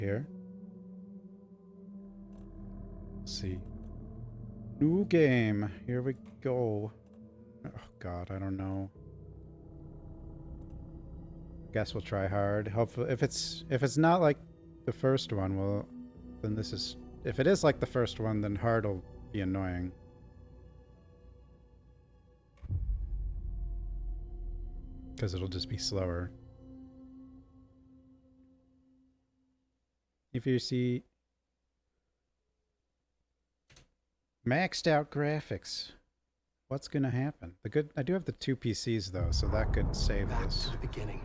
Here. Let's see. New game. Here we go. Oh god, I don't know. Guess we'll try hard. Hopefully if it's not like the first one, well then this is if it is like the first one, then hard will be annoying. Because it'll just be slower. If you see maxed out graphics, what's gonna happen? I do have the 2 PCs though, so that could save this. To the beginning.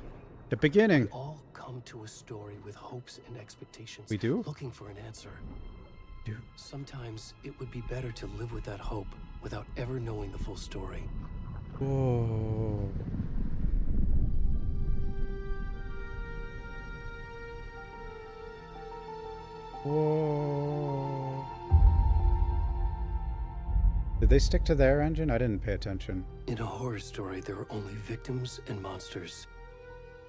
The beginning. We all come to a story with hopes and expectations. We do? Looking for an answer. Do. Sometimes it would be better to live with that hope without ever knowing the full story. Whoa. Whoa. Did they stick to their engine? I didn't pay attention. In a horror story, there are only victims and monsters.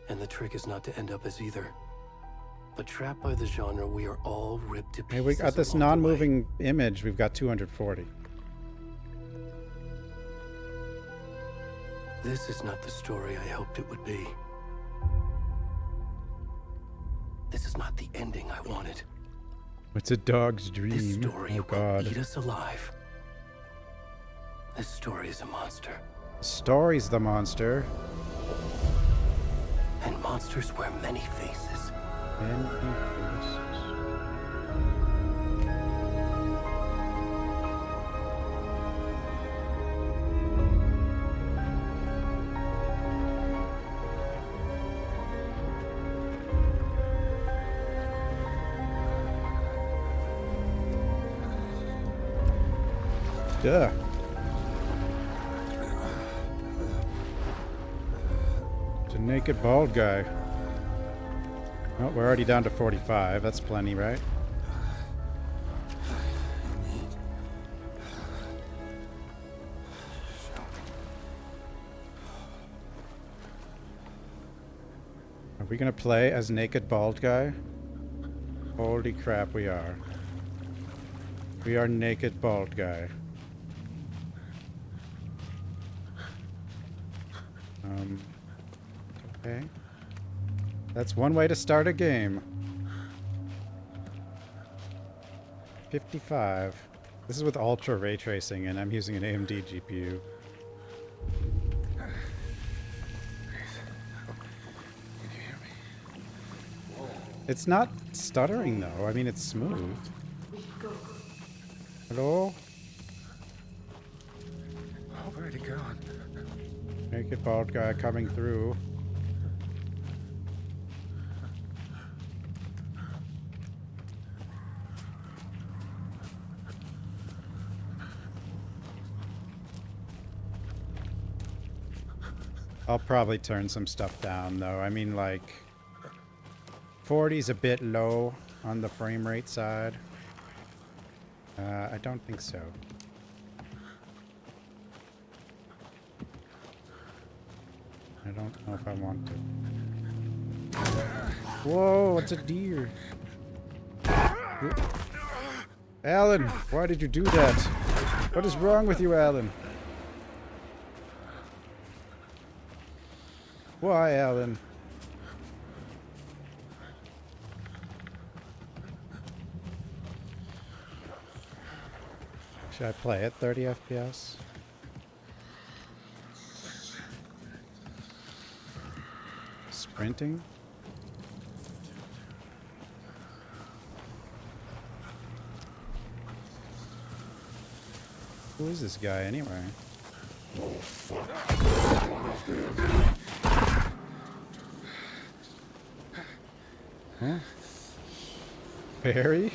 And the trick is not to end up as either. But trapped by the genre, we are all ripped to pieces. Hey, we got this non-moving image. We've got 240. This is not the story I hoped it would be. This is not the ending I wanted. It's a dog's dream. This story oh god. will eat us alive. This story is a monster. The story's the monster. And monsters wear many faces. Many faces. Duh. It's a naked bald guy. Oh, we're already down to 45. That's plenty, right? Are we gonna play as naked bald guy? Holy crap, we are. We are naked bald guy. Okay. That's one way to start a game. 55. This is with ultra ray tracing, and I'm using an AMD GPU. It's not stuttering though. I mean, it's smooth. Hello? Where'd he go? Naked bald guy coming through. I'll probably turn some stuff down though. I mean, like 40's a bit low on the frame rate side. I don't think so. I don't know if I want to. Whoa, it's a deer. Alan, why did you do that? What is wrong with you, Alan? Why, Alan? Should I play at 30 FPS? Sprinting? Who is this guy anyway? Huh? Barry?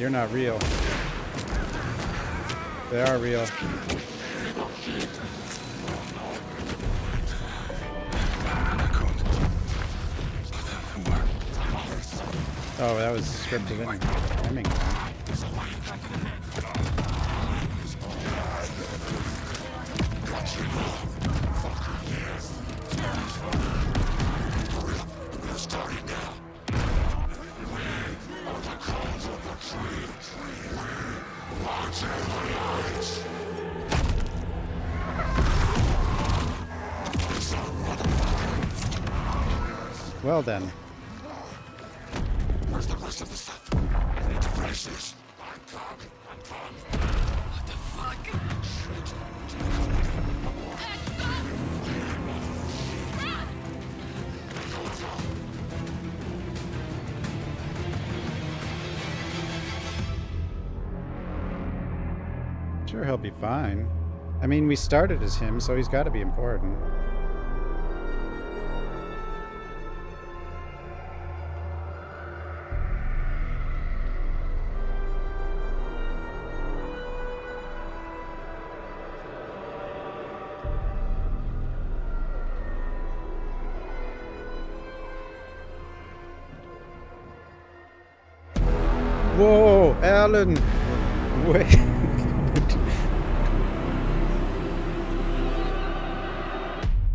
You're not real. They are real. Oh, that was scripted anyway. Well then. Where's the rest of the stuff? I need to finish this. What the fuck? Sure, he'll be fine. I mean, we started as him, so he's got to be important. Whoa, Alan! Wait.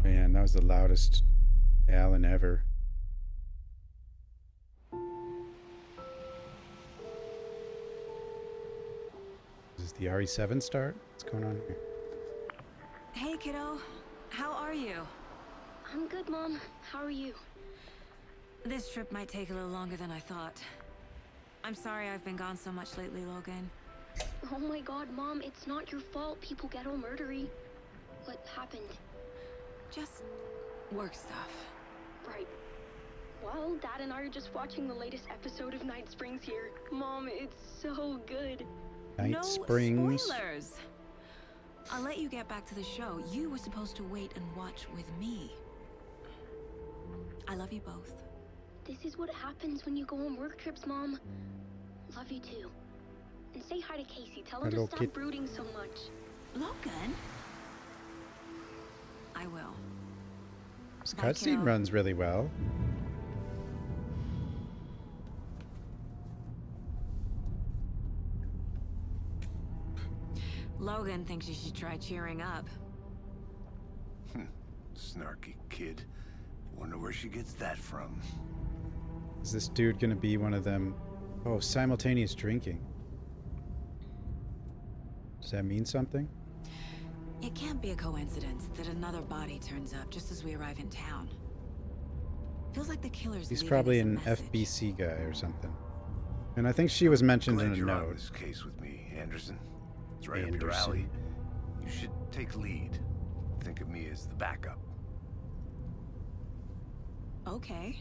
Man, that was the loudest Alan ever. Is the RE7 start? What's going on here? Hey, kiddo. How are you? I'm good, Mom. How are you? This trip might take a little longer than I thought. I'm sorry I've been gone so much lately, Logan. Oh my god, Mom, it's not your fault people get all murdery. What happened? Just work stuff. Right. Well, Dad and I are just watching the latest episode of Night Springs here. Mom, it's so good. Night Springs. Spoilers! I'll let you get back to the show. You were supposed to wait and watch with me. I love you both. This is what happens when you go on work trips, Mom. Love you too. And say hi to Casey. Tell him Hello, to stop kid. brooding so much. Logan? I will. This Bye, cutscene kiddo. runs really well. Logan thinks you should try cheering up. Snarky kid. Wonder where she gets that from. Is this dude gonna be one of them? Oh, simultaneous drinking. Does that mean something? It can't be a coincidence that another body turns up just as we arrive in town. Feels like the killer's He's leaving probably us a an message. FBC guy or something. And I think she was mentioned in Glad a you're on note. this case with me, Anderson. It's right up your alley. You should take lead. Think of me as the backup. Okay.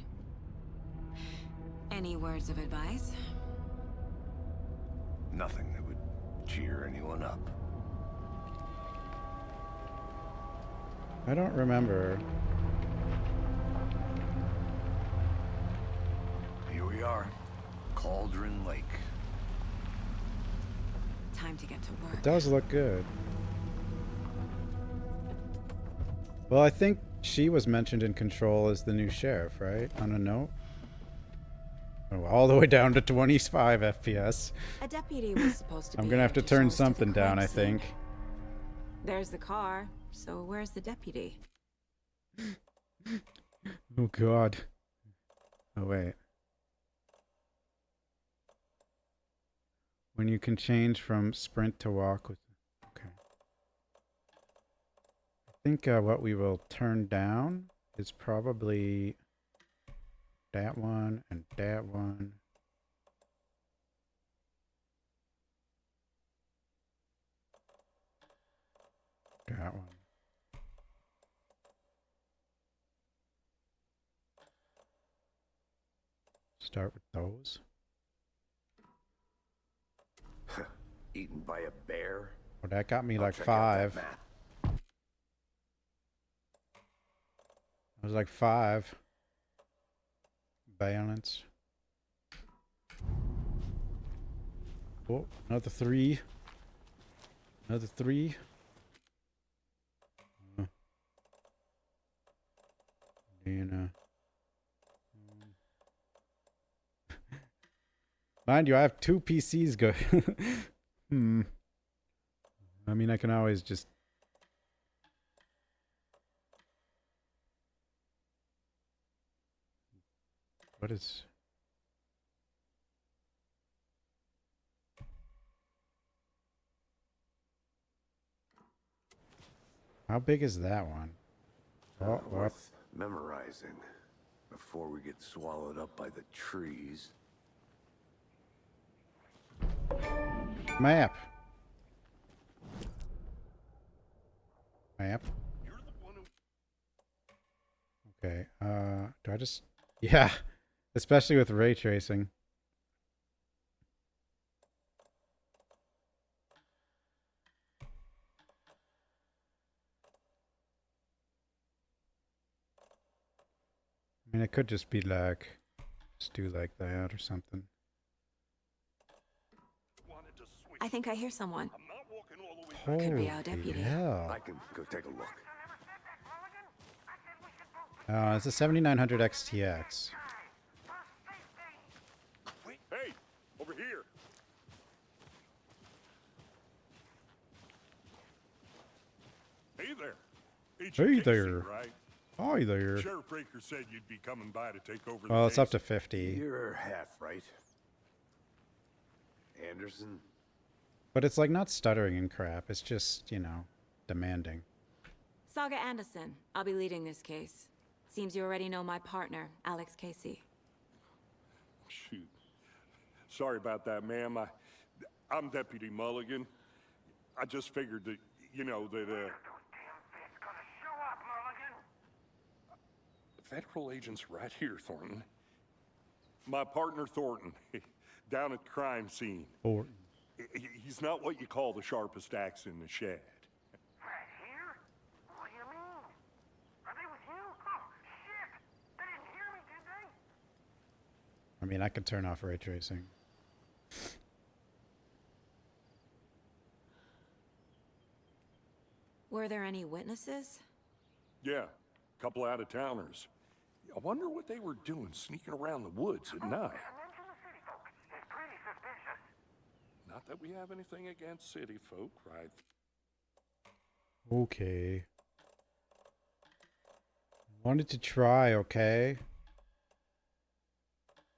Any words of advice? Nothing that would cheer anyone up. I don't remember. Here we are. Cauldron Lake. Time to get to work. It does look good. Well, I think she was mentioned in Control as the new sheriff, right? On a note? Oh, all the way down to 25 FPS. A deputy was supposed to be I'm gonna have to here turn show us to the something down, crime I scene. think. There's the car, so where's the deputy? Oh god. Oh wait. When you can change from sprint to walk with... Okay. I think what we will turn down is probably that one and that one. That one. Start with those. Eaten by a bear? Oh, that got me I'll like check out that 5. map. I was like 5. Balance. Oh, another 3. Another 3. And, mind you, I have 2 PCs go. Hmm. I mean, I can always just. What is. How big is that one? Oh, Worth memorizing before we get swallowed up by the trees. map. Map. Okay. Do I just? Yeah, especially with ray tracing. I mean, it could just be like, just do like that or something. I think I hear someone. Holy Could be our deputy. hell. I can go take a look. It's a 7900 XTX. Hey, over here. Hey there. It's Hey Casey, there. Right? Hi there. Sheriff Breaker said you'd be coming by to take over the Well, it's up case. to 50. You're half right. Anderson? But it's like not stuttering and crap. It's just, you know, demanding. Saga Anderson. I'll be leading this case. Seems you already know my partner, Alex Casey. Shoot. Sorry about that, ma'am. I'm Deputy Mulligan. I just figured that, you know, that, Federal agents right here, Thornton. My partner, Thornton, down at the crime scene. Or He's not what you call the sharpest axe in the shed. Right here? What do you mean? Are they with you? Oh, shit! They didn't hear me, did they? I mean, I could turn off ray tracing. Were there any witnesses? Yeah, a couple out-of-towners. I wonder what they were doing sneaking around the woods at night. Mention the city folk. It's pretty suspicious. Not that we have anything against city folk, right? Okay. Wanted to try, okay?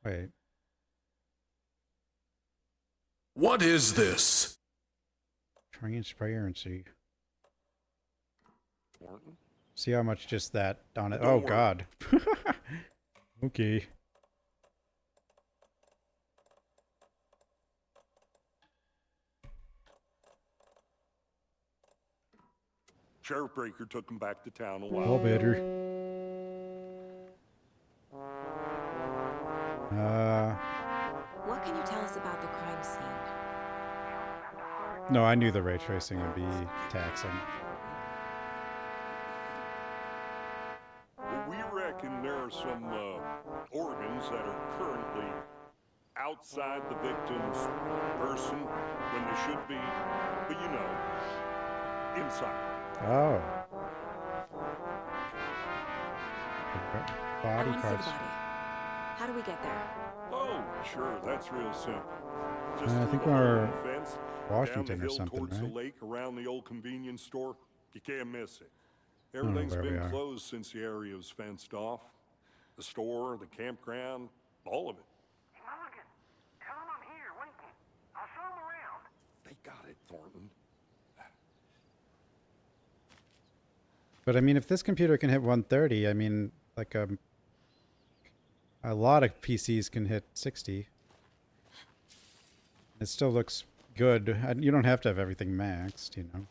Wait. What is this? Try and sprayer and see. Thornton? See how much just that on it. Don't Oh, worry. God. Okay. Sheriff Breaker took him back to town a All while. better. What can you tell us about the crime scene? No, I knew the ray tracing would be taxing. Well, we reckon there are some organs that are currently outside the victim's person when they should be, but you know, inside. Oh. I Body want to see the parts. body. How do we get there? Oh, sure, that's real simple. I through think the we're hole in the fence, Washington down the or hill something, towards right? the lake around the old convenience store. You can't miss it. don't know Everything's where we been are. closed since the area was fenced off. The store, the campground, all of it. Hey, Mulligan, tell them I'm here waiting. I'll show them around. They got it, Thornton. But I mean, if this computer can hit 130, I mean, like a lot of PCs can hit 60. It still looks good. You don't have to have everything maxed, you know.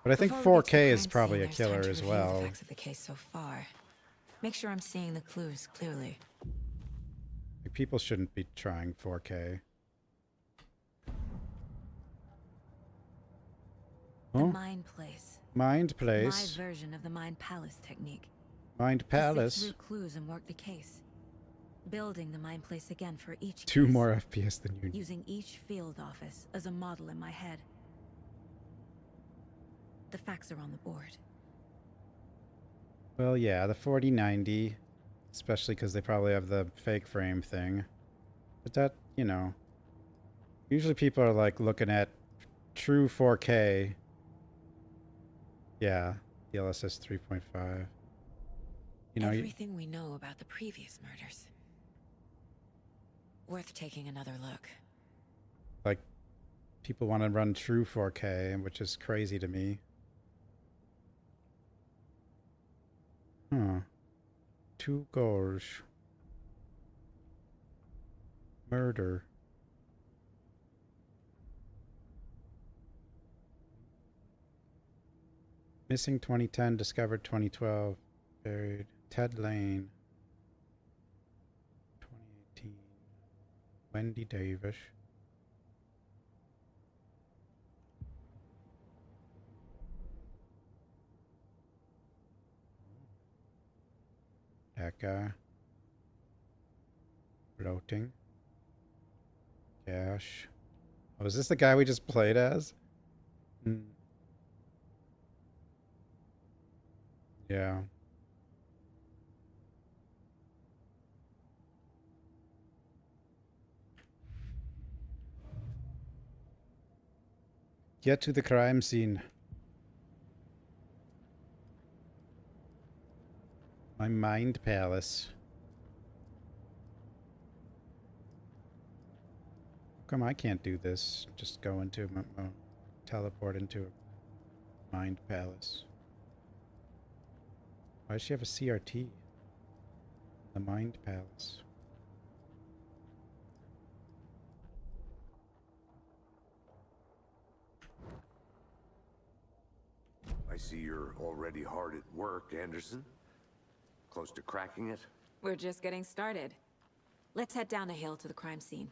But I think Before we get to the 4K is crime probably scene, a there's time killer to as review well. The facts of the case so far. Make sure I'm seeing the clues clearly. Like, people shouldn't be trying 4K. The Huh? Mind Place. Mind My Place. version of the Mind Palace technique. Mind To sift Palace. through clues and work the case. building the mine place again for each Two case, more FPS than you. using each field office as a model in my head. The facts are on the board. Well, yeah, the 4090, especially because they probably have the fake frame thing. But that, you know, usually people are like looking at true 4K. Yeah, DLSS 3.5. You know, Everything we know about the previous murders. Worth taking another look. like people want to run true 4K, which is crazy to me. Huh. Two Gorge. Murder. Missing 2010, discovered 2012, buried. Ted Lane. 2018. Wendy Davis. That guy. Floating. Cash. Oh, is this the guy we just played as? Hmm. Yeah. Get to the crime scene. My mind palace. How come I can't do this? Just go into teleport into a mind palace. Why does she have a CRT? The mind palace. I see you're already hard at work, Anderson. Close to cracking it? We're just getting started. Let's head down the hill to the crime scene.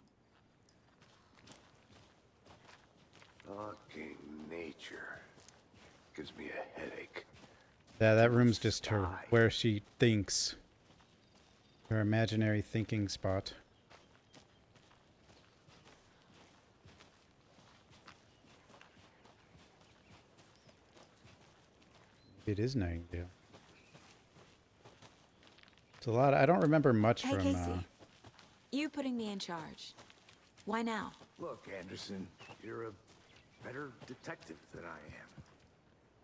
Fucking nature. Gives me a headache. Yeah, that room's just her, where she thinks. Her imaginary thinking spot. It is Nightingale. It's a lot. I don't remember much Hey, from. Casey. You putting me in charge. Why now? Look, Anderson, you're a better detective than I am.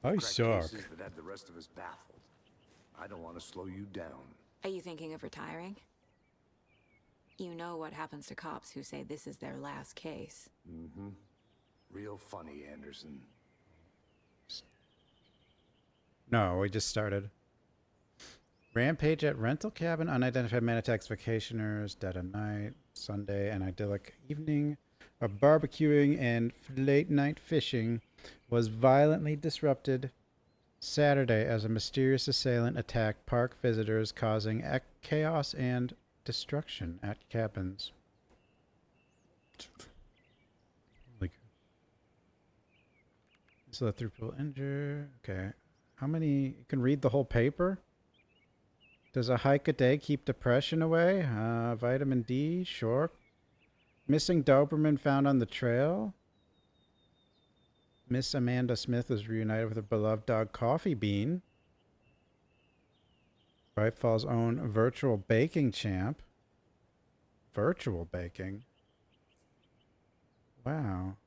I Crack suck. cases that had the rest of us baffled. I don't want to slow you down. Are you thinking of retiring? You know what happens to cops who say this is their last case. Mm-hmm. Real funny, Anderson. No, we just started. Rampage at rental cabin. Unidentified man attacks vacationers. Dead of night. Sunday. An idyllic evening of barbecuing and late night fishing was violently disrupted Saturday as a mysterious assailant attacked park visitors, causing chaos and destruction at cabins. Like, so the 3 people injured. Okay. How many? You can read the whole paper? Does a hike a day keep depression away? Vitamin D? Sure. Missing Doberman found on the trail? Miss Amanda Smith was reunited with her beloved dog Coffee Bean. Bright Fall's own virtual baking champ. Virtual baking? Wow.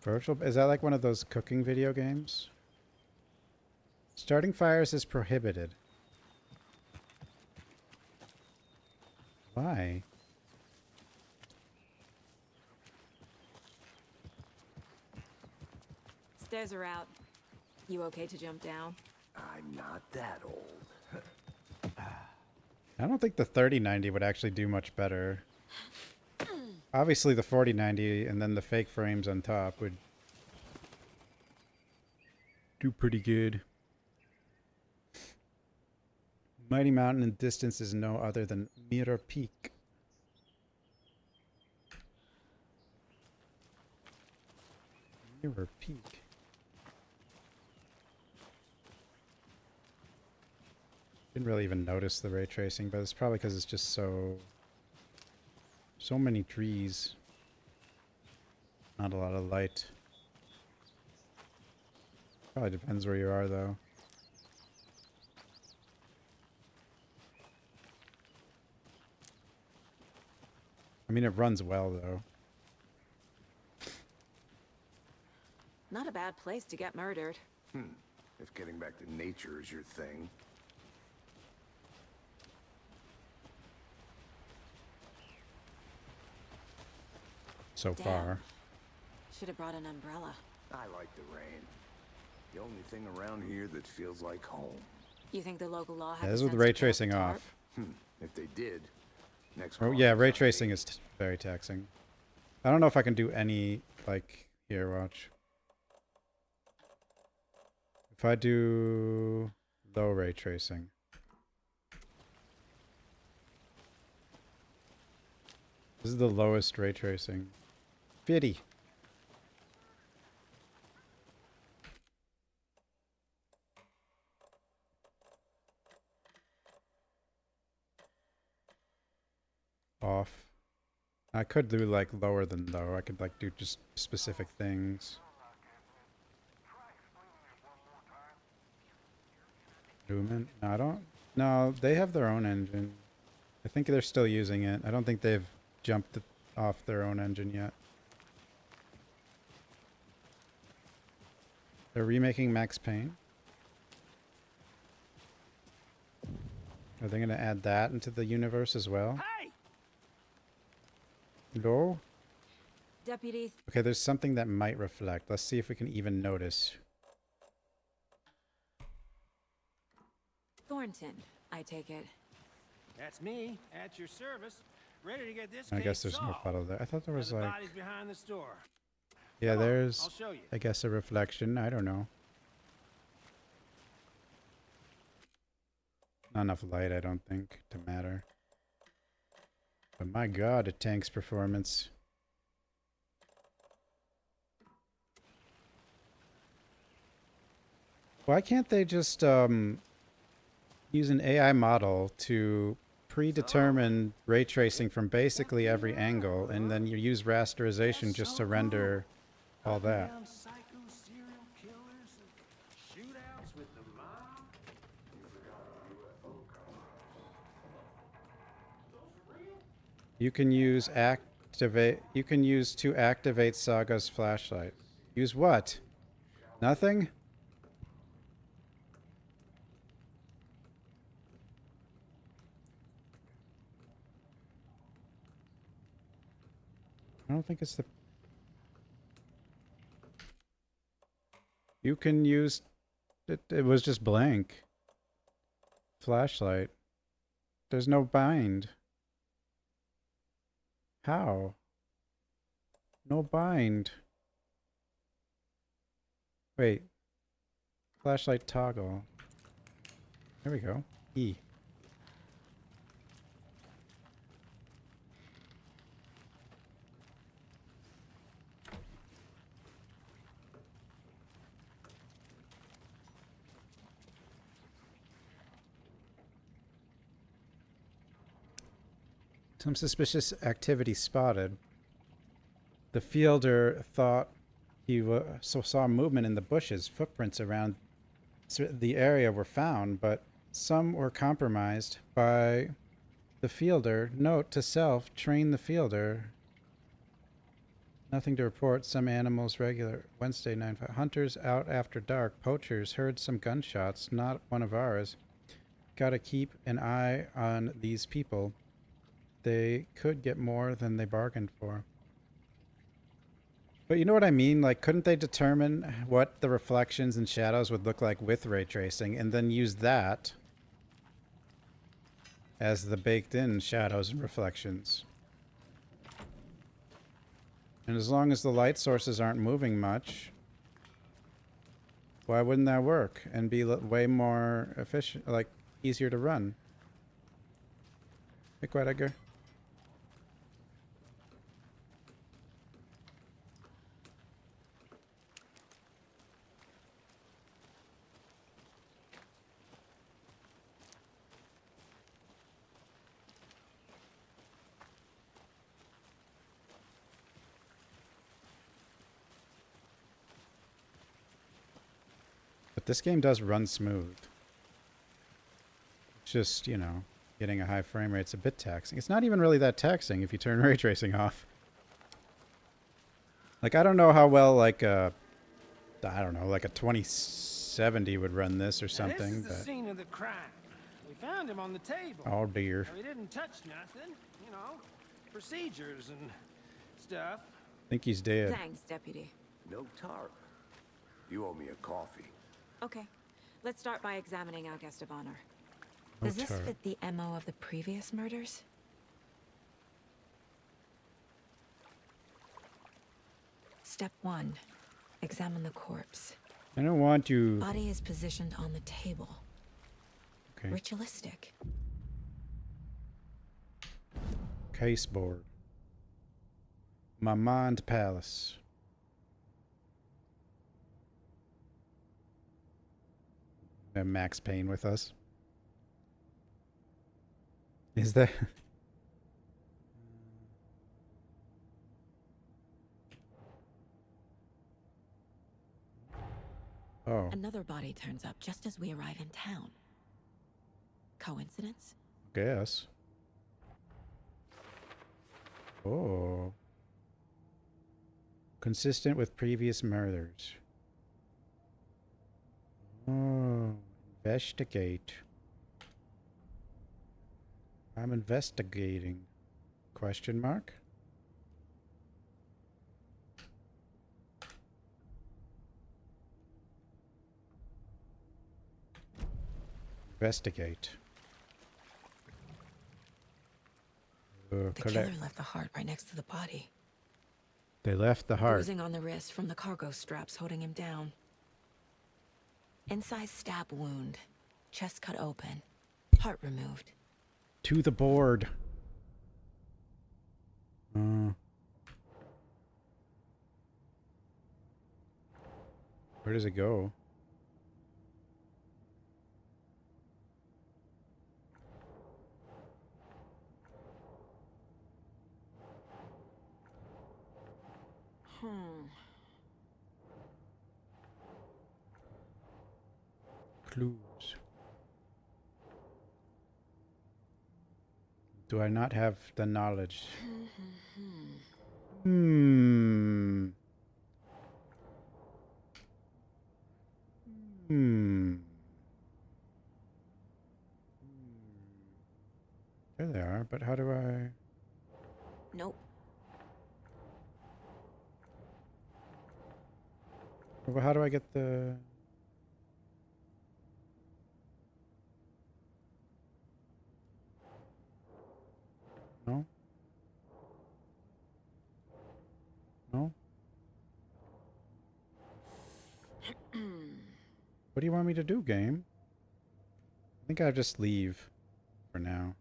Virtual, is that like one of those cooking video games? Starting fires is prohibited. Why? Stairs are out. You okay to jump down? I'm not that old. I don't think the 3090 would actually do much better. Obviously the 4090 and then the fake frames on top would do pretty good. Mighty Mountain in distance is no other than Mirror Peak. Mirror Peak. Didn't really even notice the ray tracing, but it's probably because it's just so many trees. Not a lot of light. Probably depends where you are, though. I mean, it runs well, though. Not a bad place to get murdered. If getting back to nature is your thing. So Damn. far. Should have brought an umbrella. I like the rain. The only thing around here that feels like home. You think the local law has Yeah, a this is with sense ray to build tracing a tarp? off. If they did, next Oh, one yeah, is ray on tracing me. is very taxing. I don't know if I can do any, like, here, watch. If I do low ray tracing. This is the lowest ray tracing. 50. Off. I could do like lower than low. I could like do just specific things. Lumen? No, I don't. No, they have their own engine. I think they're still using it. I don't think they've jumped off their own engine yet. They're remaking Max Payne. Are they going to add that into the universe as well? Hey! No? Deputy, Okay, there's something that might reflect. Let's see if we can even notice. Thornton, I take it. That's me, at your service, ready to get this I case guess there's no solved. puddle there. I thought there was The like... body's behind the store. Yeah, Come on, there's, I'll show you. I guess, a reflection. I don't know. Not enough light, I don't think, to matter. But my god, it tanks performance. Why can't they just use an AI model to predetermine ray tracing from basically every angle, and then you use rasterization just to render all that? Down psycho serial killers and shootouts with the mob. You can use activate. You can use to activate Saga's flashlight. Use what? Nothing? I don't think it's the... You can use... It was just blank. Flashlight. There's no bind. How? No bind. Wait. Flashlight toggle. There we go. E. Some suspicious activity spotted. The fielder thought he saw movement in the bushes. Footprints around the area were found, but some were compromised by the fielder. Note to self, train the fielder. Nothing to report. Some animals regular. Wednesday 9/5. Hunters out after dark. Poachers heard some gunshots. Not one of ours. Gotta keep an eye on these people. They could get more than they bargained for. But you know what I mean? Like, couldn't they determine what the reflections and shadows would look like with ray tracing and then use that as the baked-in shadows and reflections? And as long as the light sources aren't moving much, why wouldn't that work and be way more efficient, like easier to run? Be quiet, Edgar. But this game does run smooth. It's just, you know, getting a high frame rate's a bit taxing. It's not even really that taxing if you turn ray tracing off. Like, I don't know how well, like, I don't know, like a 2070 would run this or something, This is the but... scene of the crime. We found him on the table. Oh, dear. We didn't touch nothing, you know, procedures and stuff. I think he's dead. Thanks, Deputy. No tarp. You owe me a coffee. Okay, let's start by examining our guest of honor. No Does this tarp. fit the MO of the previous murders? Step 1. Examine the corpse. I don't want you... Body is positioned on the table. Okay. Ritualistic. Caseboard. Mamand Palace. We have Max Payne with us. Is that... Oh, Another body turns up just as we arrive in town. Coincidence? guess. Oh. Consistent with previous murders. Oh, investigate. I'm investigating. Question mark? Investigate. The Collect. killer left the heart right next to the body. They left the heart. Bruising on the wrist from the cargo straps holding him down. Inside stab wound. Chest cut open. Heart removed. To the board. Where does it go? Clues. Do I not have the knowledge? Hmm. Hmm. There they are, but how do I... Nope. Well, how do I get the... No? No? What do you want me to do, game? I think I'll just leave for now.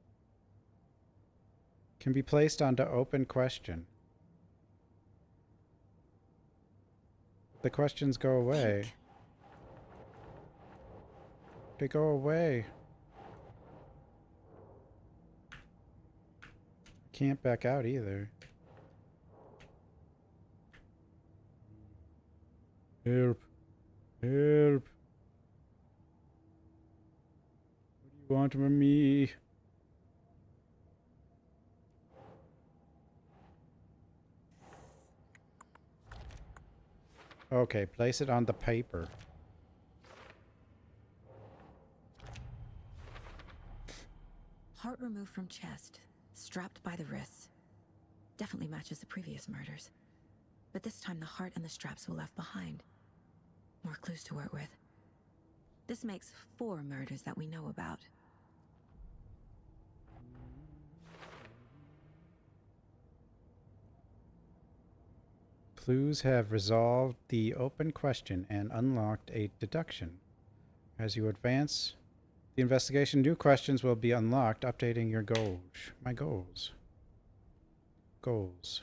Can be placed onto open question. The questions go away. Think. They go away. Can't back out either. Help. Help. What do you want from me? Okay, place it on the paper. Heart removed from chest. Strapped by the wrists. Definitely matches the previous murders. But this time the heart and the straps were left behind. More clues to work with. This makes 4 murders that we know about. Clues have resolved the open question and unlocked a deduction. As you advance The investigation, new questions will be unlocked. Updating your goals. My goals. Goals.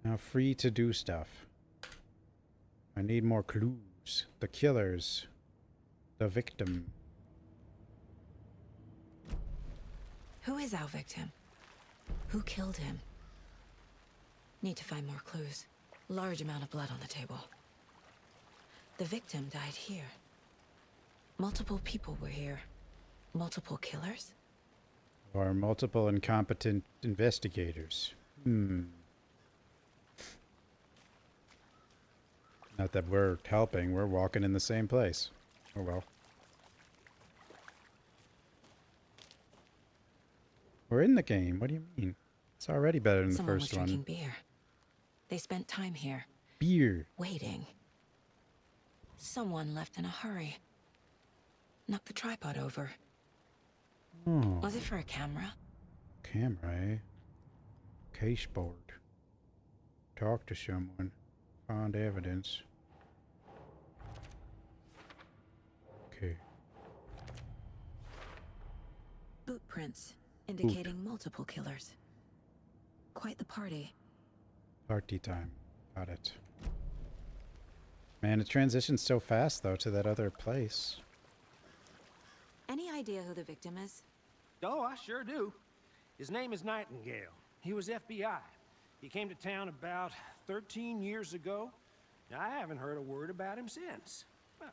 Now free to do stuff. I need more clues. The killers. The victim. Who is our victim? Who killed him? Need to find more clues. Large amount of blood on the table. The victim died here. Multiple people were here. Multiple killers? Or multiple incompetent investigators. Not that we're helping, we're walking in the same place. Oh well. We're in the game, what do you mean? It's already better than Someone the was first one. drinking beer. They spent time here, Beer. waiting. Someone left in a hurry. Knocked the tripod over. Oh, Was it for a camera? camera, eh? Caseboard. Talk to someone. Find evidence. Okay. Boot prints, indicating multiple killers. Quite the party. Party time. Got it. Man, it transitions so fast, though, to that other place. Any idea who the victim is? Oh, I sure do. His name is Nightingale. He was FBI. He came to town about 13 years ago. I haven't heard a word about him since. Well,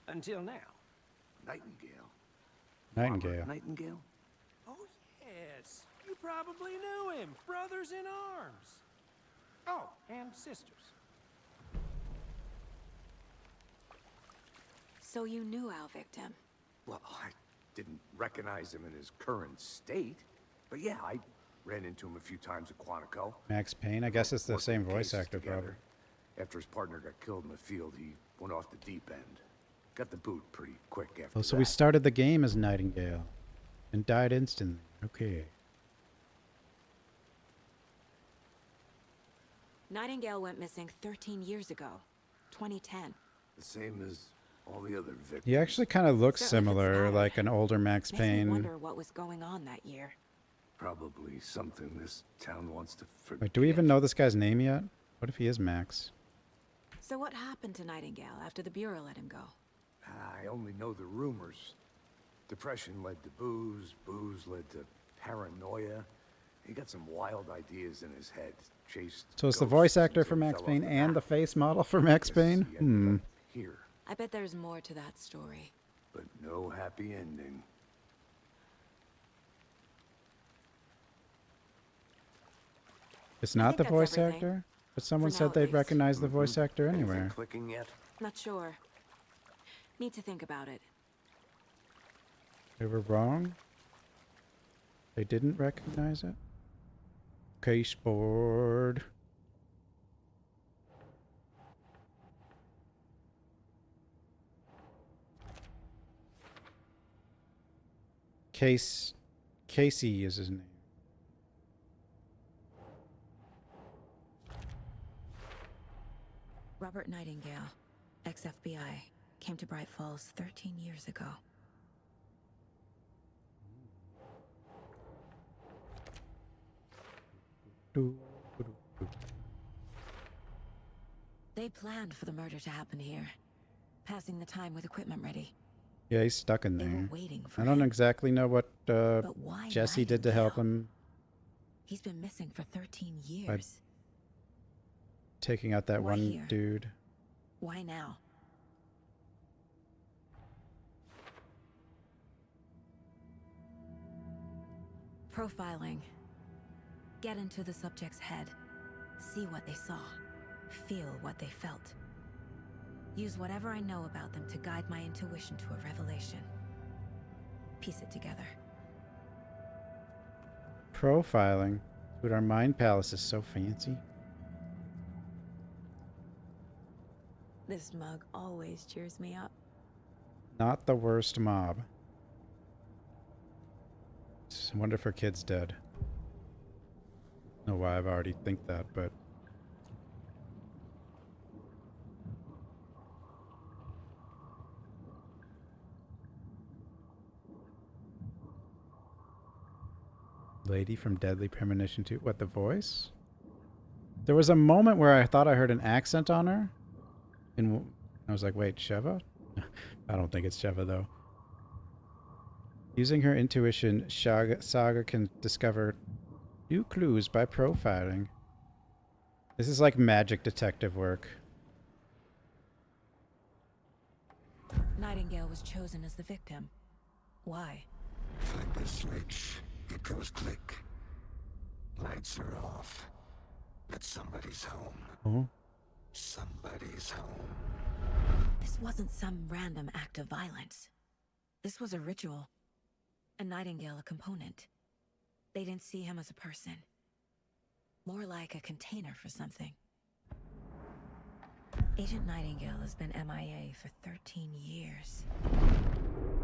until now. Nightingale. Nightingale. Robert Nightingale? Oh, yes. You probably knew him. Brothers in arms. Oh, and sisters. So you knew our victim. Well, I didn't recognize him in his current state. But yeah, I ran into him a few times at Quantico. Max Payne? I guess it's the Worked same on voice cases actor, together. probably. After his partner got killed in the field, he went off the deep end. Got the boot pretty quick after Oh, so that. we started the game as Nightingale. And died instantly. Okay. Nightingale went missing 13 years ago. 2010. The same as all the other victims. He actually kind of looks Certainly looks similar, bad. like an older Max Makes me Payne. wonder what was going on that year. Probably something this town wants to forget. Wait, do we even know this guy's name yet? What if he is Max? So what happened to Nightingale after the Bureau let him go? I only know the rumors. Depression led to booze, booze led to paranoia. He got some wild ideas in his head. Chased So it's the ghosts voice actor until for he Max fell off Payne the and the map. face model for Max Guess Payne? he ended up here, I bet there's more to that story. but no happy ending. It's not the that's voice everything. actor? But someone For now, said at they'd least. recognize the voice actor Anything anywhere. clicking yet? Not sure. Need to think about it. They were wrong? They didn't recognize it? Caseboard. Casey is his name. Robert Nightingale, ex-FBI, came to Bright Falls 13 years ago. They planned for the murder to happen here, passing the time with equipment ready. Yeah, he's stuck in They were there. waiting for I don't him. exactly know what But why Jesse did to help Nightingale? him He's been missing for 13 years. taking out that Why one here? dude. Why now? Profiling. Get into the subject's head. See what they saw. Feel what they felt. Use whatever I know about them to guide my intuition to a revelation. Piece it together. Profiling. Dude, our mind palace is so fancy. This mug always cheers me up. Not the worst mob. I wonder if her kid's dead. I don't know why I've already think that, but Lady from Deadly Premonition 2. What, the voice? There was a moment where I thought I heard an accent on her. And I was like, wait, Sheva? I don't think it's Sheva, though. Using her intuition, Saga can discover new clues by profiling. This is like magic detective work. Nightingale was chosen as the victim. Why? Flip the switch. It goes click. Lights are off. But somebody's home. Oh. Somebody's home. This wasn't some random act of violence. This was a ritual. And Nightingale a component. They didn't see him as a person. More like a container for something. Agent Nightingale has been MIA for 13 years.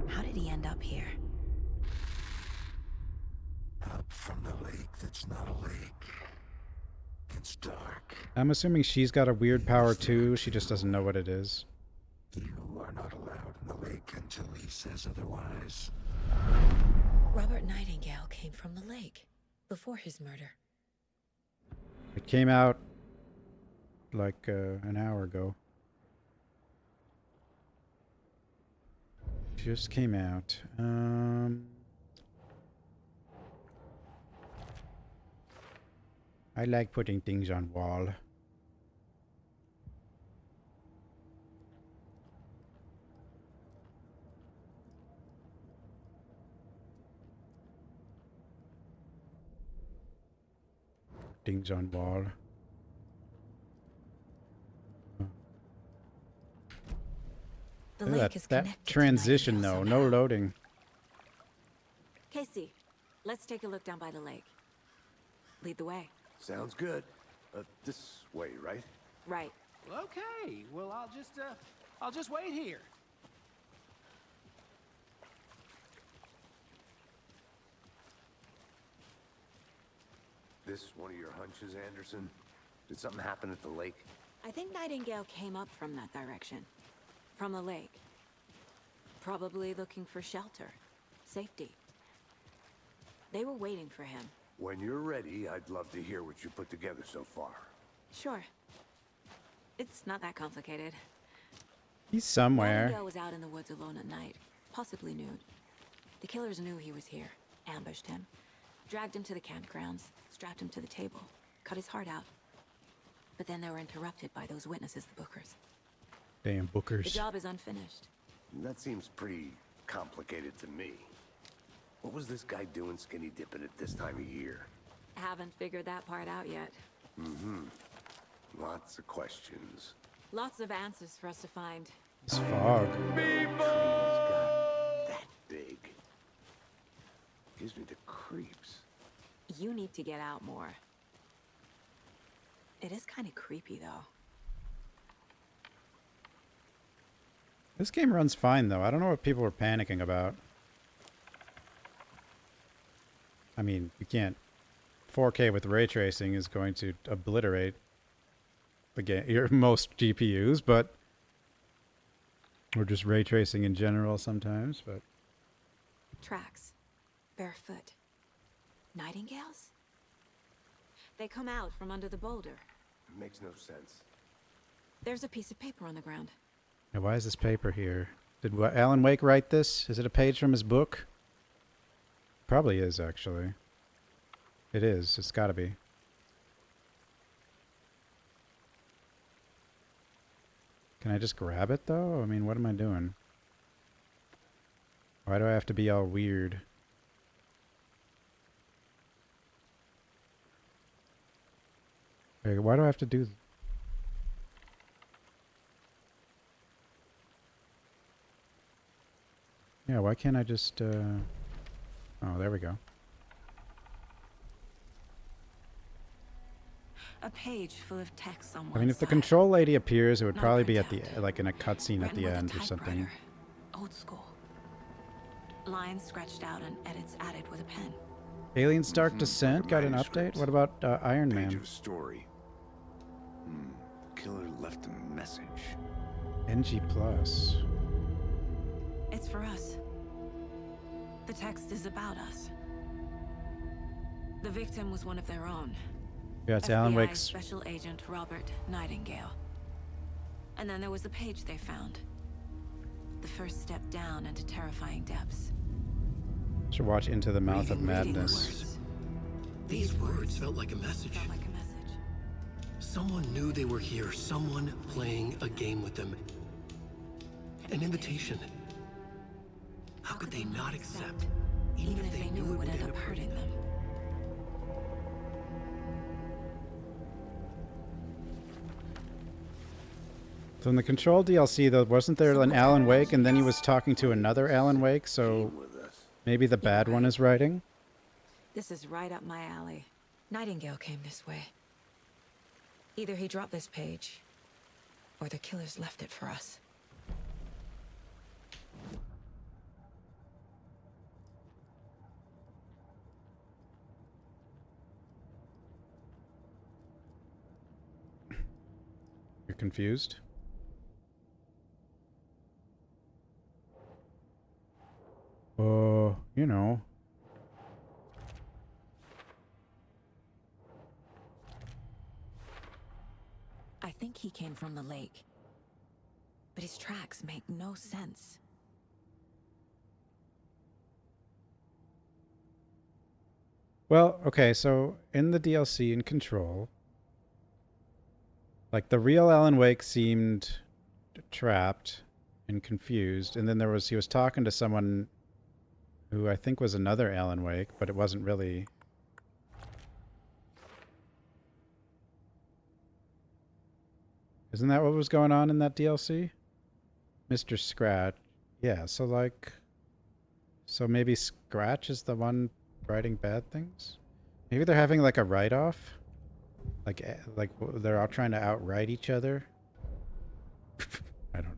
How did he end up here? Up from the lake that's not a lake. It's dark. I'm assuming she's got a weird power too. She just doesn't know what it is. You are not allowed in the lake until he says otherwise. Robert Nightingale came from the lake before his murder. It came out like an hour ago. Just came out. I like putting things on wall. Things on wall. The Look lake at is that connected to transition Nightingale though, no somehow. loading. Casey, let's take a look down by the lake. Lead the way. Sounds good. This way, right? Right. Okay, well, I'll just wait here. This one of your hunches, Anderson? Did something happen at the lake? I think Nightingale came up from that direction. From the lake. Probably looking for shelter. Safety. They were waiting for him. When you're ready, I'd love to hear what you put together so far. Sure. It's not that complicated. He's somewhere. Nightingale was out in the woods alone at night. Possibly nude. The killers knew he was here. Ambushed him. Dragged him to the campgrounds. Strapped him to the table. Cut his heart out. But then they were interrupted by those witnesses, the Bookers. Damn The bookers. job is unfinished. That seems pretty complicated to me. What was this guy doing skinny dipping at this time of year? Haven't figured that part out yet. Lots of questions. Lots of answers for us to find. It's fog. Trees got that big. Gives me the creeps. You need to get out more. It is kind of creepy, though. This game runs fine though. I don't know what people were panicking about. I mean, you can't. 4K with ray tracing is going to obliterate the game, your most GPUs, but or just ray tracing in general sometimes. But Tracks. Barefoot. Nightingales? They come out from under the boulder. Makes no sense. There's a piece of paper on the ground. now why is this paper here? Did Alan Wake write this? Is it a page from his book? Probably is actually. It is. It's got to be. Can I just grab it though? I mean, what am I doing? Why do I have to be all weird? Wait, why do I have to do? Yeah, why can't I just? Oh, there we go. A page full of text on one I mean, if the side. control lady appears, it would Not probably be at printout. the like in a cutscene at Written the with a end or something. typewriter. Old school. Lines scratched out and edits added with a pen. Aliens Dark Descent like a got an manuscript. update. What about Iron Page Man? of story. Killer left a message. NG Plus. It's for us. The text is about us. The victim was one of their own. Yeah, it's Alan FBI Wake's. Special Agent Robert Nightingale. And then there was the page they found. The first step down into terrifying depths. Should watch Into the Mouth of Reading the Madness. words. These words felt like a message. Felt like a message. Someone knew they were here. Someone playing a game with them. An invitation. How could they not accept? Even if they knew it would end up hurting them. So in the Control DLC, though, wasn't there an Alan Wake, and then he was talking to another Alan Wake, so maybe the bad one is writing? This is right up my alley. Nightingale came this way. Either he dropped this page, or the killers left it for us. You're confused? You know. I think he came from the lake. But his tracks make no sense. Well, okay, so in the DLC in Control, like the real Alan Wake seemed trapped and confused, and then he was talking to someone who I think was another Alan Wake, but it wasn't really. Isn't that what was going on in that DLC? Mr. Scratch. Yeah, so like, so maybe Scratch is the one writing bad things? Maybe they're having like a write-off? Like they're all trying to outright each other? I don't know.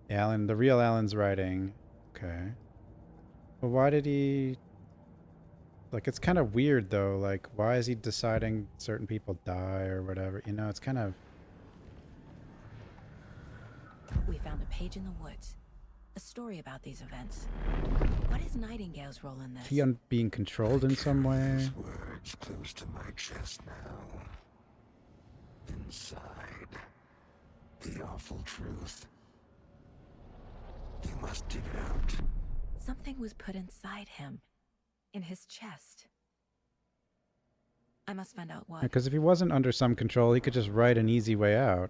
Alan, the real Alan's writing. Okay. Well, why did he... Like, it's kind of weird, though. Like, why is he deciding certain people die or whatever? You know, it's kind of... We found a page in the woods. A story about these events. What is Nightingale's role in this? He being controlled in some way? These words close to my chest now. Inside, the awful truth. You must dig it out. Something was put inside him. In his chest. I must find out what. Because if he wasn't under some control, he could just write an easy way out.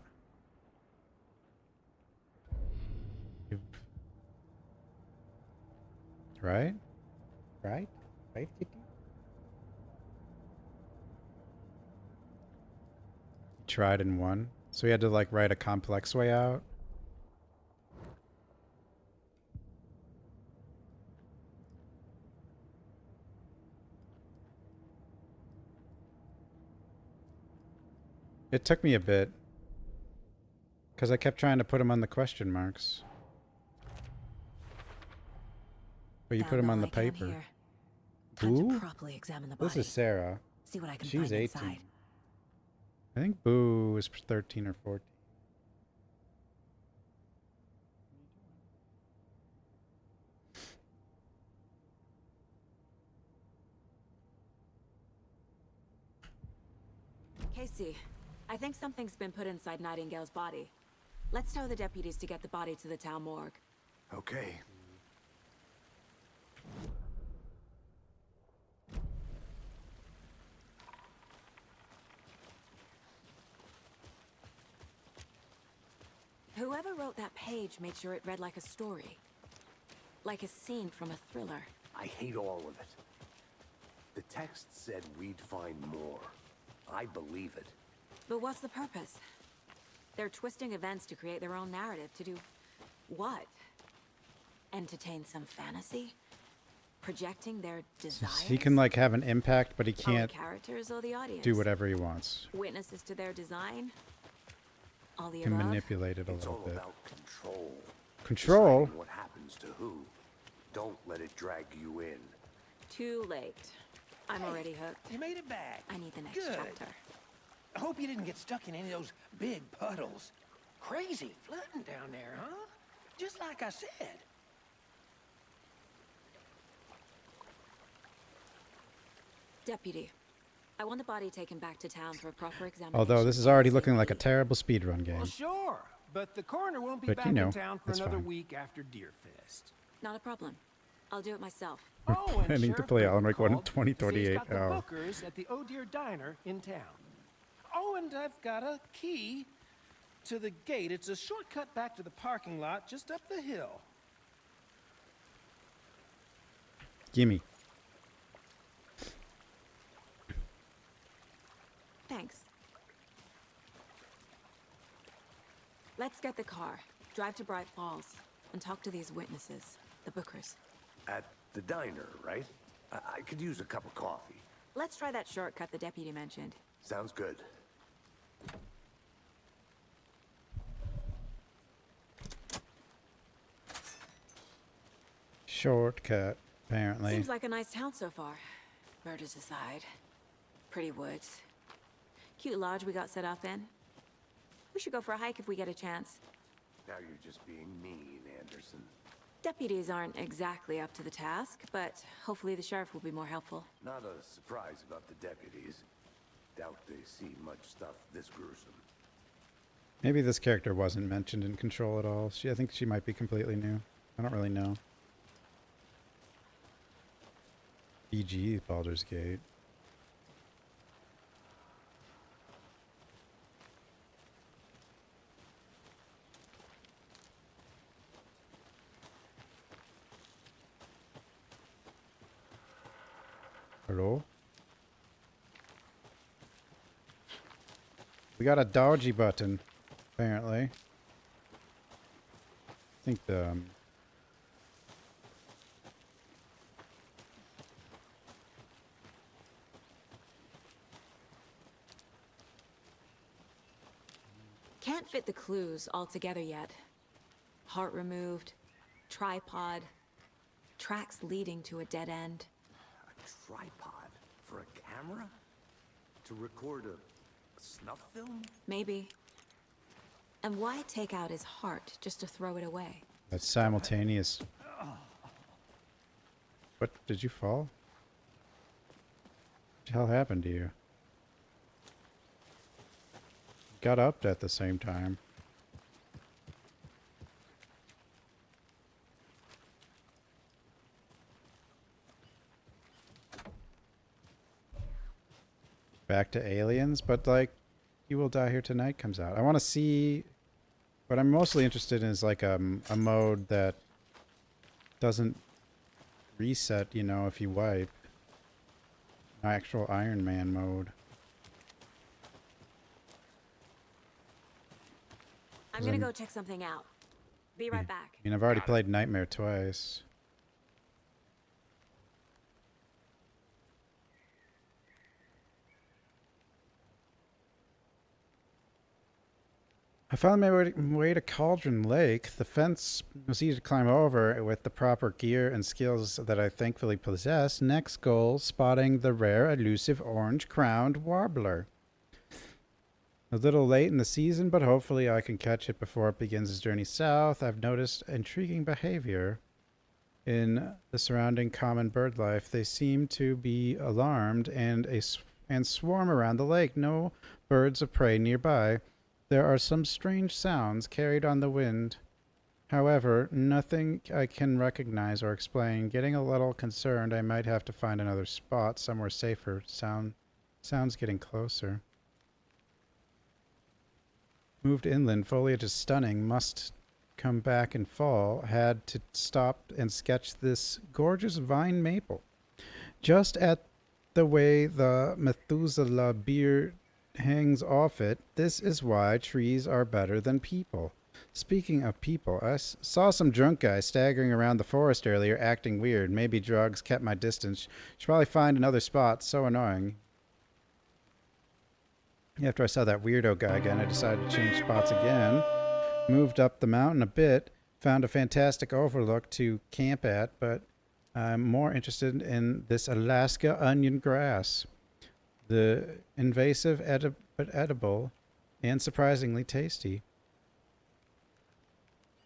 Right? Right? Right, Kitty? He tried and won. So he had to, like, write a complex way out. It took me a bit. Because I kept trying to put him on the question marks. But you Found put him all on the I can paper. here. Time Boo? to properly examine the body. This is Sarah. See what I can She's find 18. inside. I think Boo was 13 or 14. Casey, I think something's been put inside Nightingale's body. Let's tell the deputies to get the body to the town morgue. Okay. Whoever wrote that page made sure it read like a story. Like a scene from a thriller. I hate all of it. The text said we'd find more. I believe it. But what's the purpose? They're twisting events to create their own narrative. To do what? Entertain some fantasy? Projecting their desires? He can, like, have an impact, but he On the can't characters or the audience? do whatever he wants. Witnesses to their design? All the He can above? manipulate it a It's little all bit. about control. Control? Deciding what happens to who. Don't let it drag you in. Too late. I'm already hooked. You made it back. I need the next Good. chapter. I hope you didn't get stuck in any of those big puddles. Crazy flooding down there, huh? Just like I said. Deputy, I want the body taken back to town for a proper examination. Although this is already looking like a terrible speedrun game. Well, sure. But the coroner won't be But, back you know, in town for that's another fine. week after Deerfest. Not a problem. I'll do it myself. Oh, and planning to Sheriff play Alan Burton Wake 1 in called to say he's 2038. got the Oh. Bookers at the Oh Deer Diner in town. Oh, and I've got a key to the gate. It's a shortcut back to the parking lot just up the hill. Gimme. Thanks. Let's get the car, drive to Bright Falls, and talk to these witnesses, the Bookers. At the diner, right? I could use a cup of coffee. Let's try that shortcut the deputy mentioned. Sounds good. Shortcut, apparently. Seems like a nice town so far. Murders aside. Pretty woods. Cute lodge we got set up in. We should go for a hike if we get a chance. Now you're just being mean, Anderson. Deputies aren't exactly up to the task, but hopefully the sheriff will be more helpful. Not a surprise about the deputies. Doubt they see much stuff this gruesome. Maybe this character wasn't mentioned in Control at all. I think she might be completely new. I don't really know. BG, Baldur's Gate. Hello? We got a dodgy button, apparently. I think the... Can't fit the clues all together yet. Heart removed, tripod, tracks leading to a dead end. A tripod for a camera? To record a snuff film? Maybe. And why take out his heart just to throw it away? That's simultaneous. What? Did you fall? What the hell happened to you? Got up at the same time. Back to Aliens, but like, You Will Die Here Tonight comes out. I want to see. What I'm mostly interested in is like a mode that doesn't reset, you know, if you wipe. Actual Iron Man mode. I'm gonna go check something out. Be right back. I mean, I've already played Nightmare twice. I found my way to Cauldron Lake. The fence was easy to climb over with the proper gear and skills that I thankfully possess. Next goal, spotting the rare, elusive orange-crowned warbler. A little late in the season, but hopefully I can catch it before it begins its journey south. I've noticed intriguing behavior in the surrounding common bird life. They seem to be alarmed and swarm around the lake. No birds of prey nearby. There are some strange sounds carried on the wind. However, nothing I can recognize or explain. Getting a little concerned, I might have to find another spot somewhere safer. Sounds getting closer. Moved inland, foliage is stunning. Must come back in fall. Had to stop and sketch this gorgeous vine maple. Just at the way the Methuselah beard hangs off it. This is why trees are better than people. Speaking of people, I saw some drunk guy staggering around the forest earlier, acting weird. Maybe drugs, kept my distance. Should probably find another spot. So annoying. After I saw that weirdo guy again, I decided to change spots again. Moved up the mountain a bit. Found a fantastic overlook to camp at, but I'm more interested in this Alaska onion grass. The invasive but edible and surprisingly tasty.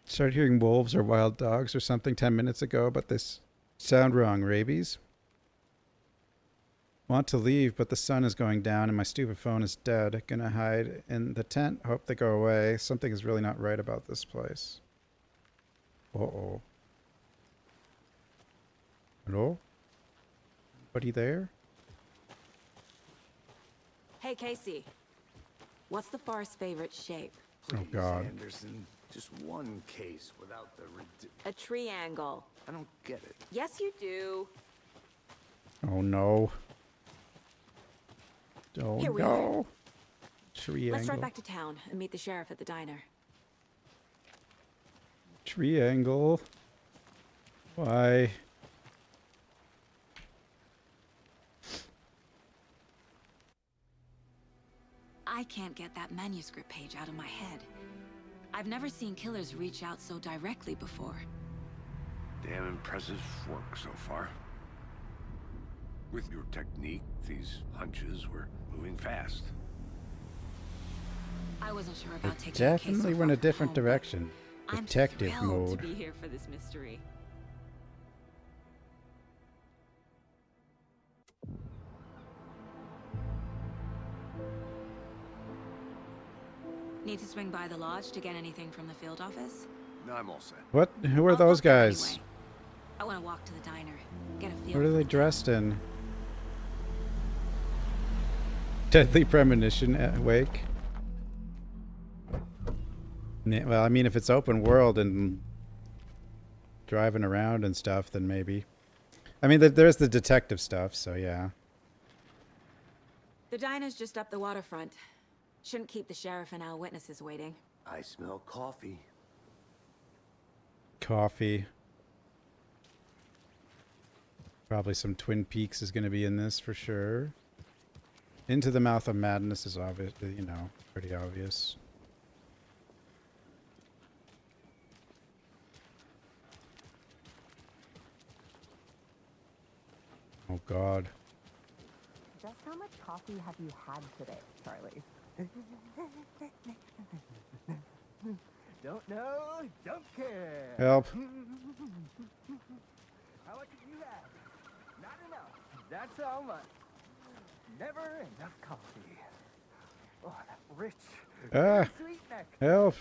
Started hearing wolves or wild dogs or something 10 minutes ago, but this sound wrong. Rabies? Want to leave, but the sun is going down and my stupid phone is dead. Gonna hide in the tent. Hope they go away. Something is really not right about this place. Uh-oh. Hello? Anybody there? Hey, Casey. What's the forest's favorite shape? Please, God. Anderson. Just one case without the A triangle. I don't get it. Yes, you do. Oh no. Oh Here we are. no. Triangle. Let's drive back to town and meet the sheriff at the diner. Triangle. Why? I can't get that manuscript page out of my head. I've never seen killers reach out so directly before. Damn impressive work so far. With your technique, these hunches were moving fast. I wasn't sure about taking the case Definitely so went a far different home, but direction. I'm Detective thrilled mode. to be here for this mystery. Need to swing by the lodge to get anything from the field office? No, I'm all set. What? Who are I'll those walk there guys? anyway. I want to walk to the diner, get a feel. What are for they the dressed in? Deadly premonition at wake. Well, I mean, if it's open world and driving around and stuff, then maybe. I mean, there's the detective stuff, so yeah. The diner's just up the waterfront. Shouldn't keep the sheriff and our witnesses waiting. I smell coffee. Coffee. Probably some Twin Peaks is going to be in this for sure. Into the Mouth of Madness is obvious, you know, pretty obvious. Oh God. Just how much coffee have you had today, Charlie? Don't know, don't care. Help. How much have you had? Not enough. That's how much. Never enough coffee. Oh, that rich, Ah, sweet neck. help.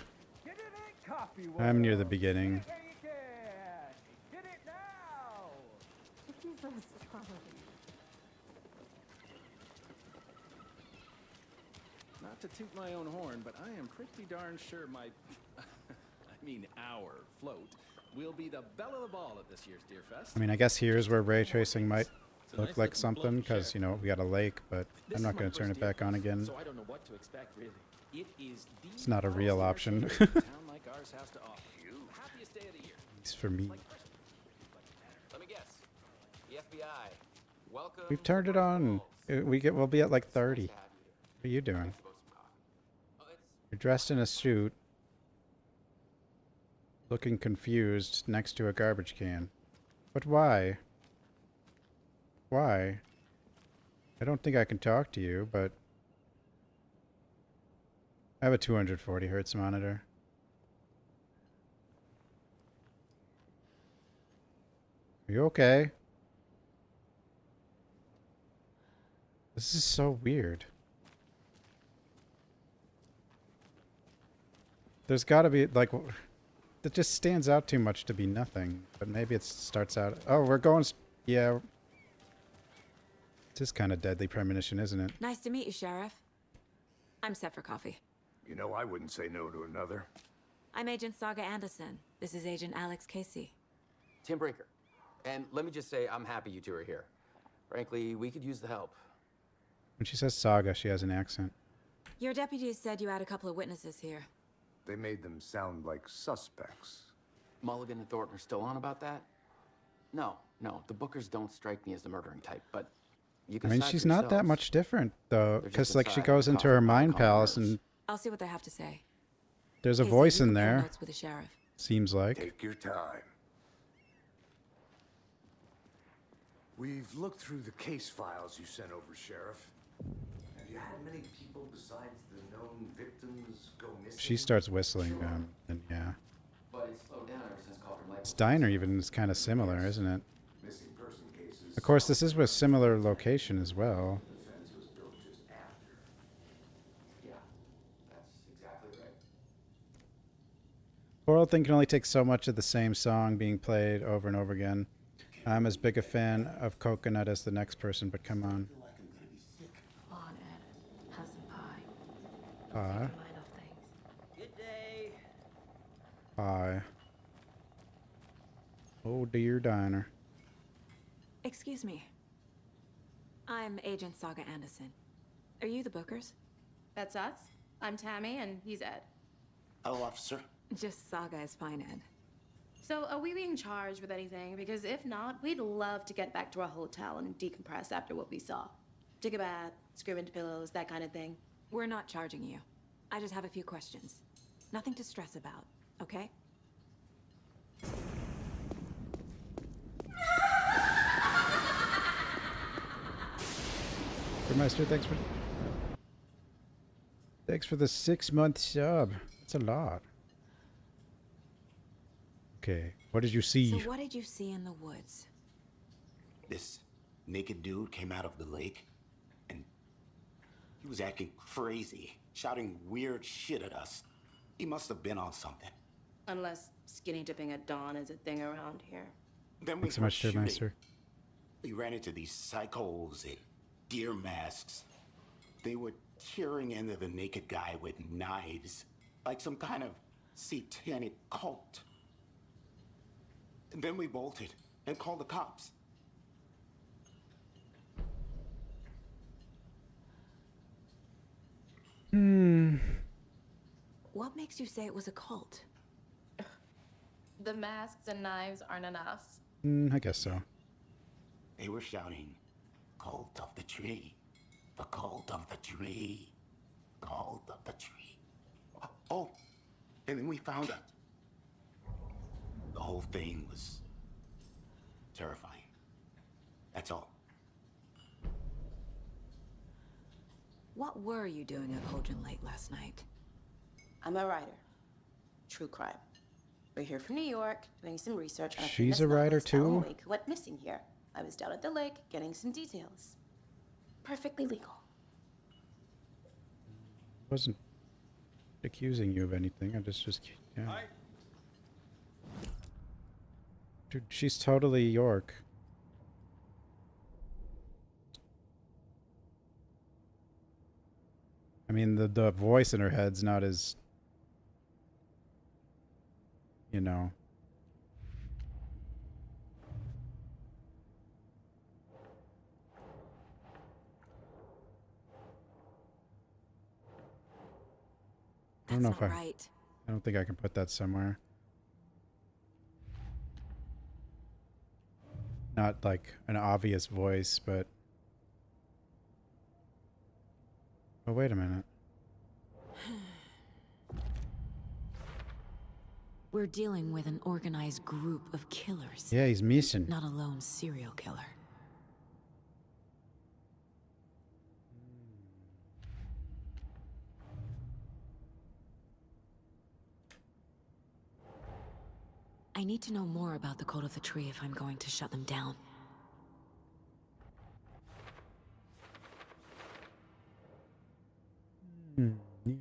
Get it in, coffee I'm near the world. beginning. Get it where you can. Get it now. Jesus, Charlie. Not to toot my own horn, but I am pretty darn sure my, I mean our float, will be the belle of the ball at this year's Deer Fest. I mean, I guess here's where ray tracing might look like something, because, you know, we got a lake, but I'm not going to turn it back on again. So I don't know what to expect, really. It is the It's not a real most option. a town like ours has to offer. Happiest day of the year. It's for me. Let me guess. The FBI. Welcome. We've turned it on. We'll be at like 30. What are you doing? You're dressed in a suit, looking confused next to a garbage can. But why? Why? I don't think I can talk to you, but I have a 240 hertz monitor. Are you okay? This is so weird. There's gotta be, like, it just stands out too much to be nothing. But maybe it starts out... Oh, we're going... Yeah. It is kind of deadly premonition, isn't it? Nice to meet you, Sheriff. I'm set for coffee. You know, I wouldn't say no to another. I'm Agent Saga Anderson. This is Agent Alex Casey. Tim Brinker. And let me just say, I'm happy you two are here. Frankly, we could use the help. When she says Saga, she has an accent. Your deputies said you had a couple of witnesses here. They made them sound like suspects. Mulligan and Thornton are still on about that? No, the Bookers don't strike me as the murdering type, but you I can mean, decide she's for not that yourselves. much different, though. They're Because, just like, she inside, goes into coughing her up mind calm palace nerves. and I'll see what they have to say. there's a Casey, voice you in compare there. notes with the sheriff. Seems like. Take your time. We've looked through the case files you sent over, Sheriff. Have you had many people besides the known victims go missing? She starts whistling, and yeah. But it's slowed down ever since Calder Lake. This diner even is kind of similar, isn't it? Missing person cases. Of course, this is with similar location as well. The fence was built just after. Yeah, that's exactly right. Poor old thing can only take so much of the same song being played over and over again. I'm as big a fan of Coconut as the next person, but come on. Come on, Ed. Have some pie. Pie. Mind off things. Good day. Pie. Oh dear diner. Excuse me. I'm Agent Saga Anderson. Are you the Bookers? That's us. I'm Tammy, and he's Ed. Hello, officer. Just Saga is fine, Ed. So, are we being charged with anything? Because if not, we'd love to get back to our hotel and decompress after what we saw. Take a bath, scream into pillows, that kind of thing. We're not charging you. I just have a few questions. Nothing to stress about, okay? Meister, thanks for the 6-month sub. That's a lot. Okay, what did you see? So what did you see in the woods? This naked dude came out of the lake, and he was acting crazy, shouting weird shit at us. He must have been on something. Unless skinny dipping at dawn is a thing around here. Then we Thanks so heard much, shooting. Meister. We ran into these psychos in deer masks. They were tearing into the naked guy with knives, like some kind of satanic cult. And then we bolted and called the cops. What makes you say it was a cult? The masks and knives aren't enough. I guess so. They were shouting, "Cult of the tree, the cult of the tree, cult of the tree." Oh, and then we found out. The whole thing was terrifying. That's all. What were you doing at Hojan Lake last night? I'm a writer. True crime. We're here from New York, doing some research on a She's famous a writer novelist, Alan too? Wake, who went missing here. I was down at the lake, getting some details. Perfectly legal. Wasn't accusing you of anything. I just yeah. Hi. Dude, she's totally York. I mean, the voice in her head's not as, you know. I don't know if not right. I don't think I can put that somewhere. Not like an obvious voice, but... Oh, wait a minute. We're dealing with an organized group of killers. Yeah, he's missing. Not a lone serial killer. I need to know more about the Code of the Tree if I'm going to shut them down. Yes. We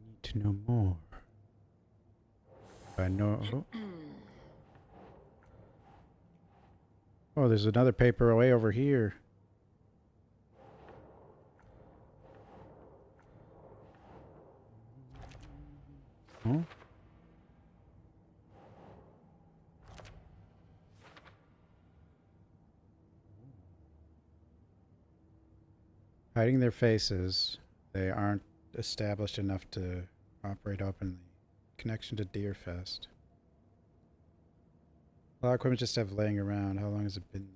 need to know more. I know. Oh, there's another paper way over here. Huh? Hiding their faces, they aren't established enough to operate openly. Connection to Deerfest. A lot of equipment just have laying around. How long has it been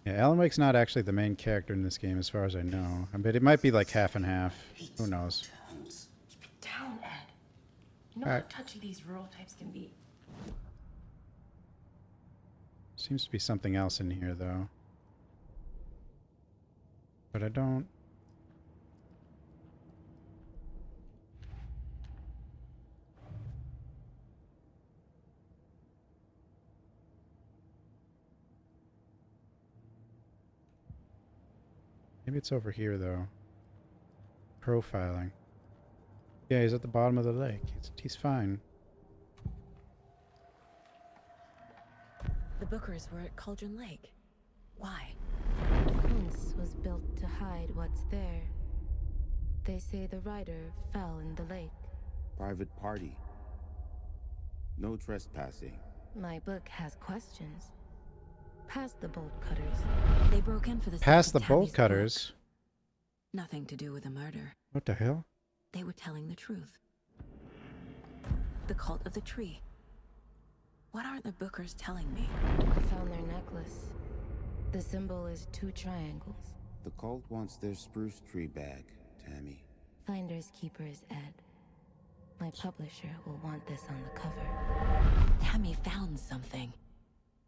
there? Yeah, Alan Wake's not actually the main character in this game, as far as I know. I mean, it might be like half and half. Who knows? Down, Ed. You know Alright. how touchy these rural types can be. Seems to be something else in here, though. But I don't... Maybe it's over here, though. Profiling. Yeah, he's at the bottom of the lake. He's fine. The Bookers were at Cauldron Lake. Why? The fence was built to hide what's there. They say the rider fell in the lake. Private party. No trespassing. My book has questions. Past the bolt cutters. They broke in for the Past sake the of bolt Tammy's cutters. book. Nothing to do with the murder. What the hell? They were telling the truth. The cult of the tree. What aren't the Bookers telling me? I found their necklace. The symbol is 2 triangles. The cult wants their spruce tree bag, Tammy. Finders keepers, Ed. My publisher will want this on the cover. Tammy found something.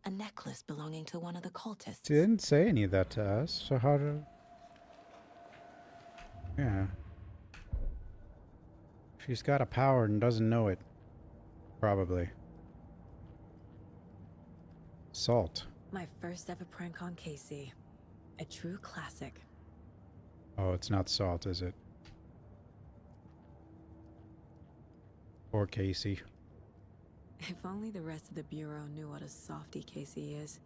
A necklace belonging to one of the cultists. She didn't say any of that to us, so how do... Yeah. She's got a power and doesn't know it. Probably. Salt. My first ever prank on Casey. A true classic. Oh, it's not salt, is it? Or Casey. If only the rest of the Bureau knew what a softy Casey is.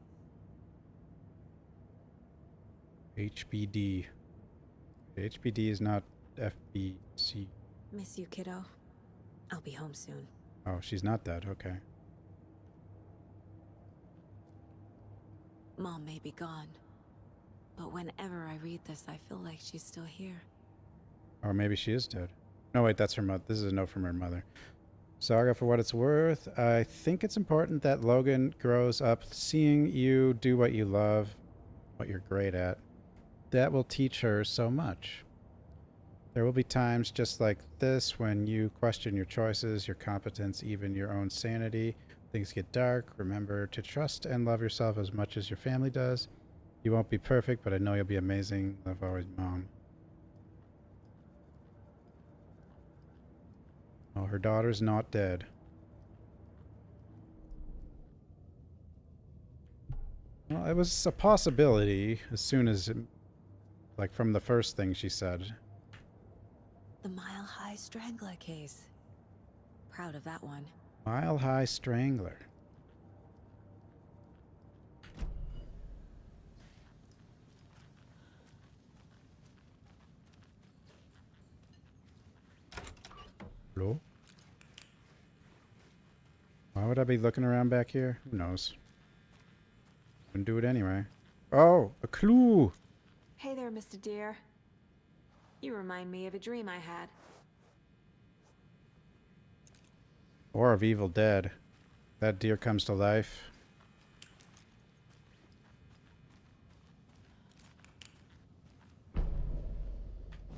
HBD. HBD is not FBC. Miss you, kiddo. I'll be home soon. Oh, she's not that. Okay. Mom may be gone, but whenever I read this, I feel like she's still here. Or maybe she is dead. No, wait, that's her mother. This is a note from her mother. Saga, for what it's worth, I think it's important that Logan grows up seeing you do what you love, what you're great at. That will teach her so much. There will be times just like this when you question your choices, your competence, even your own sanity. Things get dark. Remember to trust and love yourself as much as your family does. You won't be perfect, but I know you'll be amazing. Love always, Mom. Oh, her daughter's not dead. Well, it was a possibility as soon as, like, from the first thing she said. The Mile High Strangler case. Proud of that one. Mile High Strangler. Hello? Why would I be looking around back here? Who knows? Wouldn't do it anyway. Oh, a clue! Hey there, Mr. Deer. You remind me of a dream I had. Or of Evil Dead. That deer comes to life.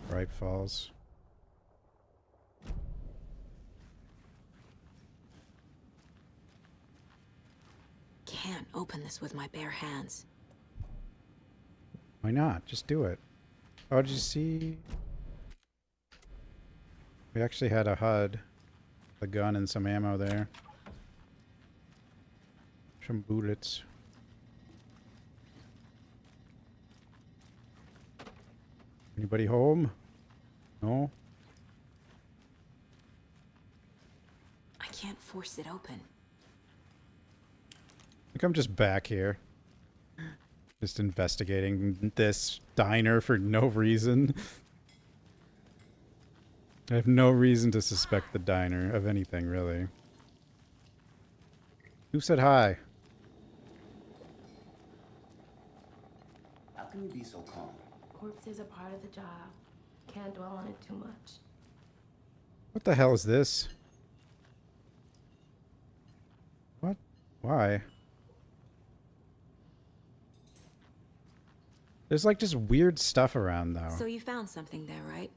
Bright Falls. Can't open this with my bare hands. Why not? Just do it. Oh, did you see? We actually had a HUD. A gun and some ammo there. Some bullets. Anybody home? No? I can't force it open. I think I'm just back here. Just investigating this diner for no reason. I have no reason to suspect the diner of anything, really. Who said hi? How can you be so calm? Corpses are part of the job. Can't dwell on it too much. What the hell is this? What? Why? There's like just weird stuff around though. So you found something there, right?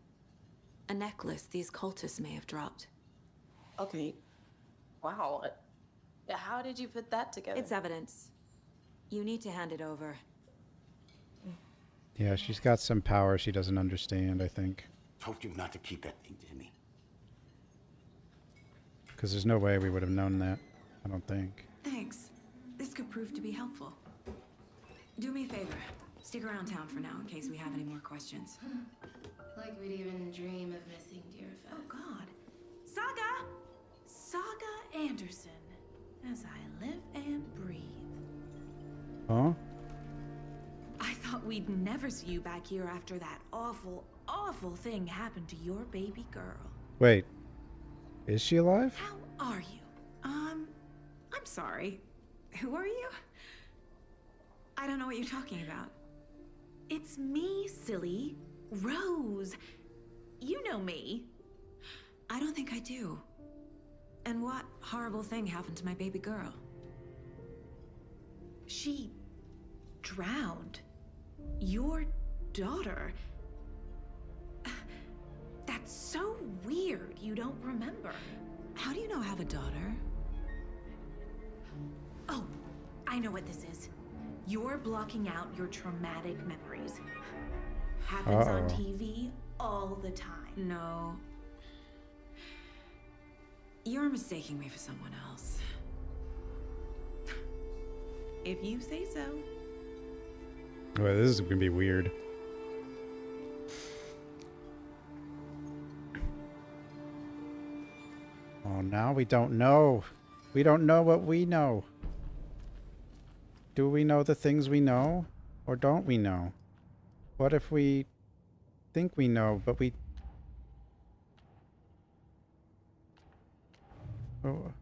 A necklace these cultists may have dropped. Okay. Wow. How did you put that together? It's evidence. You need to hand it over. Yeah, she's got some power she doesn't understand, I think. Told you not to keep that thing to me. Because there's no way we would have known that, I don't think. Thanks. This could prove to be helpful. Do me a favor. Stick around town for now in case we have any more questions. Like we'd even dream of missing Deerfest. Oh, God. Saga! Saga Anderson. As I live and breathe. Huh? I thought we'd never see you back here after that awful, awful thing happened to your baby girl. Wait. Is she alive? How are you? I'm sorry. Who are you? I don't know what you're talking about. It's me, silly. Rose. You know me. I don't think I do. And what horrible thing happened to my baby girl? She drowned. Your daughter. That's so weird you don't remember. How do you know I have a daughter? Oh, I know what this is. You're blocking out your traumatic memories. Happens on TV all the time. No. You're mistaking me for someone else. If you say so. Well, this is gonna be weird. Oh, now we don't know. We don't know what we know. Do we know the things we know? Or don't we know? What if we think we know, but we... Oh.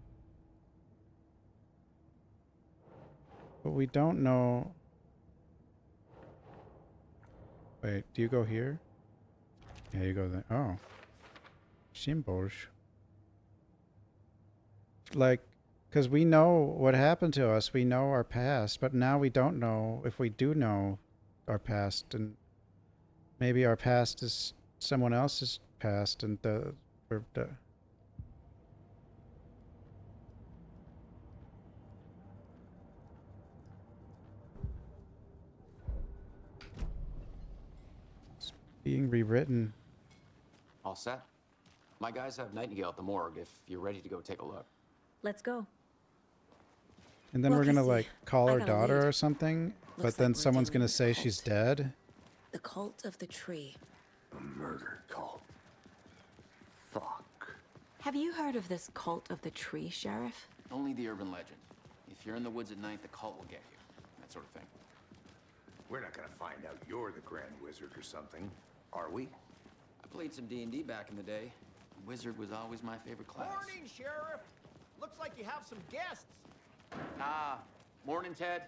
But we don't know... Wait, do you go here? Yeah, you go there. Oh. Symbols. Like, because we know what happened to us. We know our past, but now we don't know if we do know our past. And maybe our past is someone else's past, and we're it's being rewritten. All set? My guys have Nightingale at the morgue if you're ready to go take a look. Let's go. And then Well, we're gonna Casey, like call I her gotta daughter leave. or something, but Looks then like we're someone's dealing gonna with say a she's cult. dead. The cult of the tree. A murder cult. Fuck. Have you heard of this cult of the tree, Sheriff? Only the urban legend. If you're in the woods at night, the cult will get you. That sort of thing. We're not gonna find out you're the Grand Wizard or something, are we? I played some D&D back in the day. Wizard was always my favorite class. Morning, Sheriff. Looks like you have some guests. Ah, morning, Ted.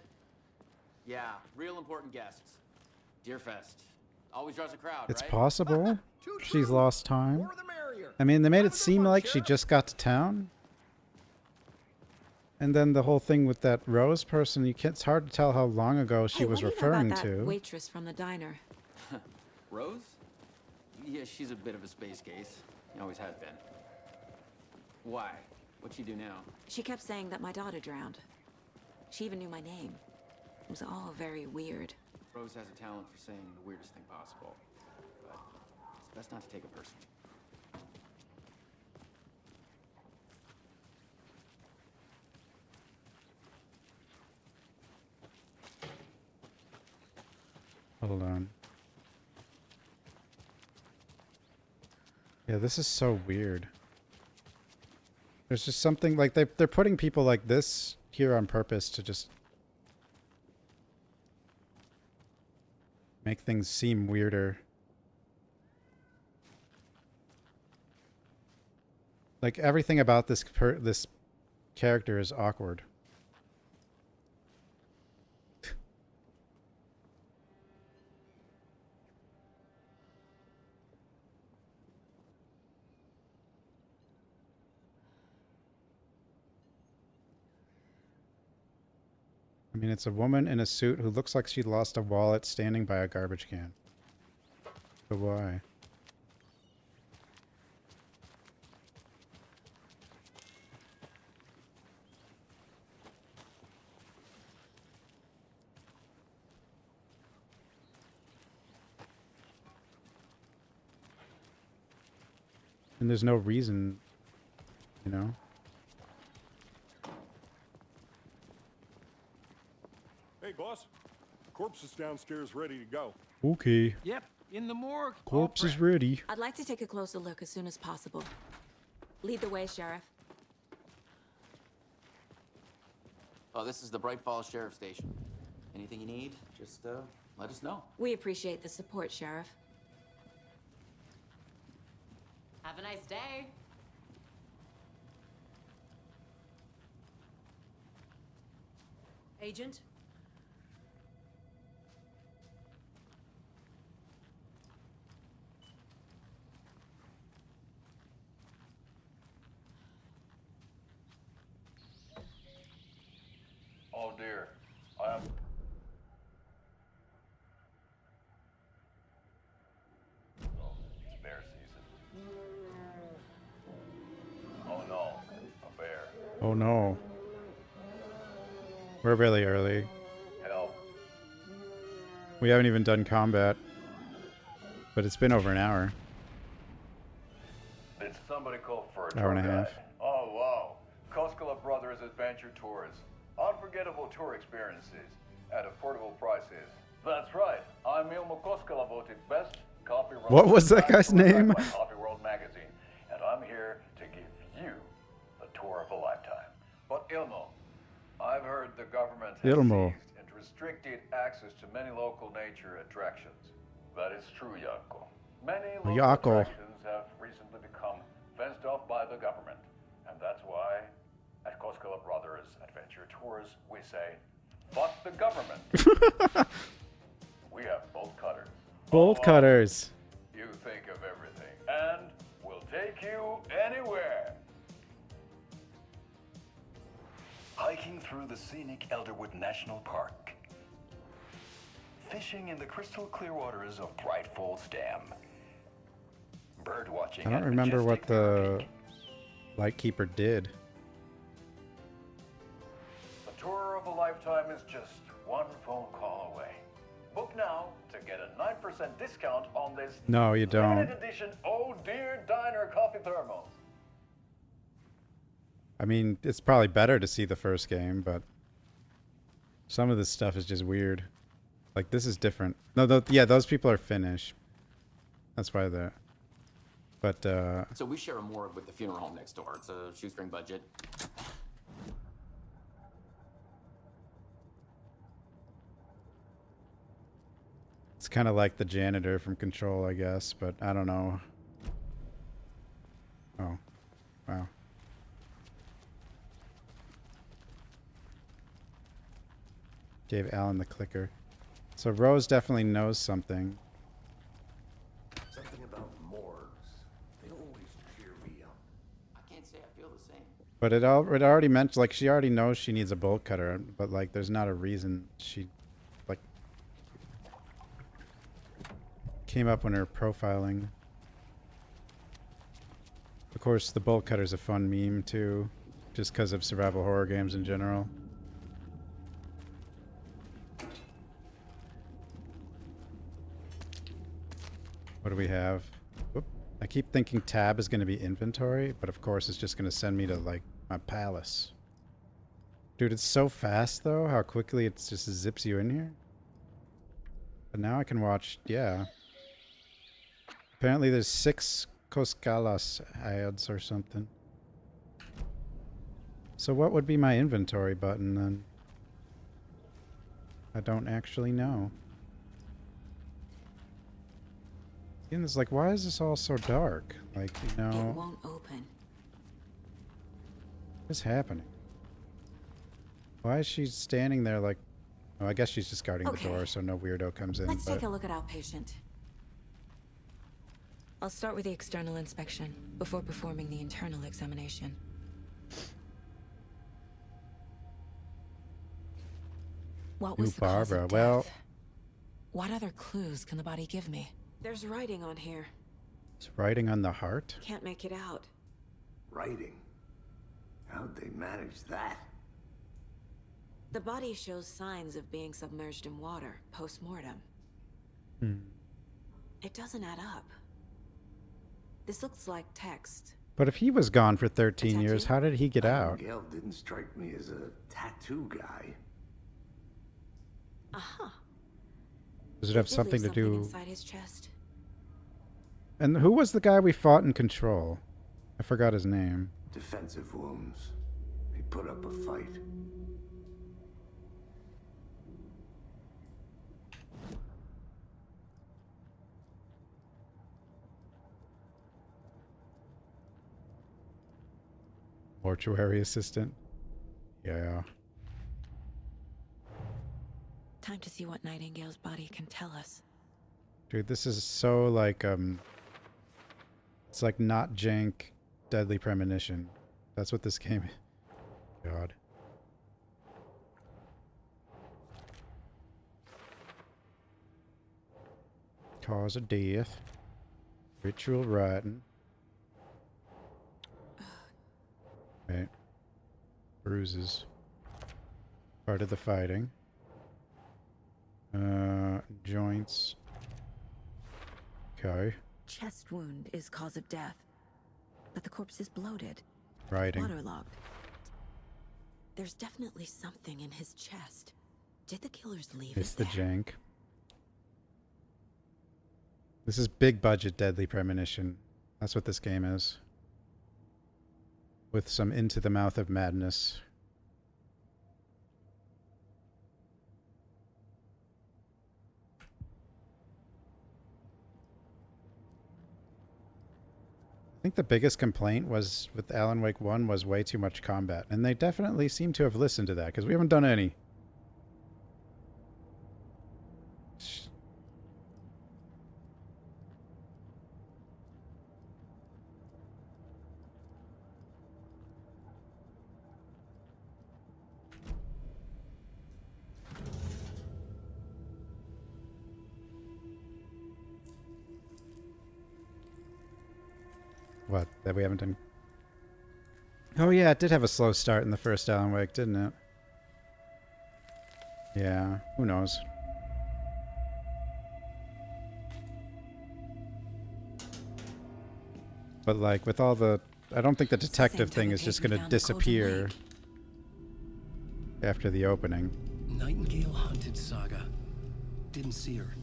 Yeah, real important guests. Deerfest. Always draws a crowd, It's right? possible she's lost time. More the merrier. I mean, they made it seem like she just got to town. And then the whole thing with that Rose person, it's hard to tell how long ago she was referring what do you know about to. that waitress from the diner? Rose? Yeah, she's a bit of a space case. Always has been. Why? What'd she do now? She kept saying that my daughter drowned. She even knew my name. It was all very weird. Rose has a talent for saying the weirdest thing possible. But it's best not to take it personally. Hold on. Yeah, this is so weird. There's just something like they're putting people like this here on purpose to just make things seem weirder. Like everything about this character is awkward. mean, it's a woman in a suit who looks like she lost a wallet standing by a garbage can. But why? And there's no reason, you know? Hey, boss. Corpse is downstairs ready to go. Okay. Yep, in the morgue. Corpse is ready. I'd like to take a closer look as soon as possible. Lead the way, Sheriff. Oh, this is the Bright Falls Sheriff Station. Anything you need, just let us know. We appreciate the support, Sheriff. Have a nice day. Agent? Oh dear, I am... Oh, it's bear season. Oh no, a bear. Oh no. We're really early. Help. We haven't even done combat. But it's been over an hour. Did somebody call for a Hour and a tour half. guide? Oh wow, Koskela Brothers Adventure Tours. Unforgettable tour experiences at affordable prices. That's right. I'm Ilmo Koskela, voted best coffee. What was that guy's name? By Coffee World Magazine, and I'm here to give you the tour of a lifetime. But Ilmo, I've heard the government has Ilmo. seized and restricted access to many local nature attractions. That is true, Jaakko. Many local Jaakko. attractions have recently become fenced off by the government, and that's why at Koskela Brothers Adventure Tours we say, fuck the government. We have bolt cutters. Bolt cutters. You think of everything, and we'll take you anywhere. Hiking through the scenic Elderwood National Park. Fishing in the crystal clear waters of Bright Falls Dam. Bird watching. I don't remember what the Lightkeeper did. The tour of a lifetime is just one phone call away. Book now to get a 9% discount on this No, you don't. limited edition Oh Dear Diner coffee thermos. I mean, it's probably better to see the first game, but some of this stuff is just weird. Like, this is different. No, yeah, those people are Finnish. That's why they're... But, So we share a morgue with the funeral home next door. It's a shoestring budget. it's kind of like the janitor from Control, I guess, but I don't know. Oh. Wow. Gave Alan the clicker. So Rose definitely knows something. Something about morgues. They always cheer me up. I can't say I feel the same. But it already meant, like, she already knows she needs a bolt cutter, but, like, there's not a reason she, like, came up when her profiling. Of course, the bolt cutter's a fun meme, too, just because of survival horror games in general. What do we have? Whoop. I keep thinking tab is going to be inventory, but of course it's just going to send me to, like, my palace. Dude, it's so fast, though, how quickly it just zips you in here. But now I can watch, yeah. Apparently there's 6 Koskalas ads or something. So what would be my inventory button, then? I don't actually know. And it's like, why is this all so dark? Like, you know... It won't open. What's happening? Why is she standing there like... Oh, I guess she's just guarding the door so no weirdo comes in. Let's but... take a look at our patient. I'll start with the external inspection before performing the internal examination. What New was the cause Barbara. of Well, death? What other clues can the body give me? There's writing on here. it's writing on the heart. Can't make it out. Writing? How'd they manage that? The body shows signs of being submerged in water post-mortem. Hmm. It doesn't add up. This looks like text. But if he was gone for 13 tattoo? years, how did he get out? Gale didn't strike me as a tattoo guy. Uh-huh. Does it have did something leave to do... inside his chest. And who was the guy we fought in Control? I forgot his name. Defensive wounds. He put up a fight. Mortuary assistant. Yeah. Time to see what Nightingale's body can tell us. Dude, this is so like, it's like not jank Deadly Premonition. That's what this game is. God. Cause of death. Ritual writing. Right. Bruises. Part of the fighting. Joints. Okay. Chest wound is cause of death. But the corpse is bloated. Writing. Waterlogged. There's definitely something in his chest. Did the killers leave It's it the there? jank. This is big budget Deadly Premonition. That's what this game is. With some into the mouth of madness. I think the biggest complaint was with Alan Wake 1 was way too much combat. And they definitely seem to have listened to that, because we haven't done any. What? That we haven't done? Oh yeah, it did have a slow start in the first Alan Wake, didn't it? Yeah, who knows? But like with all the... I don't think the detective thing is just going to disappear after the opening. Nightingale hunted Saga. Didn't see her.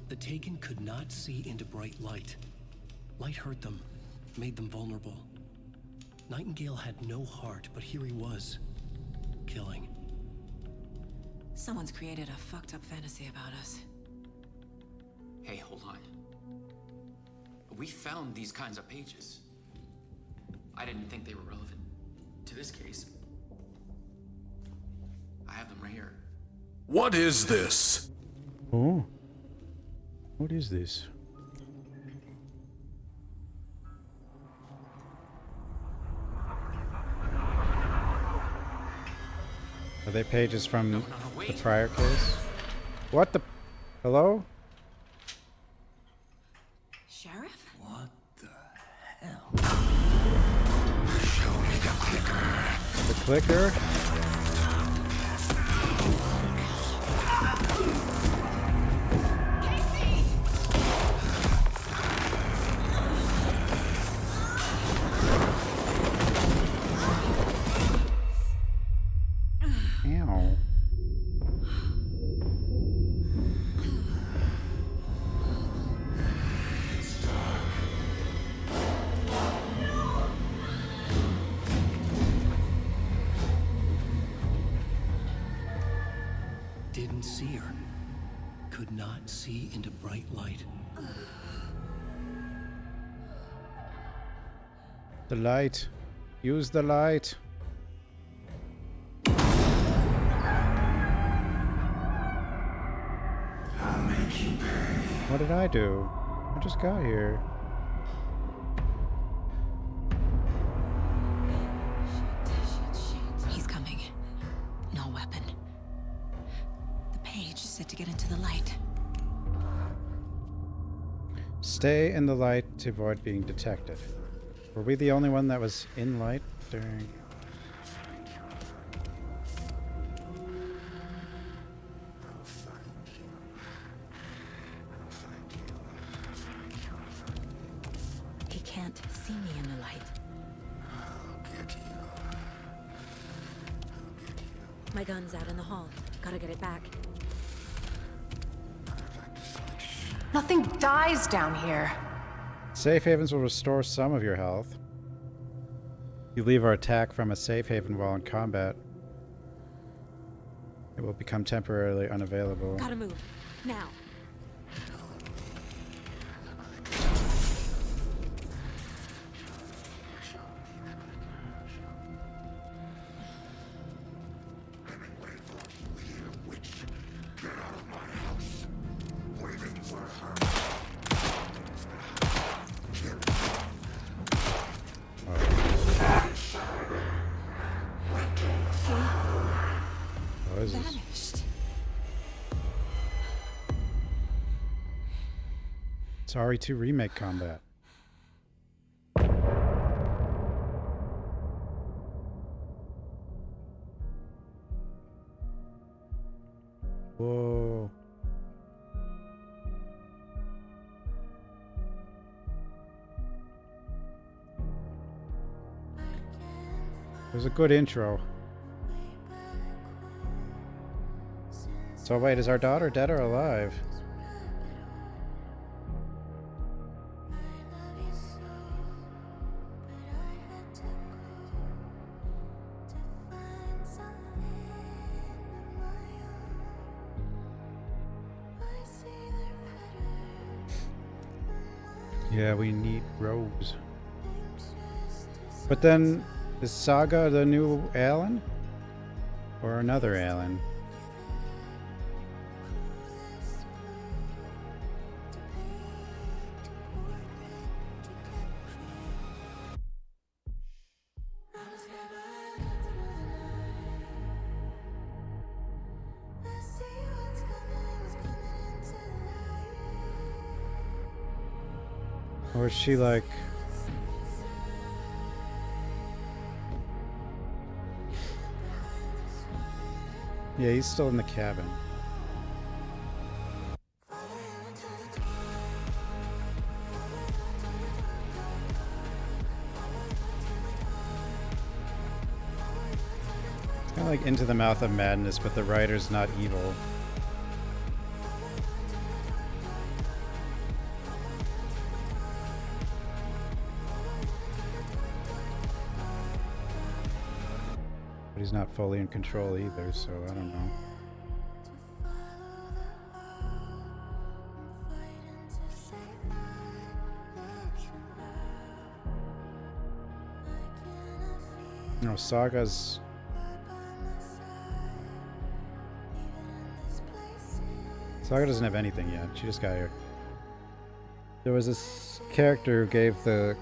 The Taken could not see into bright light. Light hurt them, made them vulnerable. Nightingale had no heart, but here he was, killing. Someone's created a fucked up fantasy about us. Hey, hold on. We found these kinds of pages. I didn't think they were relevant to this case. I have them right here. What is this? Oh. What is this? Are they pages from the prior case? What the... Hello? Sheriff? What the hell? Show me the clicker. The clicker? Ow. Didn't see her. Could not see into bright light. The light. Use the light. I'll make you pay. What did I do? I just got here. He's coming. No weapon. get into the light. Stay in the light to avoid being detected. Were we the only one that was in light during... He can't see me in the light. My gun's out in the hall. Gotta get it back. Nothing dies down here. Safe havens will restore some of your health. You leave or attack from a safe haven while in combat. It will become temporarily unavailable. Gotta move. Now. Sorry to remake combat. Whoa. It was a good intro. So wait, is our daughter dead or alive? Yeah, we need Rose. But then, is Saga the new Alan? Or another Alan? Or is she like... Yeah, he's still in the cabin. It's kind of like Into the Mouth of Madness, but the writer's not evil. He's not fully in control either, so I don't know. No, Saga's... Saga doesn't have anything yet. She just got here. There was this character who gave the...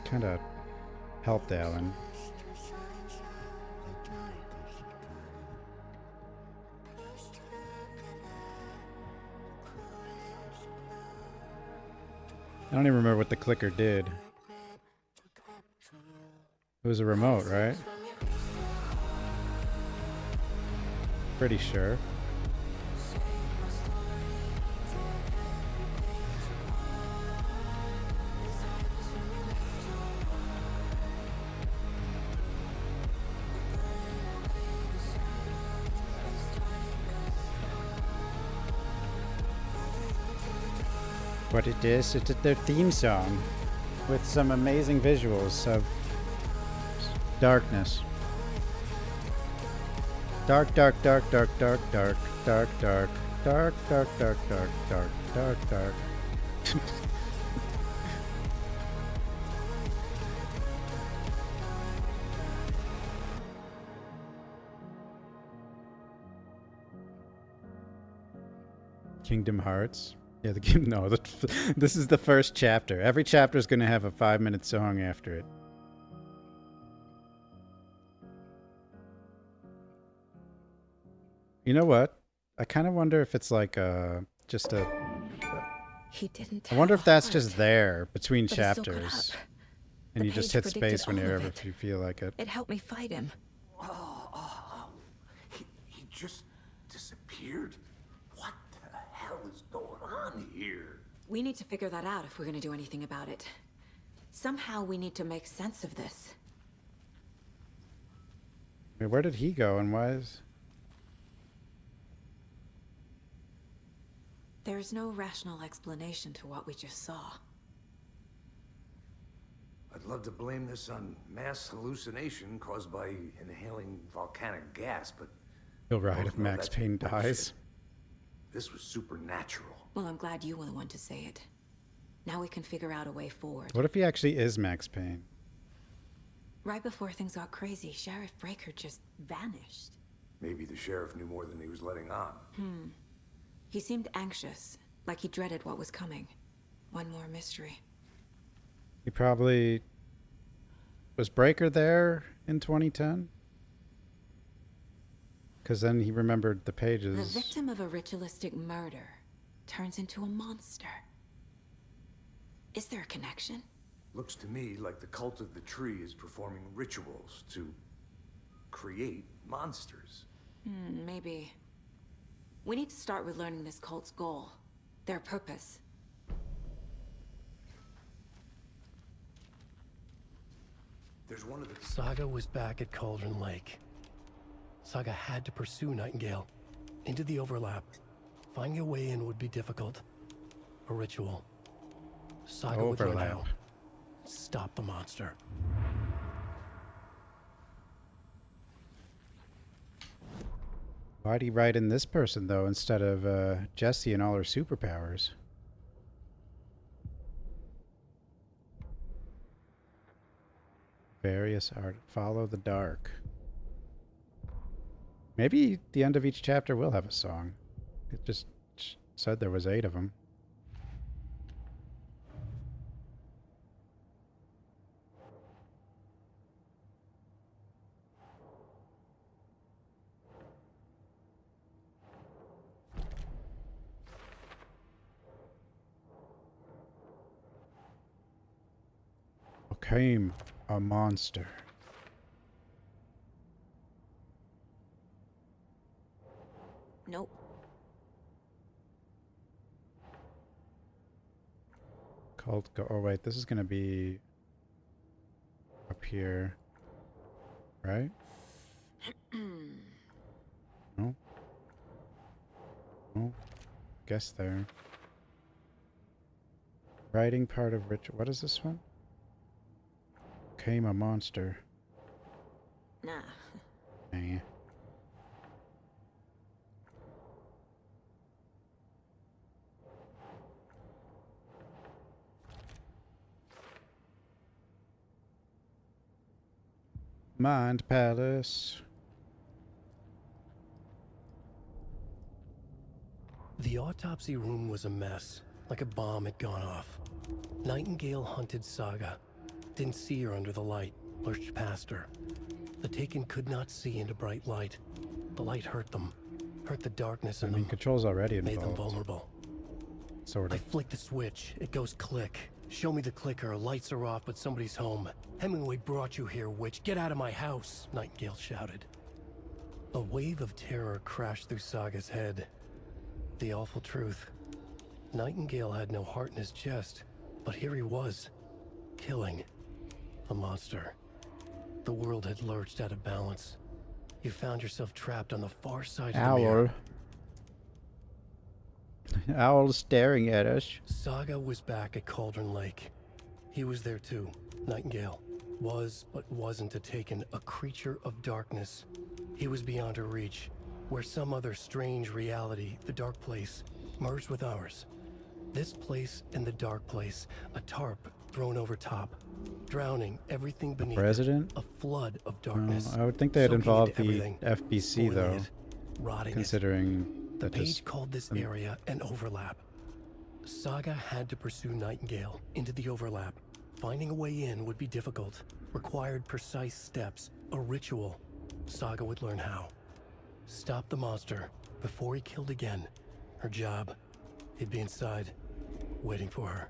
kind of helped Alan. I don't even remember what the clicker did. It was a remote, right? Pretty sure. What it is, it's their theme song with some amazing visuals of darkness. Dark, dark, dark, dark, dark, dark, dark, dark, dark, dark, dark, dark, dark, dark, dark. Kingdom Hearts. Yeah, the game. No, this is the first chapter. Every chapter is going to have a 5-minute song after it. You know what? I kind of wonder if it's like just a. He didn't. I wonder have if a that's heart, just there between but he still got chapters, up. and The you just page hit predicted space all of whenever it. you feel like it. It helped me fight him. He just disappeared? What the hell is going on here? We need to figure that out if we're going to do anything about it. Somehow we need to make sense of this. I mean, where did he go, and why is? There's no rational explanation to what we just saw. I'd love to blame this on mass hallucination caused by inhaling volcanic gas, but He'll ride both if know Max that's Payne bullshit. dies. This was supernatural. Well, I'm glad you were the one to say it. Now we can figure out a way forward. What if he actually is Max Payne? Right before things got crazy, Sheriff Breaker just vanished. Maybe the sheriff knew more than he was letting on. He seemed anxious, like he dreaded what was coming. One more mystery. He probably was Breaker there in 2010. Because then he remembered the pages. The victim of a ritualistic murder turns into a monster. Is there a connection? Looks to me like the cult of the tree is performing rituals to create monsters. Maybe. We need to start with learning this cult's goal, their purpose. There's one of the... Saga was back at Cauldron Lake. Saga had to pursue Nightingale into the overlap. Finding a way in would be difficult. A ritual. Saga would learn Overlap. how. Stop the monster. Why'd he write in this person, though, instead of Jessie and all her superpowers? Various art. Follow the dark. Maybe the end of each chapter will have a song. It just said there was 8 of them. Became a monster. Nope. Cult go. Oh wait, this is gonna be up here, right? No. No. Guess there. Writing part of ritual. What is this one? Came a monster. Nah. Nah. Mind Palace. The autopsy room was a mess, like a bomb had gone off. Nightingale hunted Saga. Didn't see her under the light, lurched past her. The Taken could not see into bright light. The light hurt them, hurt the darkness in them. Control's already made them involved. vulnerable. Sort I of. flick the switch, it goes click. Show me the clicker, lights are off, but somebody's home. Hemingway brought you here, witch. Get out of my house, Nightingale shouted. A wave of terror crashed through Saga's head. The awful truth. Nightingale had no heart in his chest, but here he was, killing a monster. The world had lurched out of balance. You found yourself trapped on the far side of the mirror. Owl staring at us. Saga was back at Cauldron Lake. He was there too. Nightingale was, but wasn't a Taken, a creature of darkness. He was beyond her reach, where some other strange reality, the dark place, merged with ours. This place and the dark place, a tarp thrown over top, drowning everything beneath President? it, a flood of darkness. I would think they'd soaking involve into the everything, FBC, spoiling though. it, rotting it. Considering The that page this. called this area an overlap. Saga had to pursue Nightingale into the overlap. Finding a way in would be difficult, required precise steps, a ritual. Saga would learn how. Stop the monster before he killed again. Her job, he'd be inside, waiting for her.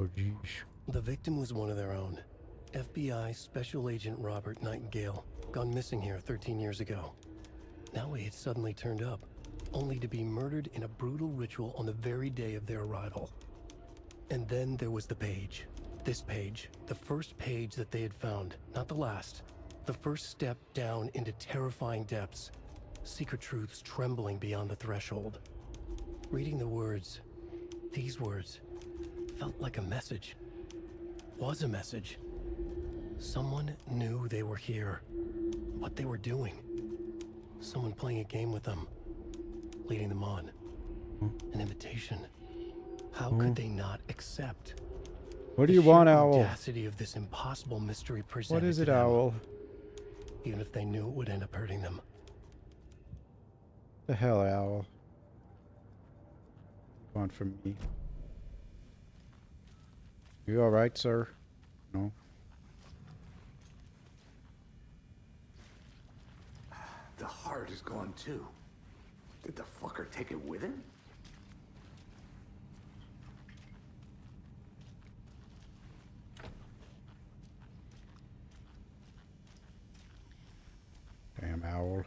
Oh, geez. The victim was one of their own. FBI Special Agent Robert Nightingale, gone missing here 13 years ago. Now he had suddenly turned up, only to be murdered in a brutal ritual on the very day of their arrival. And then there was the page. This page, the first page that they had found, not the last. The first step down into terrifying depths. Secret truths trembling beyond the threshold. Reading the words, these words, felt like a message. Was a message. Someone knew they were here. What they were doing. Someone playing a game with them. Leading them on. An invitation. How could they not accept? What do you want, Owl? The audacity of this impossible mystery presented What is to it, them, Owl? even if they knew it would end up hurting them. The hell, Owl? You want from me? You alright, sir? No? The heart is gone too. Did the fucker take it with him? Damn Owl.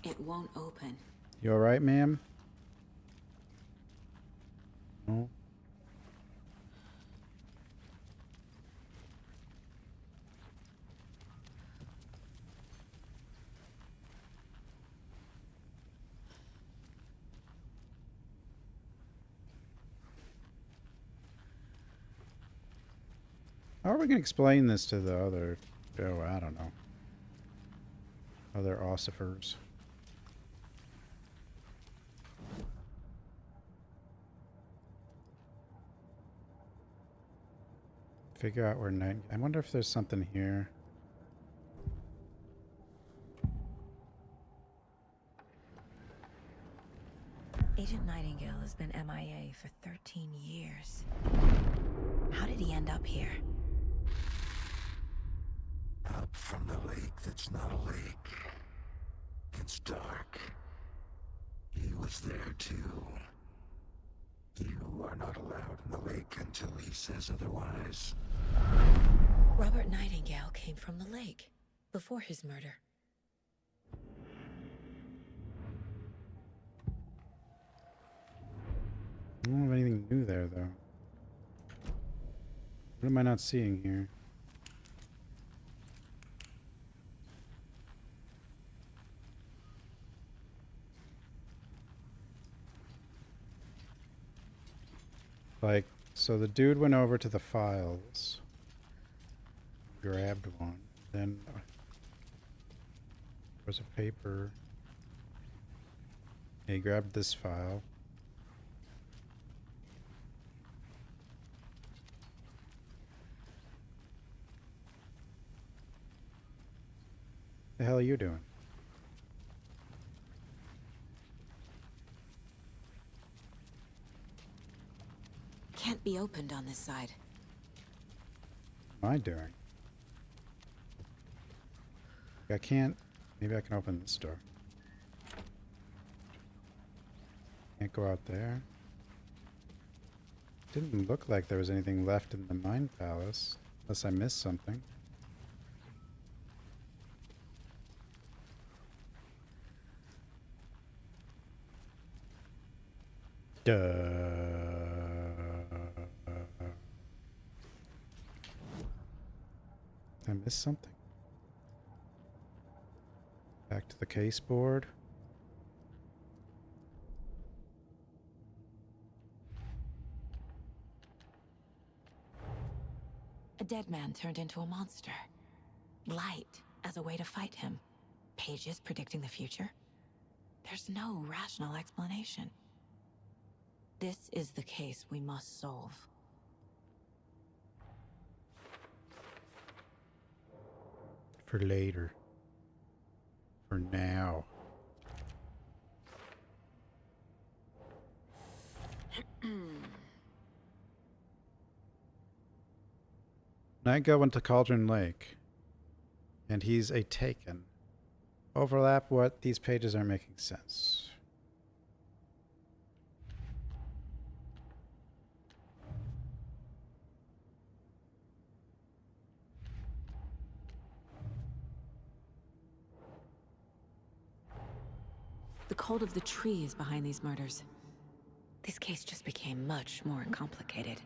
It won't open. You alright, ma'am? No? How are we going to explain this to the other... Oh, I don't know. Other ossifers. Figure out where night... I wonder if there's something here. Agent Nightingale has been MIA for 13 years. How did he end up here? Up from the lake that's not a lake. It's dark. He was there too. You are not allowed in the lake until he says otherwise. Robert Nightingale came from the lake before his murder. I don't have anything new there, though. What am I not seeing here? Like, so the dude went over to the files, grabbed one, then there was a paper. He grabbed this file. The hell are you doing? Can't be opened on this side. What am I doing? I can't. Maybe I can open this door. Can't go out there. Didn't look like there was anything left in the Mind Palace, unless I missed something. I missed something. Back to the case board. A dead man turned into a monster. Light as a way to fight him. Pages predicting the future. There's no rational explanation. This is the case we must solve. For later. For now. Nightingale went to Cauldron Lake. And he's a Taken. Overlap what? These pages aren't making sense. The cult of the tree is behind these murders. This case just became much more complicated.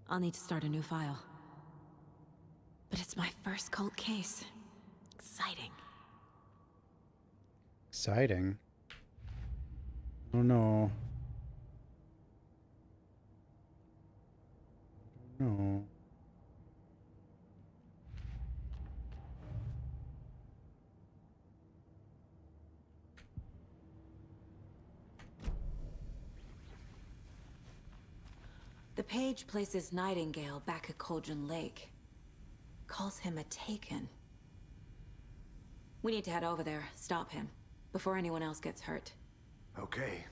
I'll need to start a new file. But it's my first cult case. Exciting. Exciting? Oh no. No. The page places Nightingale back at Cauldron Lake. Calls him a Taken. We need to head over there, stop him, before anyone else gets hurt. Okay.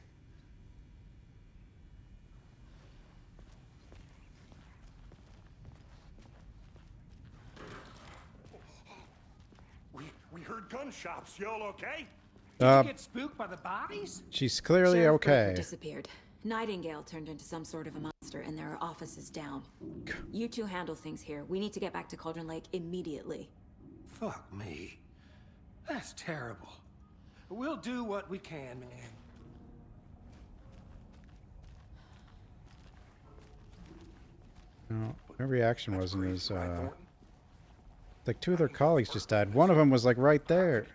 We heard gunshots. Y'all okay? Did you get spooked by the bodies? She's clearly Sheriff Breaker okay. disappeared. Nightingale turned into some sort of a monster, and there are offices down. You two handle things here. We need to get back to Cauldron Lake immediately. Fuck me. That's terrible. We'll do what we can, man. No, her reaction wasn't as, like two of their colleagues just died. One of them was like right there.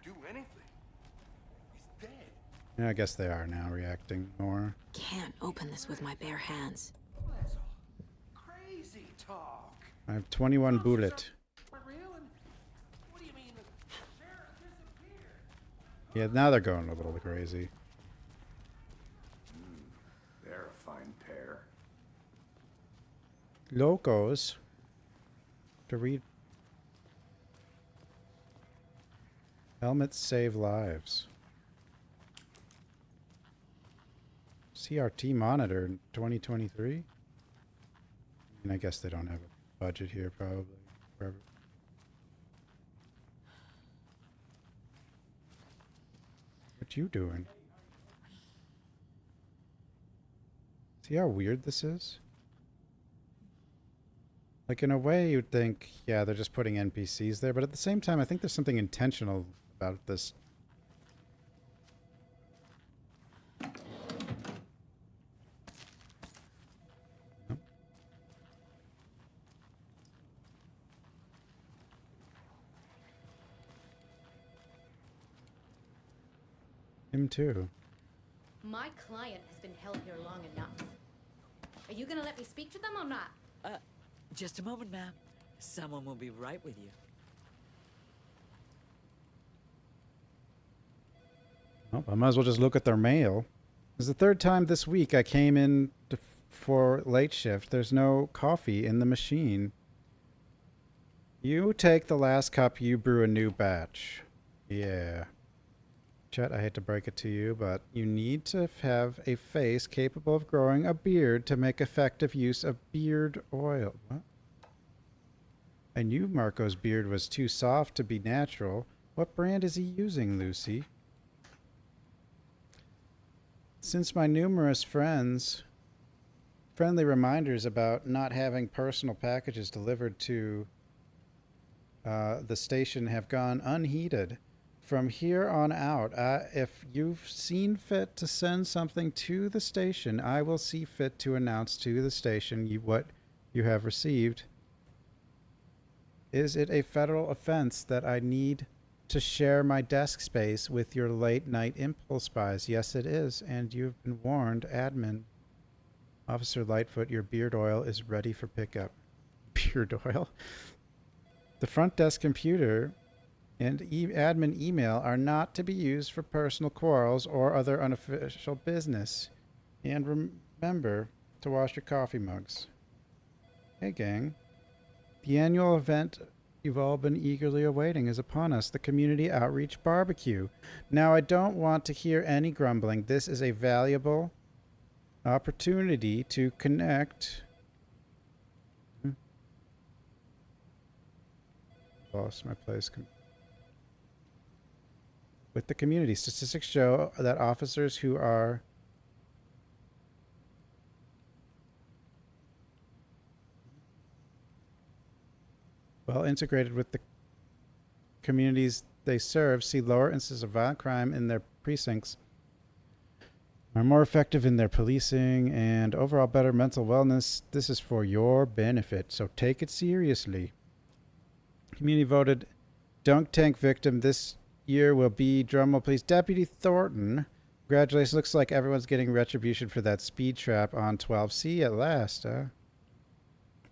Yeah, I guess they are now reacting more. Can't open this with my bare hands. Crazy talk. I have 21 bullet. What do you mean the sheriff disappeared? Yeah, now they're going a little crazy. They're a fine pair. Locos. To read. Helmets save lives. CRT monitor in 2023. And I guess they don't have a budget here, probably. Wherever. What you doing? See how weird this is? Like, in a way, you'd think, yeah, they're just putting NPCs there, but at the same time, I think there's something intentional about this. Nope. Him too. My client has been held here long enough. Are you gonna let me speak to them or not? Just a moment, ma'am. Someone will be right with you. Oh, I might as well just look at their mail. It's the third time this week I came in for late shift. There's no coffee in the machine. You take the last cup, you brew a new batch. Yeah. Chet, I hate to break it to you, but you need to have a face capable of growing a beard to make effective use of beard oil. What? I knew Marco's beard was too soft to be natural. What brand is he using, Lucy? Since my numerous friendly reminders about not having personal packages delivered to the station have gone unheeded, from here on out, if you've seen fit to send something to the station, I will see fit to announce to the station what you have received. Is it a federal offense that I need to share my desk space with your late-night impulse buys? Yes, it is, and you've been warned, admin. Officer Lightfoot, your beard oil is ready for pickup. Beard oil? The front desk computer and admin email are not to be used for personal quarrels or other unofficial business. And remember to wash your coffee mugs. Hey, gang. The annual event you've all been eagerly awaiting is upon us, the Community Outreach Barbecue. Now, I don't want to hear any grumbling. This is a valuable opportunity to connect Lost my place. With the community, statistics show that officers who are well integrated with the communities they serve see lower instances of violent crime in their precincts, are more effective in their policing, and overall better mental wellness. This is for your benefit, so take it seriously. Community voted dunk tank victim this year will be, drumroll please, Deputy Thornton. Congratulations. Looks like everyone's getting retribution for that speed trap on 12C at last, huh?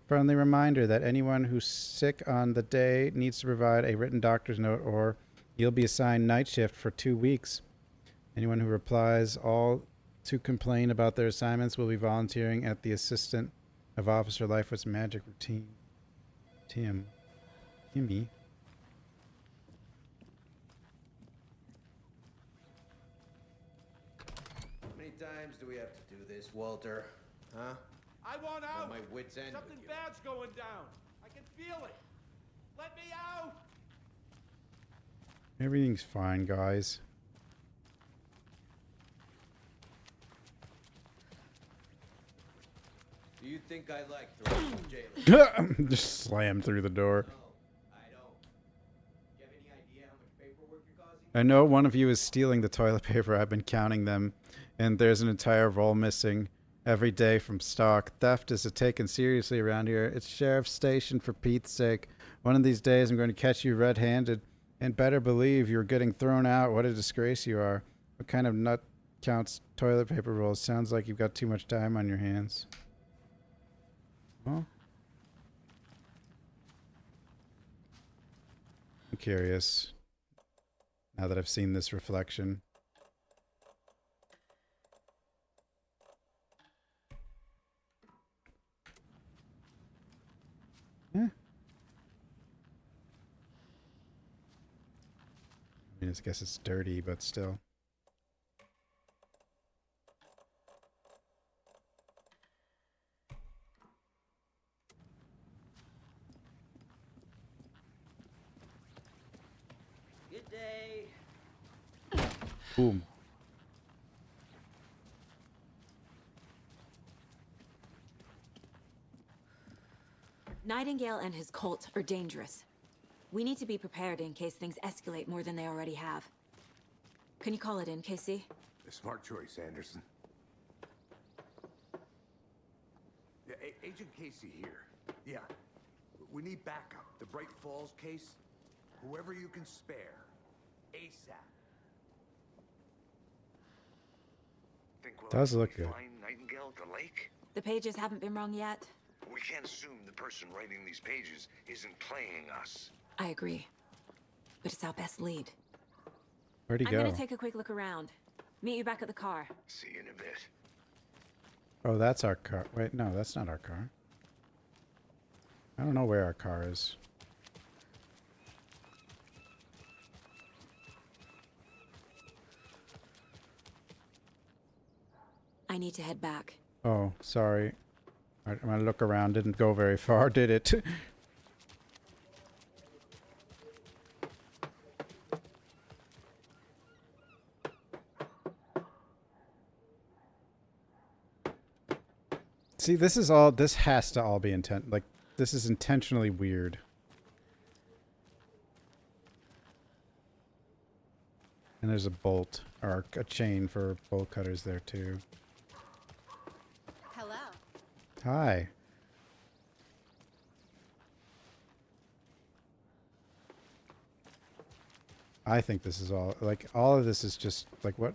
Friendly reminder that anyone who's sick on the day needs to provide a written doctor's note or you'll be assigned night shift for 2 weeks. Anyone who replies all to complain about their assignments will be volunteering at the Assistant of Officer Life with Magic routine. Timmy. How many times do we have to do this, Walter? Huh? I want out! My wits end. Something bad's going down. I can feel it. Let me out! Everything's fine, guys. Do you think I like throwing jail? Just slam through the door. I know one of you is stealing the toilet paper. I've been counting them, and there's an entire roll missing every day from stock. Theft is taken seriously around here. It's sheriff's station, for Pete's sake. One of these days I'm going to catch you red-handed, and better believe you're getting thrown out. What a disgrace you are. What kind of nut counts toilet paper rolls? Sounds like you've got too much time on your hands. Well, I'm curious now that I've seen this reflection. Yeah. I mean, I guess it's dirty, but still. Good day. Boom. Nightingale and his cult are dangerous. We need to be prepared in case things escalate more than they already have. Can you call it in, Casey? A smart choice, Anderson. Yeah, Agent Casey here. Yeah. We need backup. The Bright Falls case, whoever you can spare. ASAP. Think we'll Does look good. find Nightingale at the lake? The pages haven't been wrong yet. We can't assume the person writing these pages isn't playing us. I agree. But it's our best lead. Where'd he I'm go? gonna take a quick look around. Meet you back at the car. See you in a bit. Oh, that's our car. Wait, no, that's not our car. I don't know where our car is. I need to head back. Oh, sorry. I'm gonna look around. Didn't go very far, did it? See, this is all. This has to all be intent. Like, this is intentionally weird. And there's a bolt or a chain for bolt cutters there too. Hello. Hi. I think this is all, like, all of this is just, like, what?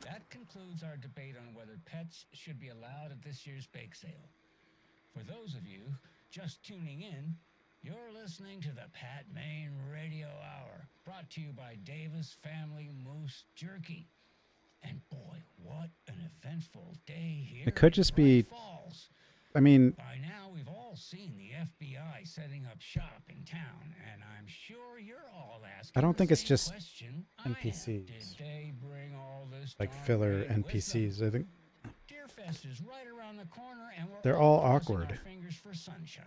That concludes our debate on whether pets should be allowed at this year's bake sale. For those of you just tuning in, you're listening to the Pat Maine Radio Hour, brought to you by Davis Family Moose Jerky. And boy, what an eventful day here. It could just be I mean, By now, we've all seen the FBI setting up shop in town, and I'm sure you're all asking I don't think the it's same just question I am. NPCs. Did they bring all this Like darn filler raid with them? NPCs. I think Deerfest is right around the corner, and we're they're all crossing awkward. our fingers for sunshine.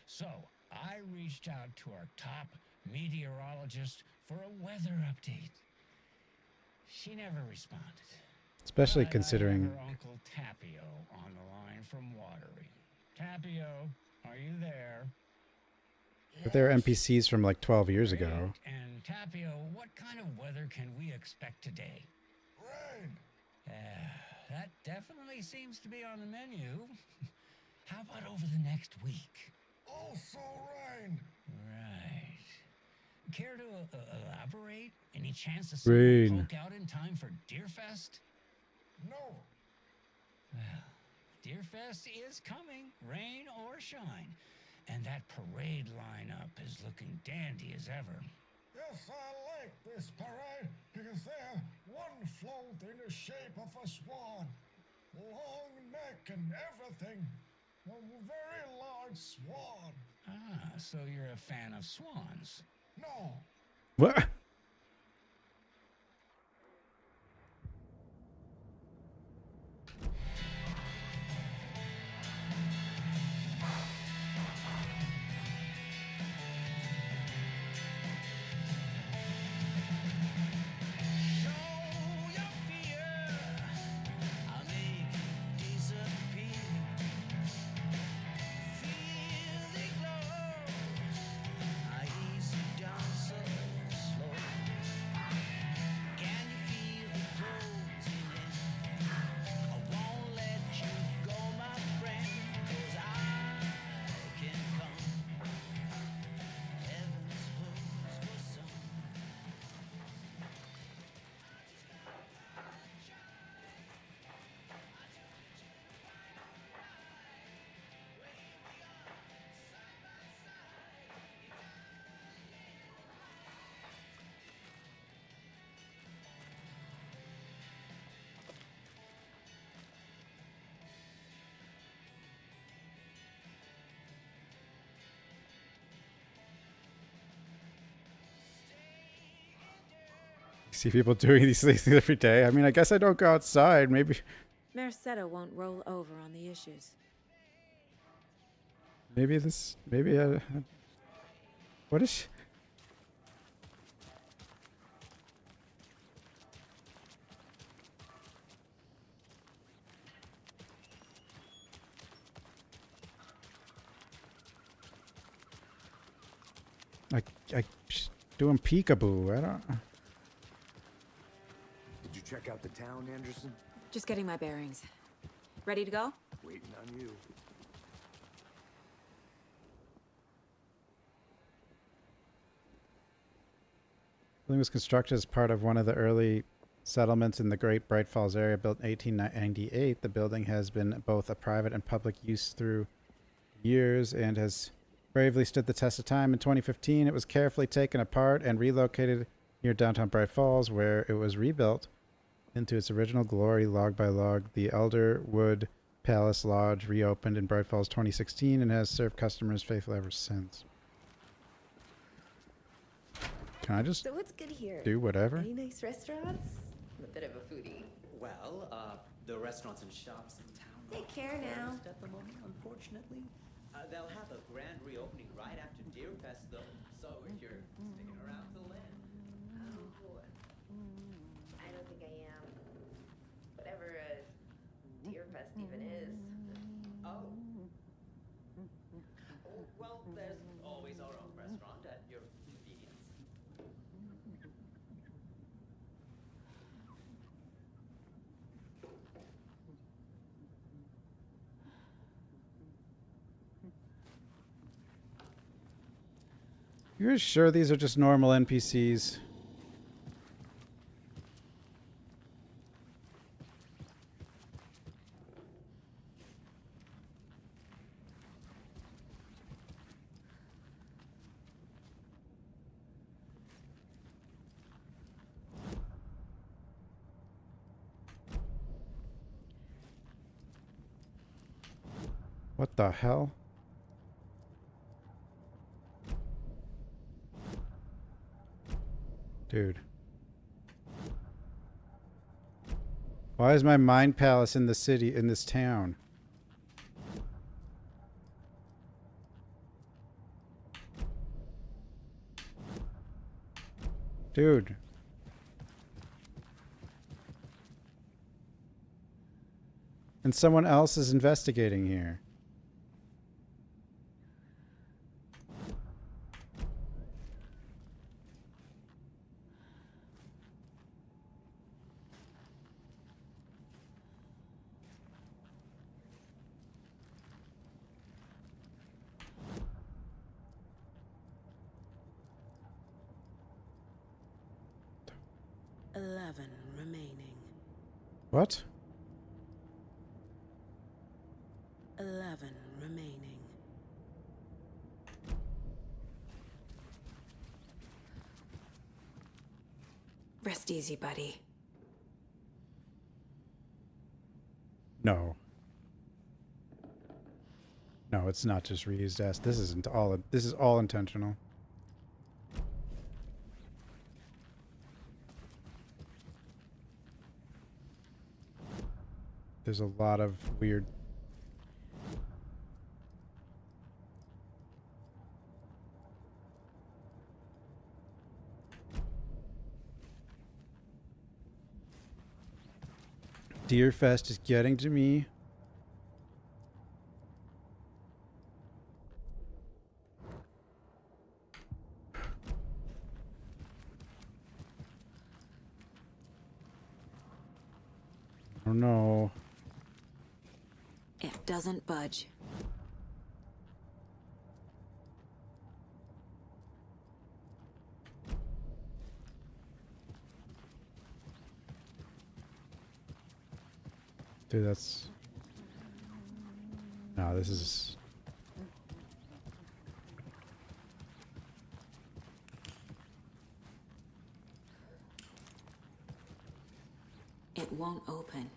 So I reached out to our top meteorologist for a weather update. She never responded. Especially But considering I have her Uncle Tapio on the line from Watery. Tapio, are you there? that they're NPCs from like 12 years ago. And Tapio, what kind of weather can we expect today? Rain. That definitely seems to be on the menu. How about over the next week? Also rain. Right. Care to elaborate? Any chance to Rain. poke out in time for Deerfest? No. Well, Deerfest is coming, rain or shine. And that parade lineup is looking dandy as ever. Yes, I like this parade because they have one float in the shape of a swan. Long neck and everything. A very large swan. Ah, so you're a fan of swans. No. What? See people doing these things every day. I mean, I guess I don't go outside. Maybe Mercado won't roll over on the issues. what is she? She's doing peekaboo. I don't. Did you check out the town, Anderson? Just getting my bearings. Ready to go? Waiting on you. Building was constructed as part of one of the early settlements in the Great Bright Falls area, built in 1898. The building has been both a private and public use through years and has bravely stood the test of time. In 2015, it was carefully taken apart and relocated near downtown Bright Falls, where it was rebuilt into its original glory log by log. The Elderwood Palace Lodge reopened in Bright Falls 2016 and has served customers faithfully ever since. Can I just So what's good here? do whatever? Any nice restaurants? I'm a bit of a foodie. Well, the restaurants and shops in town. Take care now. Closed at the moment, unfortunately. They'll have a grand reopening right after Deerfest, though. So if you're sticking around till then. Oh boy. I don't think I am. Whatever Deerfest even is. Oh. Oh, well, there's always our own restaurant at your convenience. You're sure these are just normal NPCs? What the hell? Dude. Why is my mind palace in the city, in this town? Dude. And someone else is investigating here. What? 11 remaining. Rest easy, buddy. No. No, it's not just reused as. This isn't all. This is all intentional. There's a lot of weird. Deerfest is getting to me. Oh no. It doesn't budge. Dude, that's... No, this is... It won't open.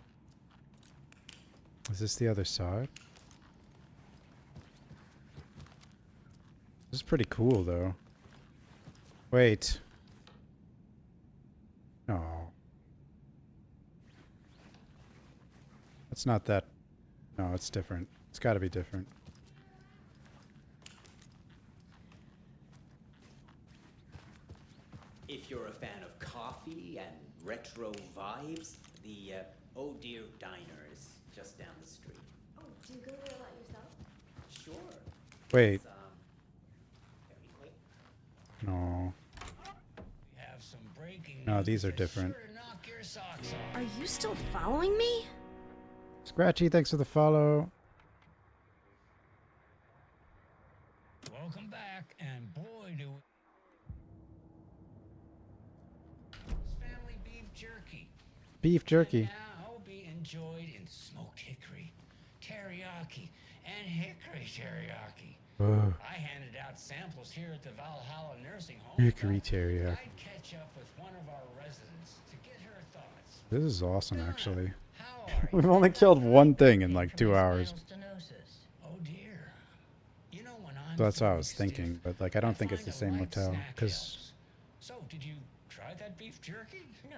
Is this the other side? This is pretty cool, though. Wait. No. It's not that... No, it's different. It's got to be different. If you're a fan of coffee and retro vibes, the Oh Dear Diner is just down the street. Oh, do you go there a lot yourself? Sure. Wait. It's, very quick. No. We have some breaking No, news these are to different. sure knock your socks off. Are you still following me? Scratchy, thanks for the follow. Welcome back, and boy, do family beef jerky. Beef jerky. Now be enjoyed in smoked hickory, teriyaki, and hickory teriyaki. Ugh. I handed out samples here at the Valhalla Nursing Home. Hickory teriyaki. I'd catch up with one of our residents to get her thoughts. This is awesome, actually. We've only killed one thing in like 2 hours. Oh dear. You know when I'm So that's what I was thinking, but like I don't think it's the same motel, because So, did you try that beef jerky? No.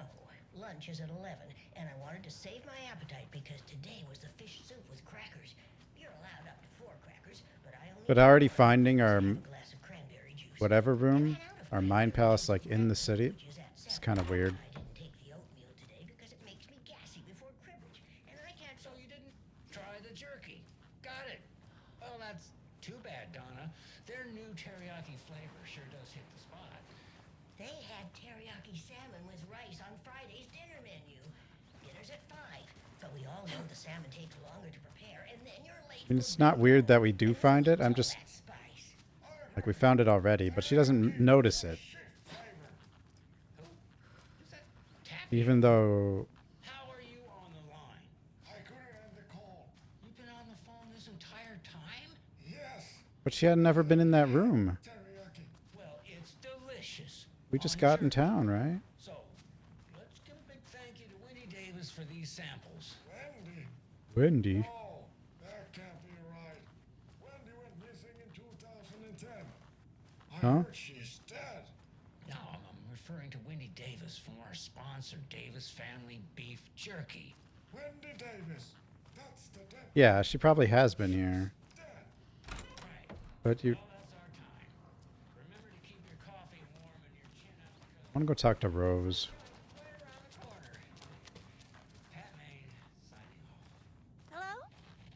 Lunch is at 11, and I wanted to save my appetite because today was the fish soup with crackers. You're allowed up to 4 crackers, but I only already finding our glass of cranberry juice. whatever room, our mind palace like in the city, it's kind of weird. I didn't take the oatmeal today because it makes me gassy before cribbage, and I can't. So you didn't try the jerky. Got it. Well, that's too bad, Donna. Their new teriyaki flavor sure does hit the spot. They had teriyaki salmon with rice on Friday's dinner menu. Dinner's at 5, but we all know the salmon takes longer to prepare, and then you're late. I mean, it's not weird that we do find it. I'm just like we found it already, but she doesn't notice it. Even though How are you on the line? I couldn't end the call. You've been on the phone this entire time? Yes. but she had never been in that room. Well, it's delicious. We just got in town, right? So, let's give a big thank you to Winnie Davis for these samples. Wendy. Wendy. Oh, that can't be right. Huh? She's dead. No, I'm referring to Wendy Davis from our sponsor, Davis Family Beef Jerky. Wendy Davis. That's the dead. Yeah, she probably has been here. But you... I want to go talk to Rose.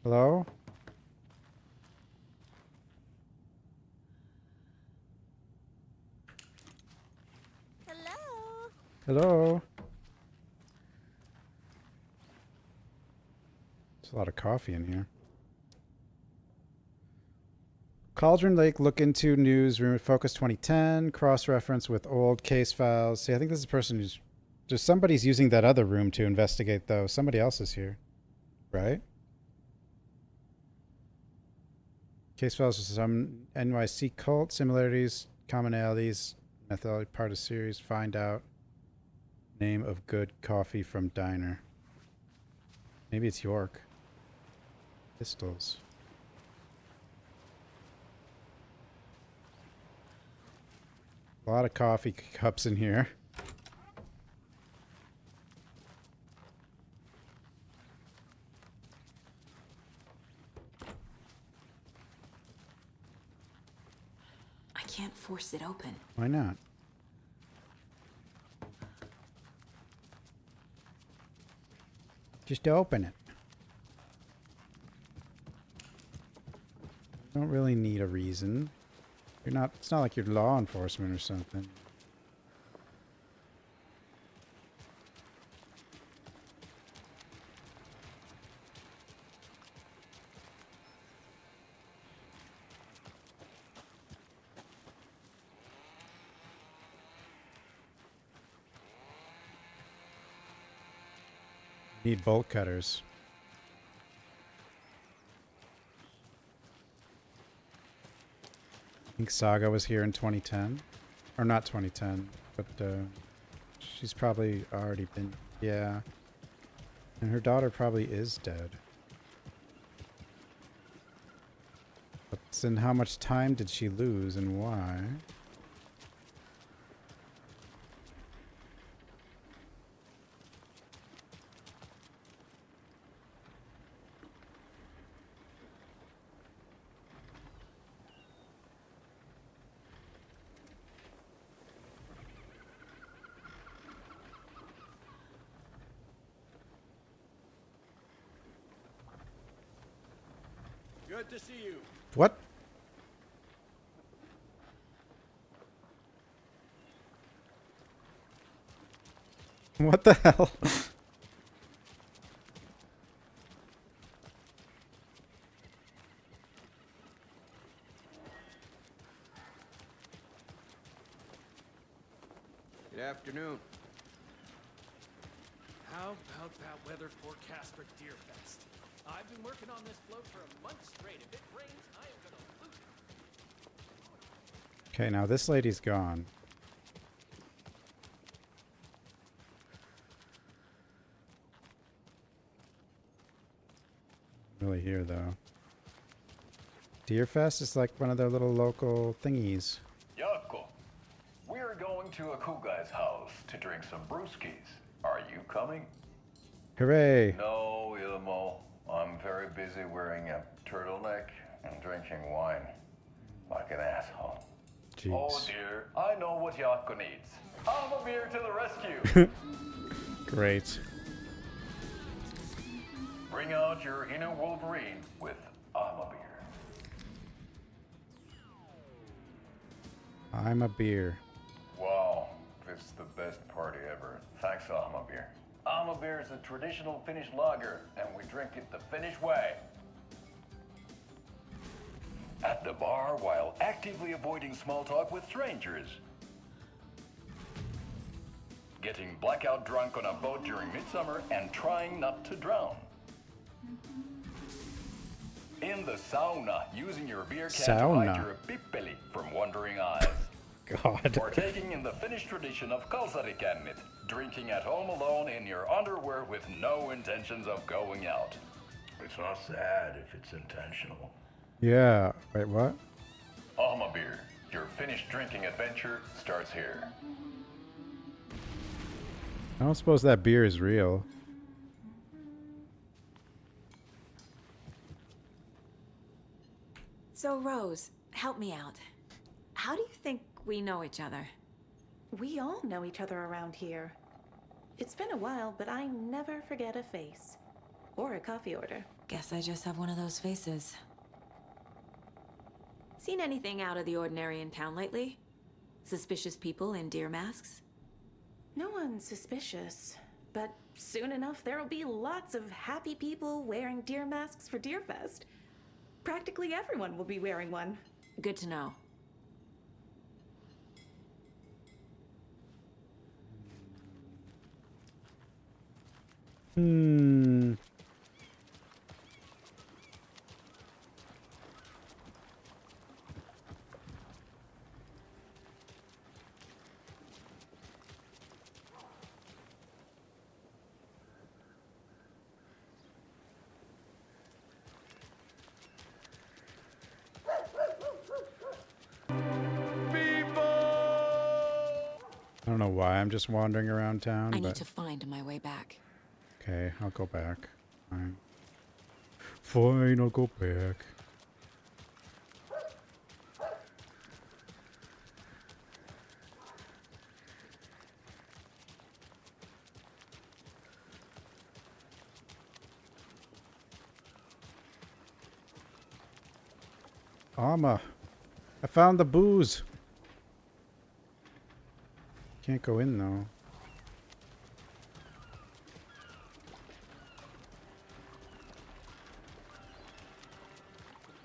Hello? Hello? Hello? There's a lot of coffee in here. Cauldron Lake look into news rumor focus 2010 cross-reference with old case files. See, I think this is a person who's just somebody's using that other room to investigate though. Somebody else is here, right? Case files with some NYC cult similarities, commonalities, methodology part of series. Find out name of good coffee from diner. Maybe it's York. Pistols. A lot of coffee cups in here. I can't force it open. Why not? Just open it. You don't really need a reason. You're not, it's not like you're law enforcement or something. Need bolt cutters. I think Saga was here in 2010. Or not 2010, but she's probably already been... Yeah. And her daughter probably is dead. But then how much time did she lose and why? Good to see you. What? What the hell? Good afternoon. How about that weather forecast for Deerfest? I've been working on this float for a month straight. If it rains, I am gonna lose it. Okay, now this lady's gone. Really here though. Deerfest is like one of their little local thingies. Yako, we're going to a cool guy's house to drink some brewskis. Are you coming? Hooray! No, Ilmo. I'm very busy wearing a turtleneck and drinking wine like an asshole. Jeez. Oh dear, I know what Yako needs. I'm a beer to the rescue. Great. Bring out your inner Wolverine with I'm a beer. I'm a beer. Wow, this is the best party ever. Thanks, Alma Beer. Alma Beer is a traditional Finnish lager, and we drink it the Finnish way. At the bar while actively avoiding small talk with strangers. Getting blackout drunk on a boat during midsummer and trying not to drown. In the sauna, using your beer can to hide your pippeli from wandering eyes. God. Partaking in the Finnish tradition of kalsarikännit, drinking at home alone in your underwear with no intentions of going out. It's not sad if it's intentional. Yeah. Wait, what? Alma Beer, Your finished drinking adventure starts here. I don't suppose that beer is real. So, Rose, help me out. How do you think we know each other? We all know each other around here. It's been a while, but I never forget a face. Or a coffee order. Guess I just have one of those faces. Seen anything out of the ordinary in town lately? Suspicious people in deer masks? No one's suspicious. But soon enough, there'll be lots of happy people wearing deer masks for Deerfest. Practically everyone will be wearing one. Good to know. I don't know why I'm just wandering around town, I but need to find my way back. okay, I'll go back. Fine. Fine, I'll go back. Alma, I found the booze. Can't go in though.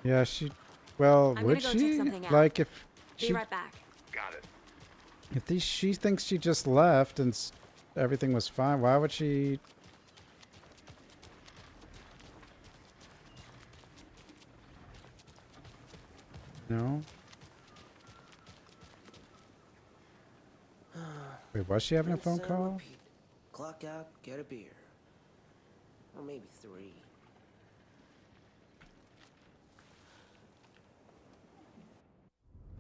Yeah, she. Well, I'm would gonna go check she? something out. Like if Be she, right back. Got it. if these, she thinks she just left and everything was fine. Why would she? No. Wait, was she having a phone Rinse and call? repeat. Clock out, get a beer. Or maybe 3.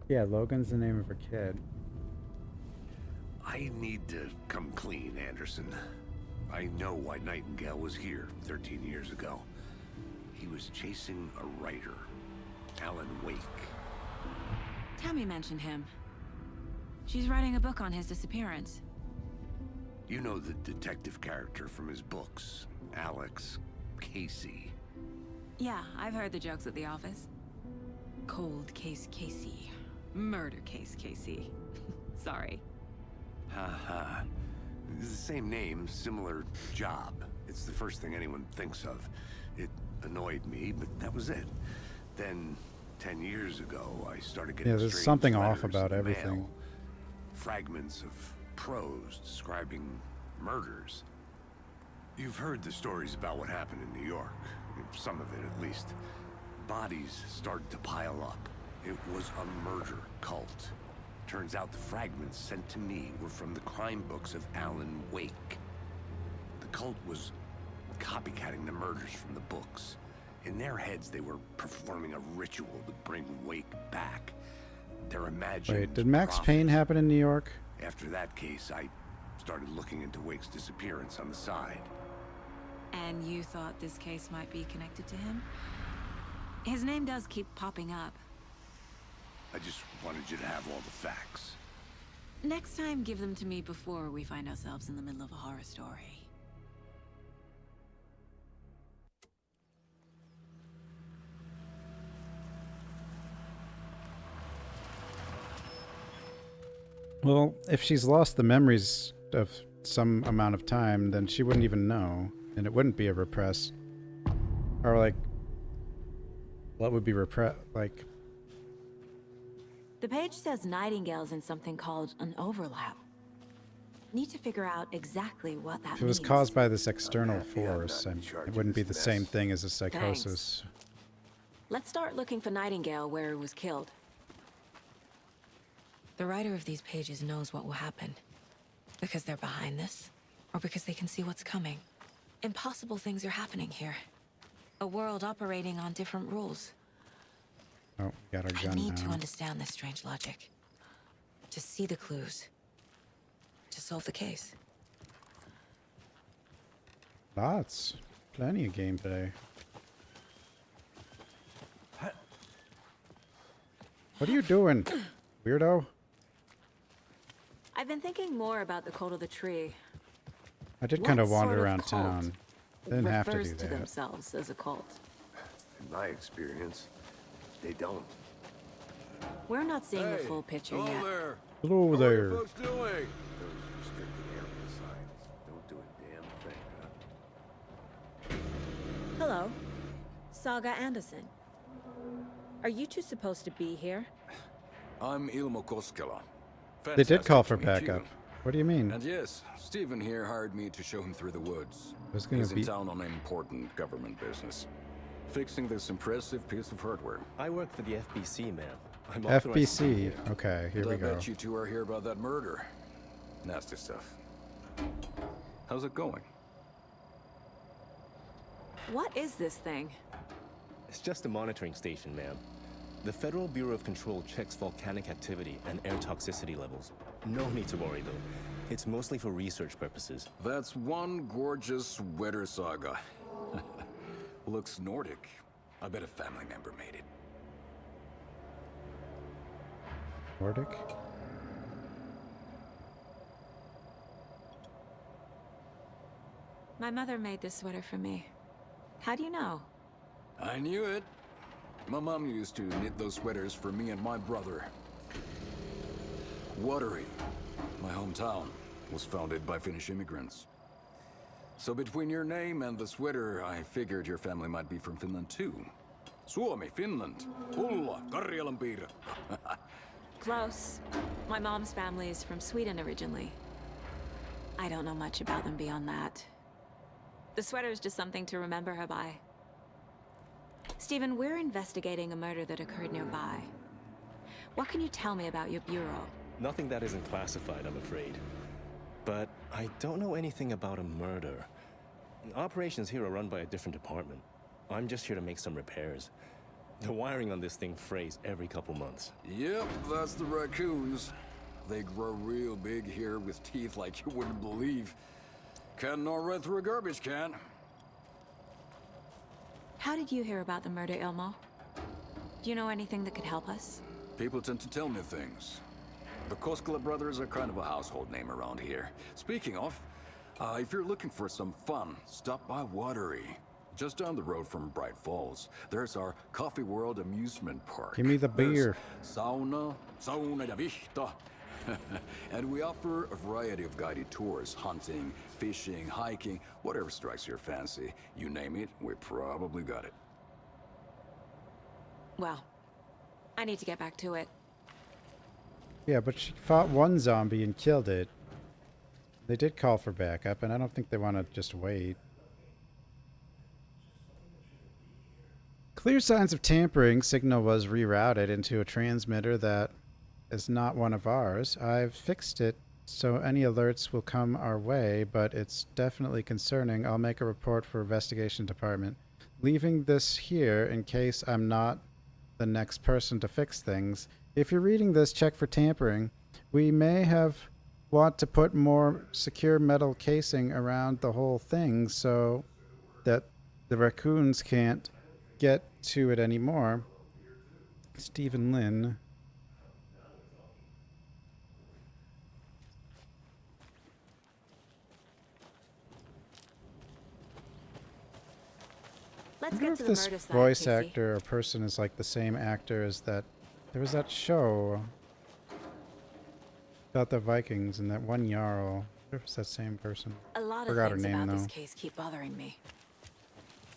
Yeah, Logan's the name of her kid. I need to come clean, Anderson. I know why Nightingale was here 13 years ago. He was chasing a writer, Alan Wake. Tammy mentioned him. She's writing a book on his disappearance. You know the detective character from his books, Alex Casey. Yeah, I've heard the jokes at the office. Cold case Casey. Murder case Casey. Sorry. Ha. It's the same name, similar job. It's the first thing anyone thinks of. It annoyed me, but that was it. Then, 10 years ago, I started getting Yeah, there's strange something off letters about in the everything. mail. Fragments of prose describing murders. You've heard the stories about what happened in New York. Some of it, at least. Bodies started to pile up. It was a murder cult. Turns out the fragments sent to me were from the crime books of Alan Wake. The cult was copycatting the murders from the books. In their heads, they were performing a ritual to bring Wake back. Their imagined Wait, did Max prophet. Payne happen in New York? After that case, I started looking into Wake's disappearance on the side. And you thought this case might be connected to him? His name does keep popping up. I just wanted you to have all the facts. Next time, give them to me before we find ourselves in the middle of a horror story. Well, if she's lost the memories of some amount of time, then she wouldn't even know, and it wouldn't be a repressed, or like, what would be repressed? Like, The page says Nightingale's in something called an overlap. Need to figure out exactly what that if it was means. caused by this external force, it wouldn't be the same thing as a psychosis. Let's start looking for Nightingale where he was killed. The writer of these pages knows what will happen. Because they're behind this, or because they can see what's coming. Impossible things are happening here. A world operating on different rules. Oh, we got our I gun need to now. understand this strange logic. To see the clues. To solve the case. Lots. Plenty of gameplay. What are you doing, weirdo? I've been thinking more about the cult of the tree. I did kind of What wander sort of around cult town. Didn't have to do refers to that. themselves as a cult. In my experience, they don't. We're not seeing the full picture yet. Hello there. Those restricted area signs don't do a damn thing, huh? Hello. Saga Anderson. Are you two supposed to be here? I'm Ilmo Koskela. They did call for Fantastic to meet backup. you. What do you mean? And yes, Stephen here hired me to show him through the woods. was gonna He's in be- town on an important government business. Fixing this impressive piece of hardware. I work for the FBC, ma'am. I'm FBC. Okay, here And we I go. bet you two are here about that murder. Nasty stuff. How's it going? What is this thing? It's just a monitoring station, ma'am. The Federal Bureau of Control checks volcanic activity and air toxicity levels. No need to worry, though. It's mostly for research purposes. That's one gorgeous weather saga. Looks Nordic. I bet a family member made it. Nordic? My mother made this sweater for me. How do you know? I knew it. My mom used to knit those sweaters for me and my brother. Watery, my hometown, was founded by Finnish immigrants. So between your name and the sweater, I figured your family might be from Finland too. Suomi, Finland, Ulla, Karjalanpiirre. Close. My mom's family is from Sweden originally. I don't know much about them beyond that. The sweater is just something to remember her by. Stephen, we're investigating a murder that occurred nearby. What can you tell me about your bureau? Nothing that isn't classified, I'm afraid. But I don't know anything about a murder. Operations here are run by a different department. I'm just here to make some repairs. The wiring on this thing frays every couple months. Yep, that's the raccoons. They grow real big here with teeth like you wouldn't believe. Can't gnaw right through a garbage can. How did you hear about the murder, Ilmo? Do you know anything that could help us? People tend to tell me things. The Koskela brothers are kind of a household name around here. Speaking of, if you're looking for some fun, stop by Watery. Just down the road from Bright Falls, there's our Coffee World amusement park. Give me the beer. There's sauna ja vihta. And we offer a variety of guided tours, hunting, fishing, hiking, whatever strikes your fancy. You name it, we probably got it. Well, I need to get back to it. Yeah, but she fought one zombie and killed it. They did call for backup, and I don't think they want to just wait. Clear signs of tampering. Signal was rerouted into a transmitter that is not one of ours. I've fixed it so any alerts will come our way, but it's definitely concerning. I'll make a report for investigation department. Leaving this here in case I'm not the next person to fix things. If you're reading this, check for tampering. We may want to put more secure metal casing around the whole thing so that the raccoons can't get to it anymore. Stephen Lynn. Let's I wonder get if to the this murder side, voice Casey. actor or person is like the same actor as that. There was that show about the Vikings and that one Jarl. I wonder if it's that same person. A lot Forgot of her things name about though. this case keep bothering me.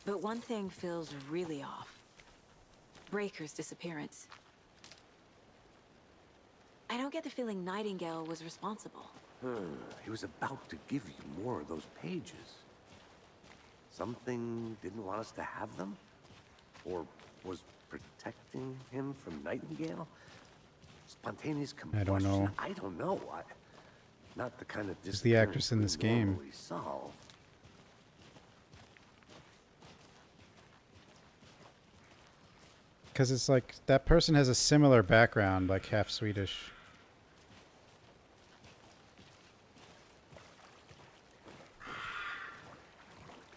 But one thing feels really off. Breaker's disappearance. I don't get the feeling Nightingale was responsible. He was about to give you more of those pages. Something didn't want us to have them? Or was protecting him from Nightingale? Spontaneous combustion? I don't know. I don't know. Not the kind of Who's the actress in this disappearance we game? normally solve. because it's like that person has a similar background, like half Swedish.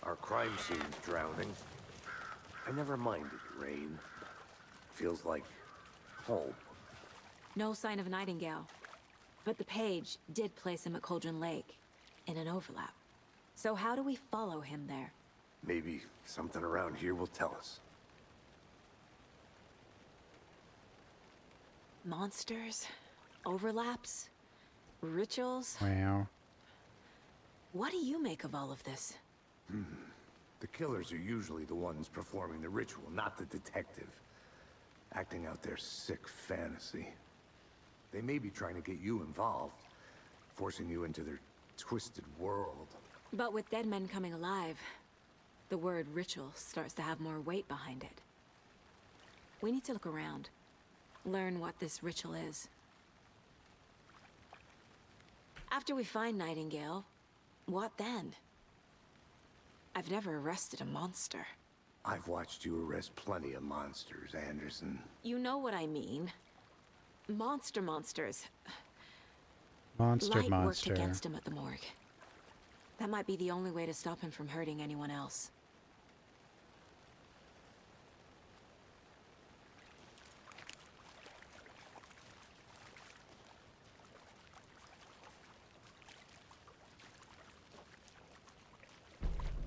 Our crime scene's drowning. I never minded rain. Feels like home. No sign of Nightingale. But the page did place him at Cauldron Lake, in an overlap. So how do we follow him there? Maybe something around here will tell us. Monsters? Overlaps? Rituals? Wow. What do you make of all of this? The killers are usually the ones performing the ritual, not the detective. Acting out their sick fantasy. They may be trying to get you involved, forcing you into their twisted world. But with dead men coming alive, the word ritual starts to have more weight behind it. We need to look around. Learn what this ritual is. After we find Nightingale, what then? I've never arrested a monster. I've watched you arrest plenty of monsters, Anderson. You know what I mean. Monsters. Monster. Light worked against him at the morgue. That might be the only way to stop him from hurting anyone else.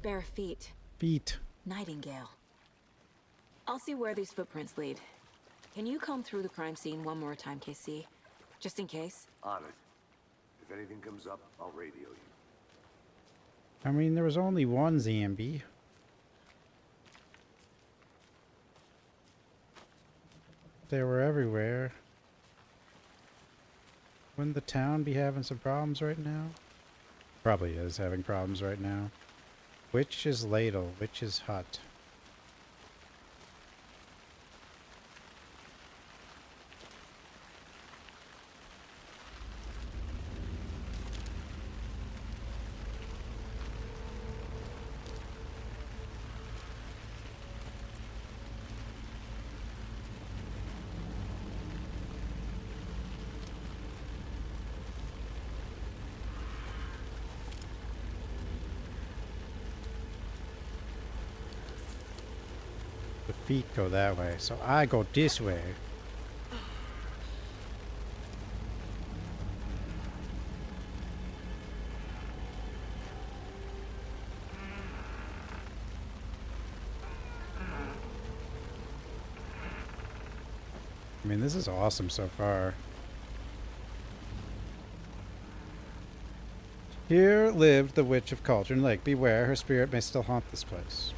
Bare feet. Feet. Nightingale. I'll see where these footprints lead. Can you comb through the crime scene one more time, KC? Just in case? On it. If anything comes up, I'll radio you. I mean, there was only one zombie. They were everywhere. Wouldn't the town be having some problems right now? Probably is having problems right now. Which is ladle? Which is hut? The feet go that way, so I go this way. I mean, this is awesome so far. Here lived the Witch of Cauldron Lake. Beware, her spirit may still haunt this place.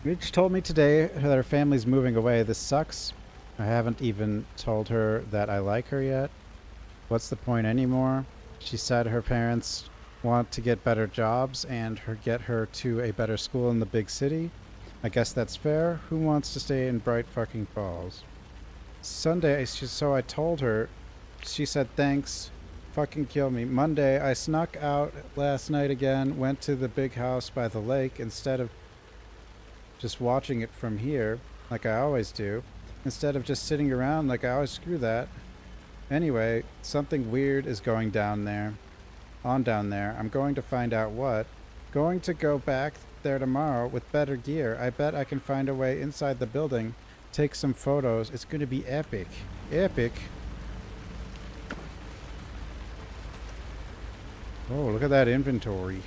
Mitch told me today that her family's moving away. This sucks. I haven't even told her that I like her yet. What's the point anymore? She said her parents want to get better jobs and get her to a better school in the big city. I guess that's fair. Who wants to stay in Bright fucking Falls? Sunday, so I told her. She said thanks. Fucking kill me. Monday, I snuck out last night again, went to the big house by the lake instead of just watching it from here, like I always do, instead of just sitting around like I always screw that. Anyway, something weird is going down there. I'm going to find out what. Going to go back there tomorrow with better gear. I bet I can find a way inside the building, take some photos. It's going to be epic. Epic. Oh, look at that inventory.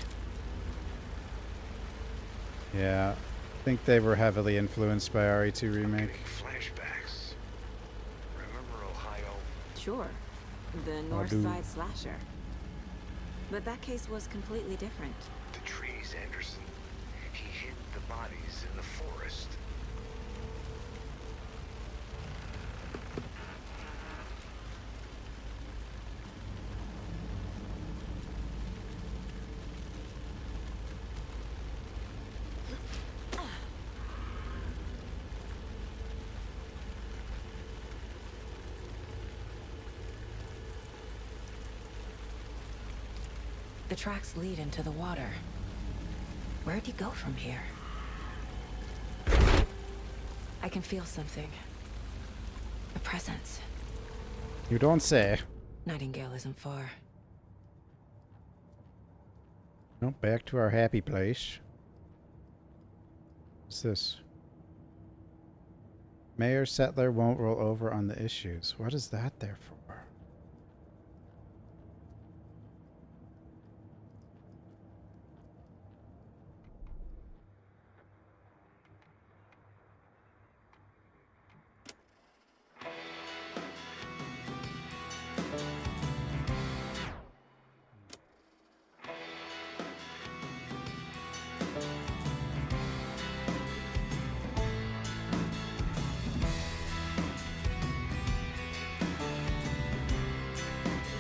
Yeah. think they were heavily influenced by RE2 remake. Flashbacks. Remember Ohio? Sure. The North dude. Side Slasher. But that case was completely different. The trees, Anderson. He hid the bodies in the forest. The tracks lead into the water. Where'd he go from here? I can feel something. A presence. You don't say. Nightingale isn't far. No, back to our happy place. What's this? Mayor Settler won't roll over on the issues. What is that there for?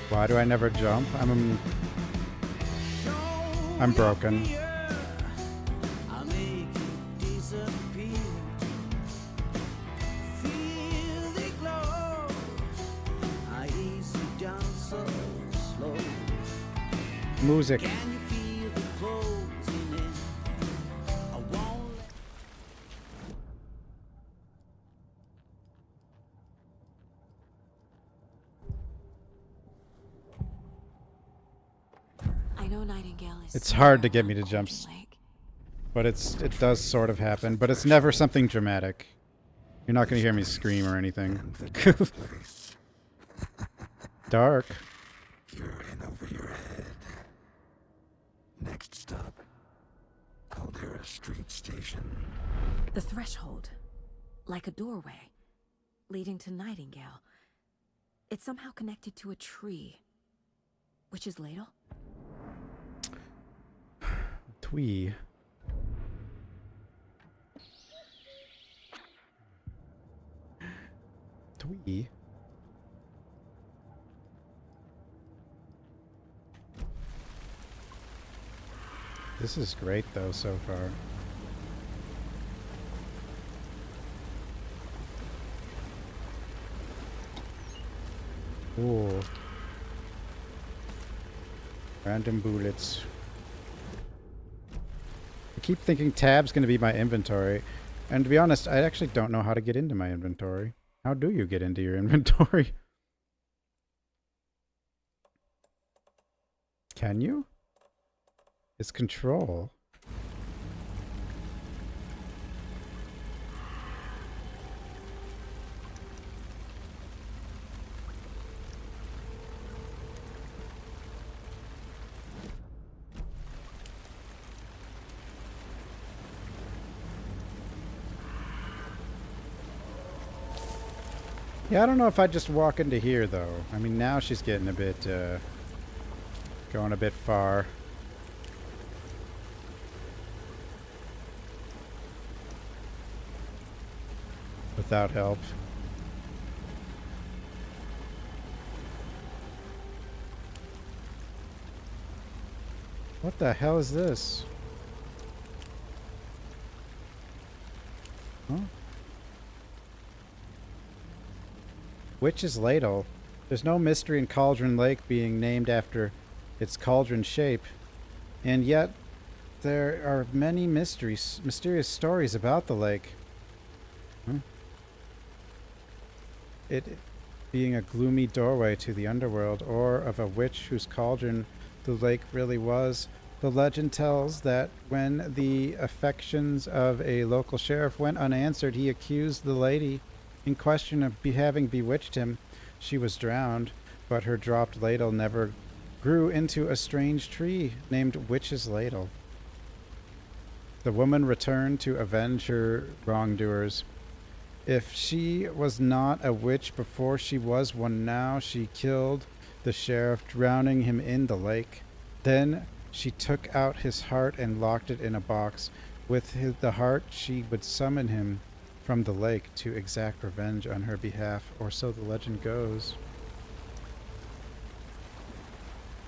Why do I never jump? I'm broken. I'll make it disappear. Feel the glow. I ease you down so slow. Music. Can you feel the closing in? I won't let I know Nightingale is. It's hard to get me to jump, but it does sort of happen. But it's never something dramatic. You're not gonna hear me scream or anything. Dark. You're in over your head. Next stop, Caldera Street Station. The threshold. Like a doorway. Leading to Nightingale. It's somehow connected to a tree. Witch's Ladle? Twee. Twee. This is great though so far. Ooh. Random bullets. I keep thinking tab's going to be my inventory. And to be honest, I actually don't know how to get into my inventory. How do you get into your inventory? Can you? It's control. Yeah, I don't know if I'd just walk into here, though. I mean, now she's getting a bit, going a bit far. Without help. What the hell is this? Huh? Witch's Ladle. There's no mystery in Cauldron Lake being named after its cauldron shape, and yet there are many mysterious stories about the lake. Huh? It being a gloomy doorway to the underworld, or of a witch whose cauldron the lake really was. The legend tells that when the affections of a local sheriff went unanswered, he accused the lady in question of having bewitched him. She was drowned, but her dropped ladle never grew into a strange tree named Witch's Ladle. The woman returned to avenge her wrongdoers. If she was not a witch before she was one now, she killed the sheriff, drowning him in the lake. Then she took out his heart and locked it in a box. With the heart, she would summon him from the lake to exact revenge on her behalf, or so the legend goes.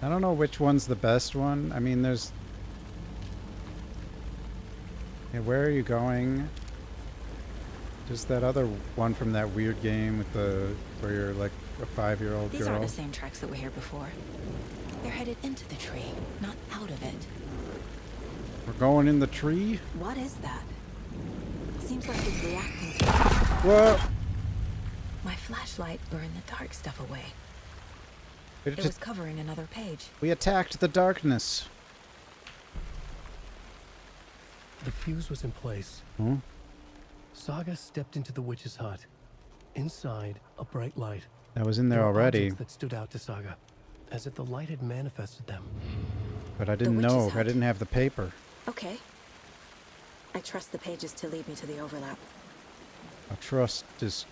I don't know which one's the best one. I mean, there's... Yeah, where are you going? There's that other one from that weird game with the... where you're like a 5-year-old girl. These aren't the same tracks that were here before. They're headed into the tree, not out of it. We're going in the tree? What is that? Seems like it's reacting to... Whoa! My flashlight burned the dark stuff away. It was covering another page. We attacked the darkness. The fuse was in place. Hmm? Saga stepped into the witch's hut. Inside, a bright light. That was in there were already. objects that stood out to Saga, as if the light had manifested them. But I didn't know. I didn't have the paper. Okay. I trust the pages to lead me to the overlap. I trust this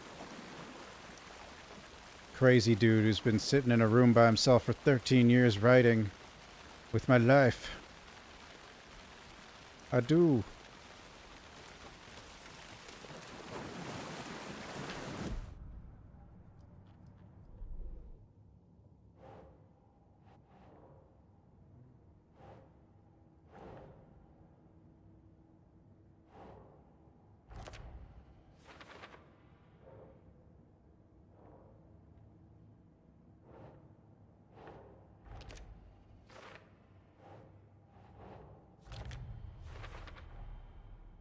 crazy dude who's been sitting in a room by himself for 13 years writing with my life. I do.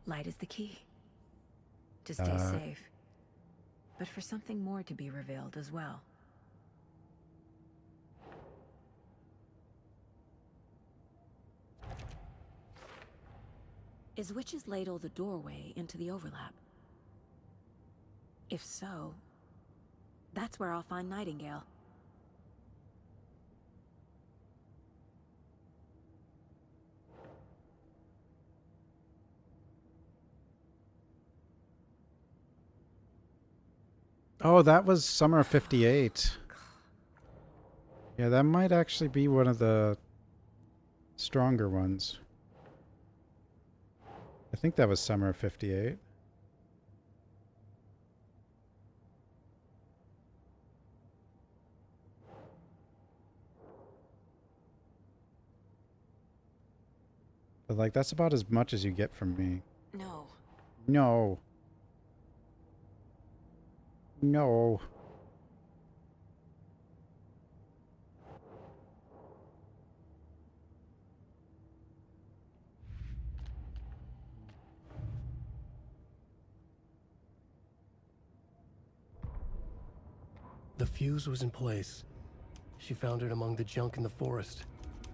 Light is the key. To stay safe. But for something more to be revealed as well. Is Witch's Ladle the doorway into the overlap? If so, that's where I'll find Nightingale. Oh, that was Summer of 58. Yeah, that might actually be one of the stronger ones. I think that was Summer of 58. But like, that's about as much as you get from me. No. No. No. The fuse was in place. She found it among the junk in the forest.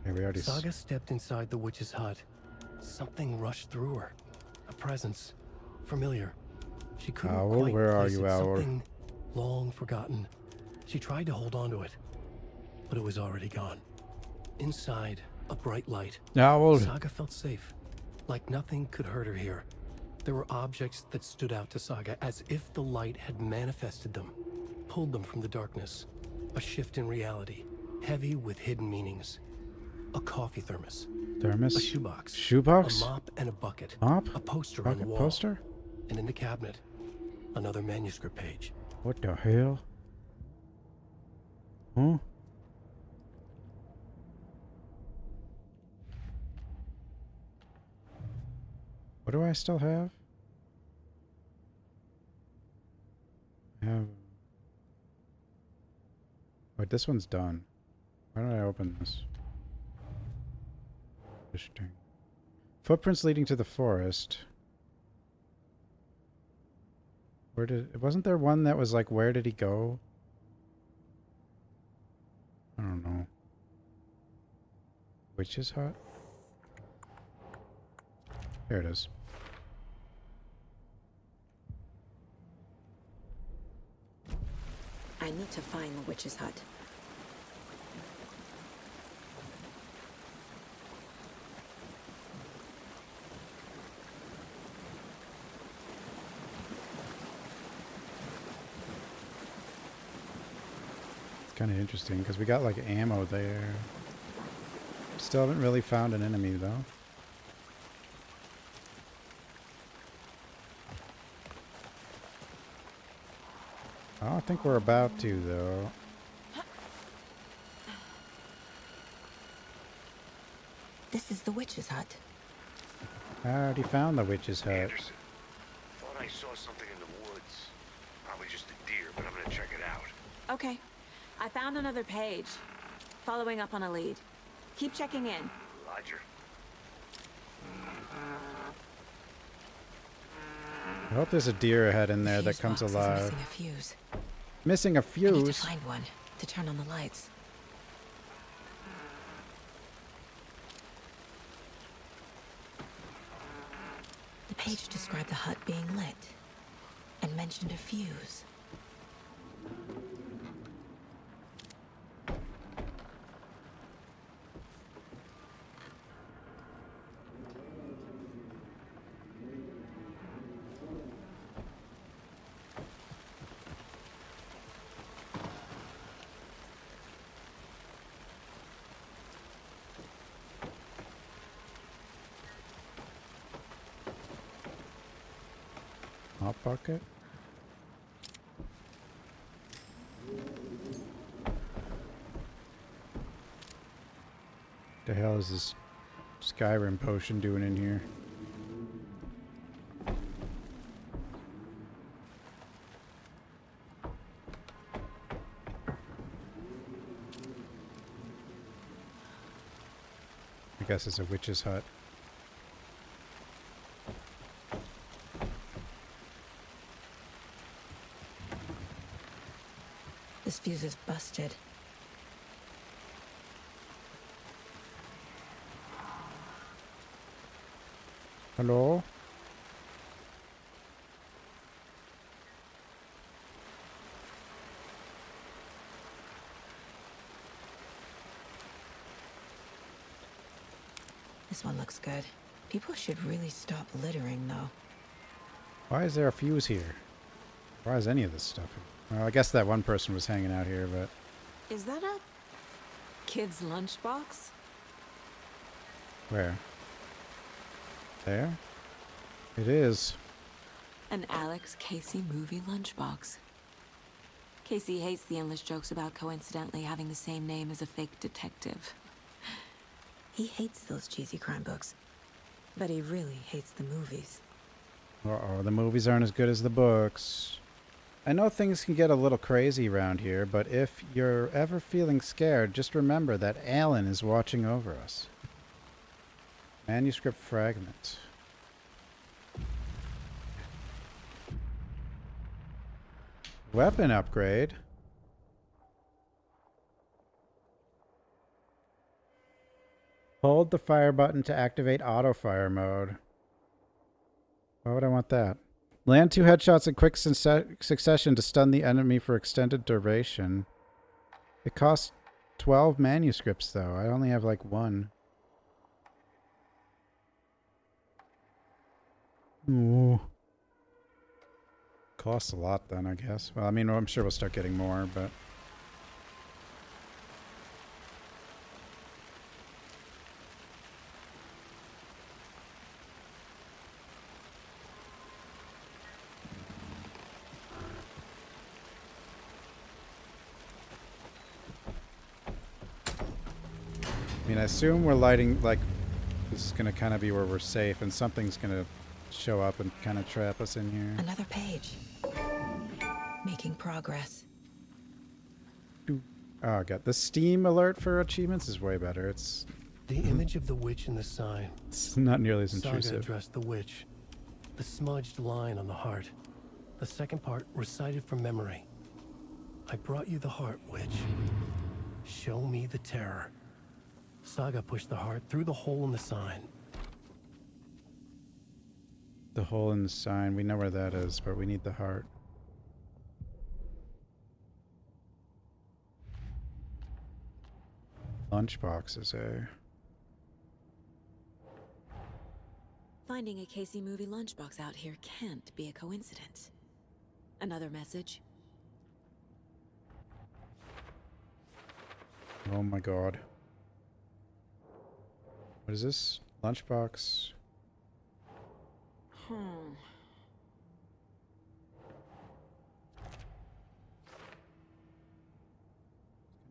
Yeah, we already Saga stepped inside the witch's hut. Something rushed through her. A presence. Familiar. She couldn't Owl, quite where are place you, it. Owl? Something long forgotten. She tried to hold on to it, but it was already gone. Inside, a bright light. Owl. Saga felt safe, like nothing could hurt her here. There were objects that stood out to Saga as if the light had manifested them, pulled them from the darkness. A shift in reality, heavy with hidden meanings. A coffee thermos. Thermos? A shoebox. Shoebox? A mop and a bucket. Mop? A poster on Bucket the wall. poster? And in the cabinet, another manuscript page. What the hell? Huh? What do I still have? I have... Wait, this one's done. Why don't I open this? Interesting. Footprints leading to the forest. Where did... Wasn't there one that was like, where did he go? I don't know. Witch's hut? There it is. I need to find the witch's hut. Kind of interesting because we got like ammo there. Still haven't really found an enemy though. I don't think we're about to though. This is the witch's hut. I already found the witch's hut. Anderson, thought I saw something in the woods. Probably just a deer, but I'm gonna check it out. Okay. I found another page. Following up on a lead. Keep checking in. Roger. I hope there's a deer ahead in there that Fuse comes box is alive. missing a fuse. Missing a I need to fuse? find one to turn on the lights. The page described the hut being lit and mentioned a fuse. Hot bucket? The hell is this Skyrim potion doing in here? I guess it's a witch's hut. This fuse is busted. Hello? This one looks good. People should really stop littering, though. Why is there a fuse here? Why is any of this stuff here? Well, I guess that one person was hanging out here, but... Is that a kid's lunchbox? Where? There? It is. An Alex Casey movie lunchbox. Casey hates the endless jokes about coincidentally having the same name as a fake detective. He hates those cheesy crime books, but he really hates the movies. Uh-oh, the movies aren't as good as the books. I know things can get a little crazy around here, but if you're ever feeling scared, just remember that Alan is watching over us. Manuscript fragment. Weapon upgrade. Hold the fire button to activate auto fire mode. Why would I want that? Land 2 headshots in quick succession to stun the enemy for extended duration. It costs 12 manuscripts though. I only have like 1. Ooh. Costs a lot then, I guess. Well, I mean, I'm sure we'll start getting more, but... I mean, I assume we're lighting, like, this is going to kind of be where we're safe, and something's going to show up and kind of trap us in here. Another page. Making progress. Oh, God. The Steam alert for achievements is way better. It's... The image of the witch in the sign. It's not nearly as Saga intrusive. addressed the witch. The smudged line on the heart. The second part recited from memory. I brought you the heart, witch. Show me the terror. Saga pushed the heart through the hole in the sign. The hole in the sign. We know where that is, but we need the heart. Lunchboxes, eh? Finding a Casey movie lunchbox out here can't be a coincidence. Another message. Oh my god. What is this? Lunchbox.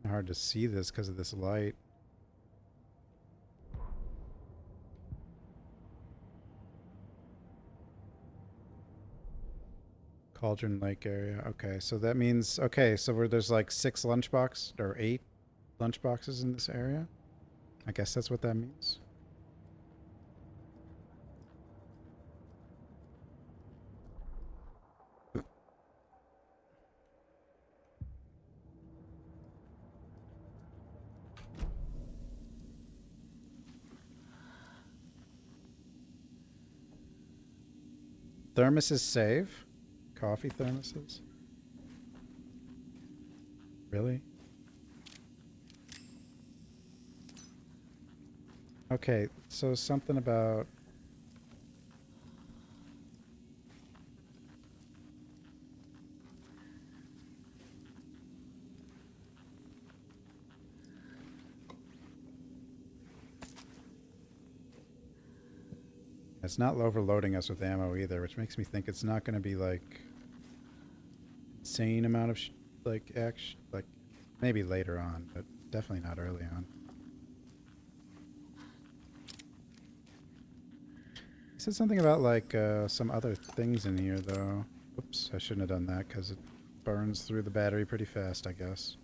Hard to see this because of this light. Cauldron Lake area. Okay, so that means, okay, so there's like 6 lunchbox or 8 lunchboxes in this area. I guess that's what that means. Thermoses save? Coffee thermoses? Really? Okay, so something about... It's not overloading us with ammo either, which makes me think it's not going to be like insane amount of like action, like maybe later on, but definitely not early on. He said something about like some other things in here though. Oops, I shouldn't have done that because it burns through the battery pretty fast, I guess.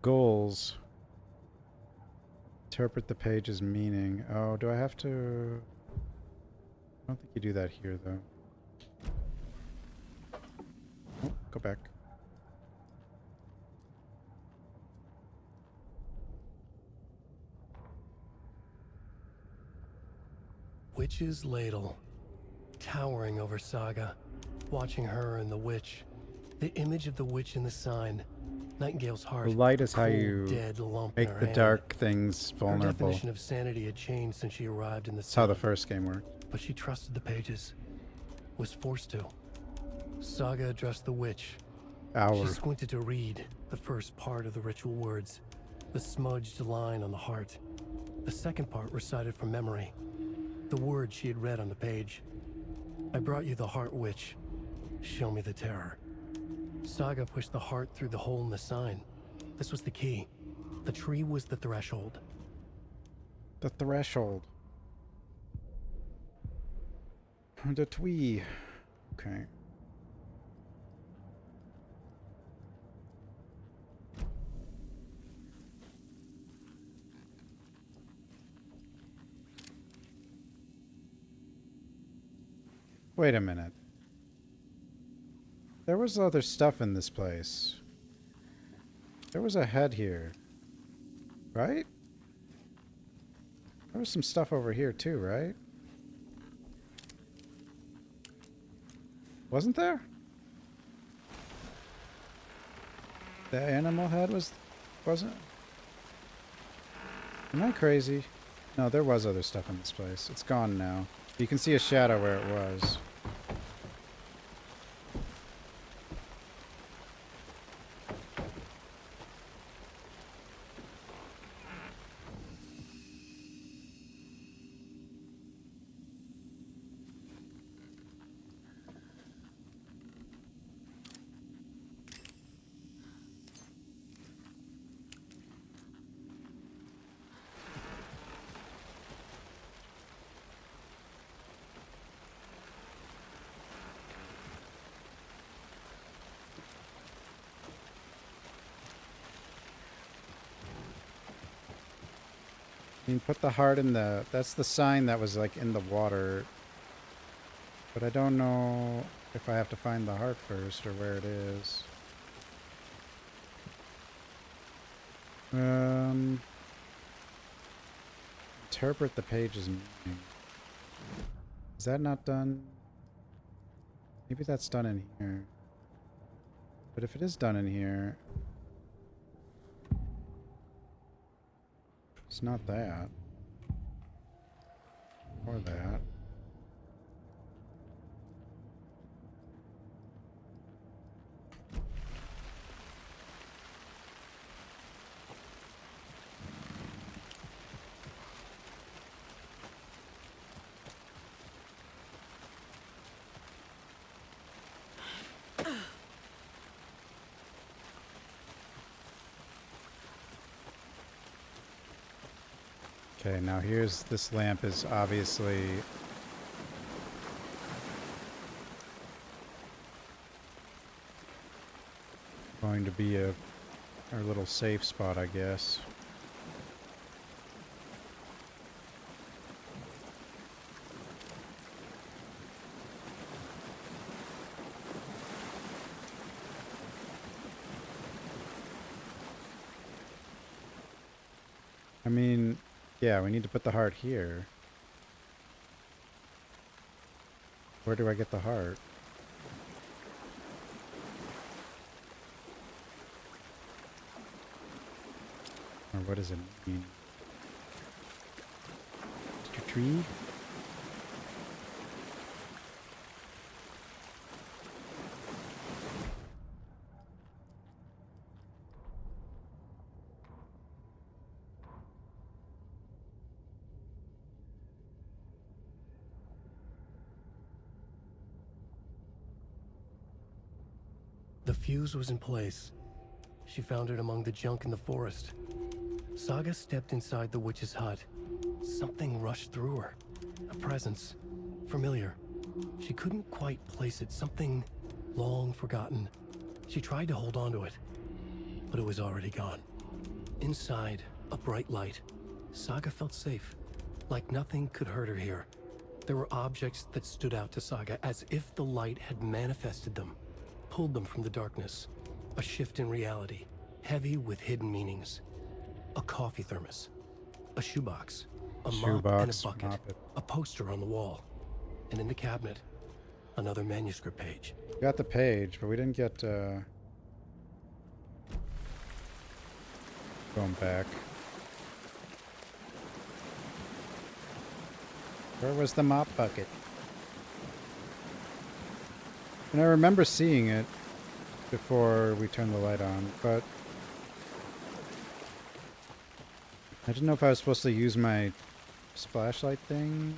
Goals. Interpret the page's meaning. Oh, do I have to... I don't think you do that here, though. Oh, go back. Witch's ladle. Towering over Saga. Watching her and the witch. The image of the witch in the sign. Nightingale's heart. The light is how cold, you dead lump make in her the hand. dark things Her vulnerable. definition of sanity had changed since she arrived in the That's how the city, first game worked. but she trusted the pages. Was forced to. Saga addressed the witch. She squinted to read the first part of the ritual words, the smudged line on the heart. The second part recited from memory, the words she had read on the page. I brought you the heart, witch. Show me the terror. Saga pushed the heart through the hole in the sign. This was the key. The tree was the threshold. The threshold. The twee. Okay. Wait a minute. There was other stuff in this place. There was a head here. Right? There was some stuff over here too, right? Wasn't there? The animal head wasn't? Am I crazy? No, there was other stuff in this place. It's gone now. You can see a shadow where it was. I mean, put the heart in the... That's the sign that was, like, in the water. But I don't know if I have to find the heart first or where it is. Interpret the page's meaning. Is that not done? Maybe that's done in here. But if it is done in here... It's not that. Or that. Okay, now here's this lamp is obviously going to be our little safe spot, I guess. I mean, yeah, we need to put the heart here. Where do I get the heart? Or what does it mean? Mr. Tree? The fuse was in place. She found it among the junk in the forest. Saga stepped inside the witch's hut. Something rushed through her. A presence. Familiar. She couldn't quite place it. Something long forgotten. She tried to hold on to it, but it was already gone. Inside, a bright light. Saga felt safe. Like nothing could hurt her here. There were objects that stood out to Saga as if the light had manifested them. Pulled them from the darkness. A shift in reality, heavy with hidden meanings. A coffee thermos, a shoebox, a mop and a bucket, a poster on the wall, and in the cabinet, another manuscript page. We got the page, but we didn't get going back. Where was the mop bucket? And I remember seeing it before we turned the light on, but I didn't know if I was supposed to use my flashlight thing.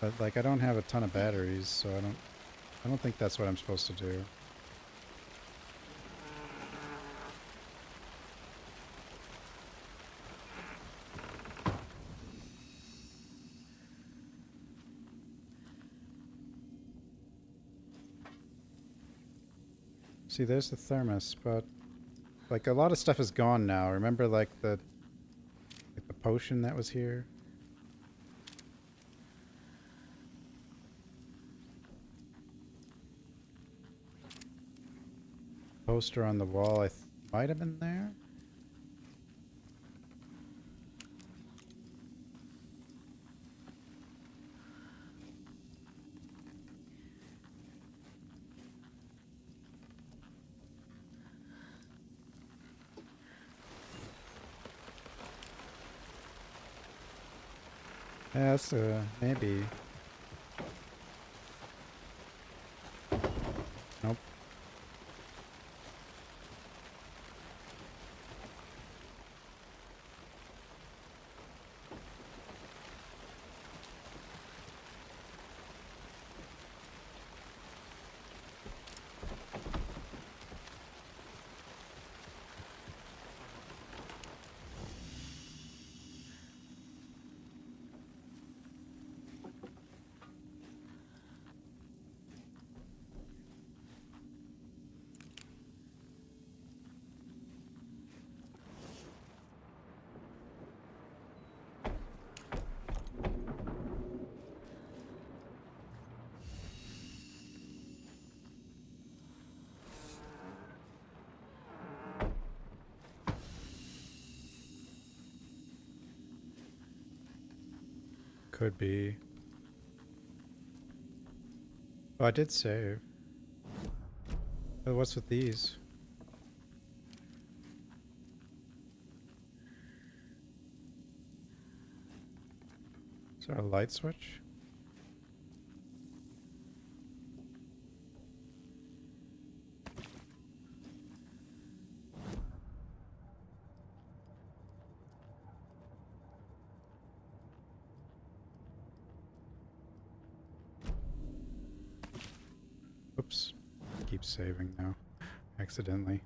But like I don't have a ton of batteries, so I don't think that's what I'm supposed to do. See, there's the thermos, but like a lot of stuff is gone now. Remember like the potion that was here? Poster on the wall might have been there. Yeah, that's maybe. Nope. Could be. Oh, I did save. But what's with these? Is there a light switch? Oops. Keep saving now. Accidentally.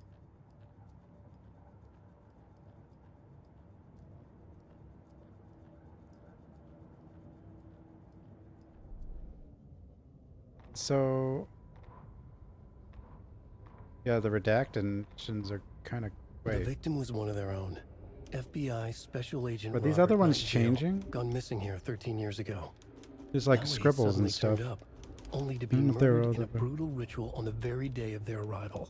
So yeah, the redactions are kind of The victim was one of their own. FBI Special Agent Are these Robert other ones Nightingale, changing? Gone missing here 13 years ago. There's like Now he scribbles and suddenly stuff. turned up, only to I be don't know if they were murdered all in a the- brutal ritual on the very day of their arrival.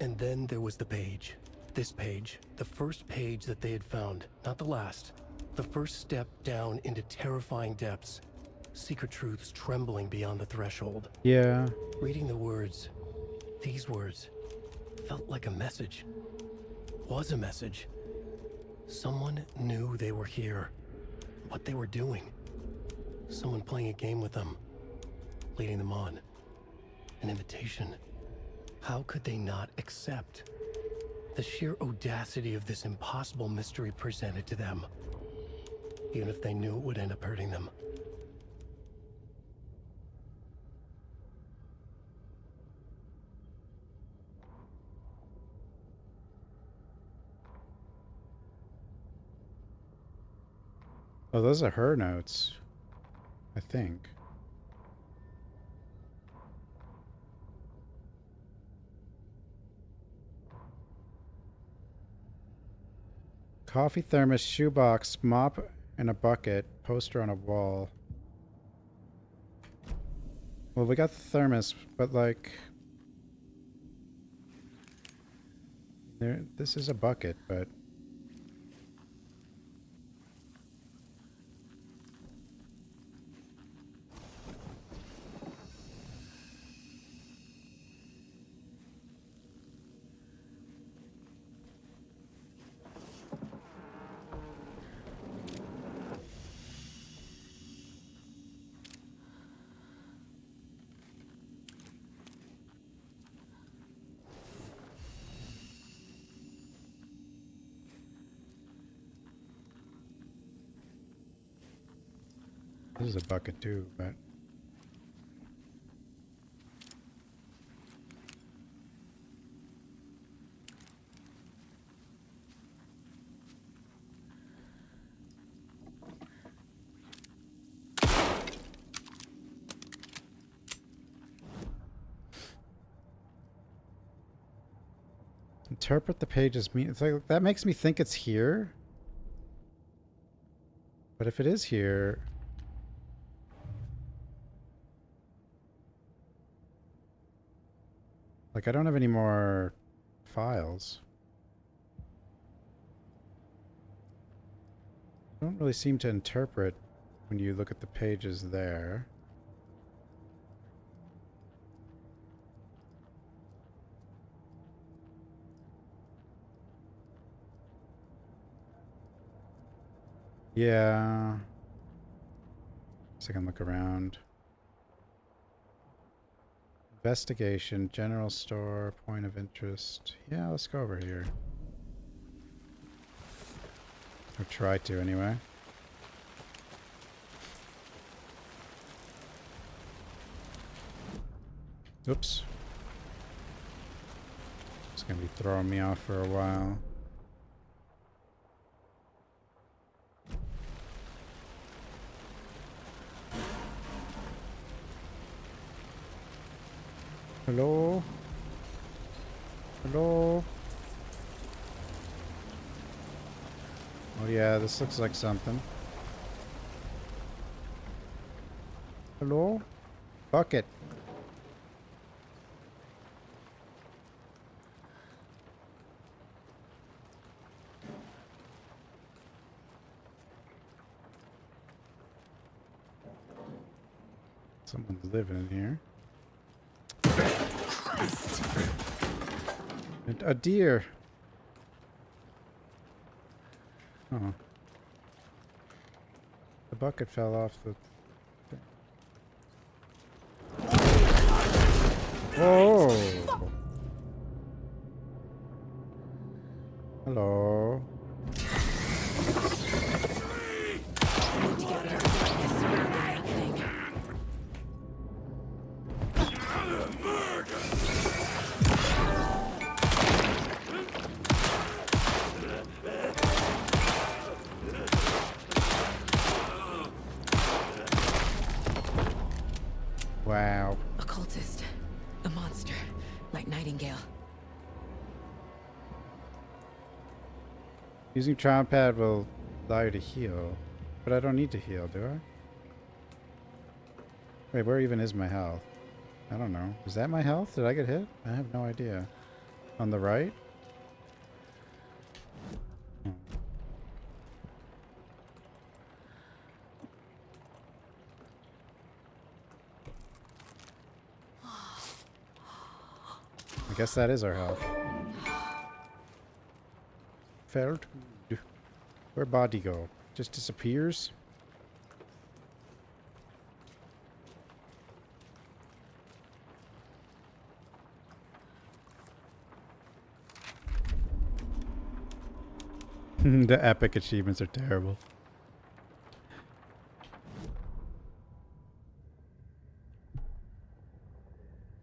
And then there was the page. This page, the first page that they had found, not the last. The first step down into terrifying depths. Secret truths trembling beyond the threshold. Yeah. Reading the words, these words, felt like a message. Was a message. Someone knew they were here. What they were doing. Someone playing a game with them. Leading them on. An invitation. How could they not accept? The sheer audacity of this impossible mystery presented to them. Even if they knew it would end up hurting them. Oh, those are her notes, I think. Coffee thermos, shoebox, mop and a bucket, poster on a wall. Well, we got the thermos, but like... this is a bucket, but... This is a bucket too, but... Interpret the pages. It's like that makes me think it's here. But if it is here... like, I don't have any more files. I don't really seem to interpret when you look at the pages there. Yeah. So I can look around. Investigation, general store, point of interest. Yeah, let's go over here. Or try to, anyway. Oops. It's gonna be throwing me off for a while. Hello? Hello? Oh yeah, this looks like something. Hello? Bucket. Someone's living in here. A deer. Oh. The bucket fell off the thing. Whoa. Hello. Wow. A cultist. A monster. Like Nightingale. Using trauma pad will allow you to heal. But I don't need to heal, do I? Wait, where even is my health? I don't know. Is that my health? Did I get hit? I have no idea. On the right? Hmm. I guess that is our health. Felt good. Where'd body go? Just disappears? The epic achievements are terrible.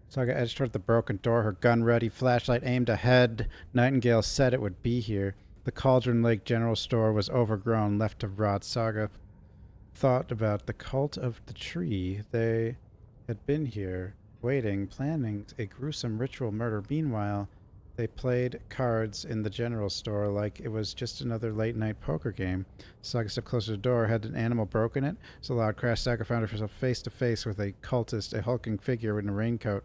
Saga edged toward the broken door, her gun ready, flashlight aimed ahead. Nightingale said it would be here. The Cauldron Lake General Store was overgrown, left to rot. Saga thought about the cult of the tree. They had been here, waiting, planning a gruesome ritual murder. Meanwhile, they played cards in the general store like it was just another late-night poker game. Saga stepped closer to the door. Had an animal broken it? It was a loud crash. Saga found herself face-to-face with a cultist, a hulking figure in a raincoat.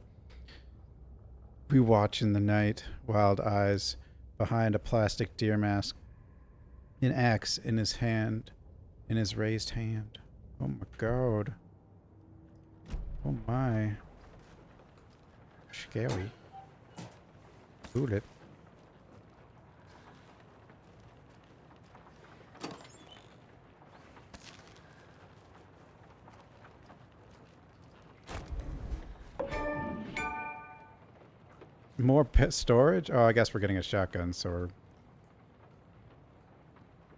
We watch in the night, wild eyes behind a plastic deer mask, an axe in his hand, in his raised hand. Oh my god. Oh my. Scary. Bullet. More pet storage? Oh, I guess we're getting a shotgun, so we're...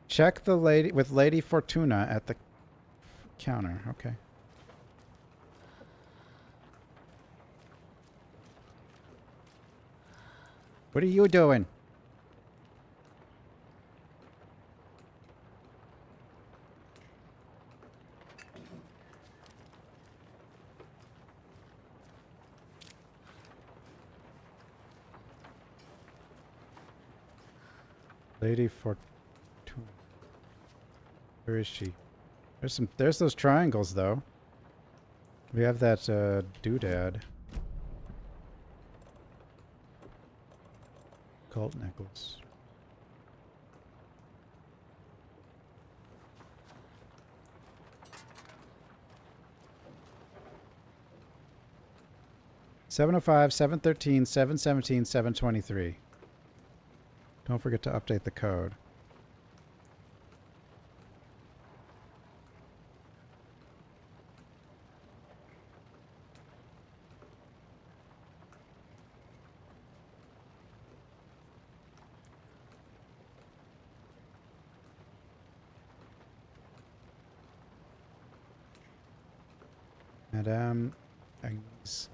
Check the lady with Lady Fortuna at the counter. Okay. What are you doing? Lady Fortuna. Where is she? There's those triangles though. We have that doodad. Cult necklace. $705, $713, $717, $723. Don't forget to update the code. Madame Agnes.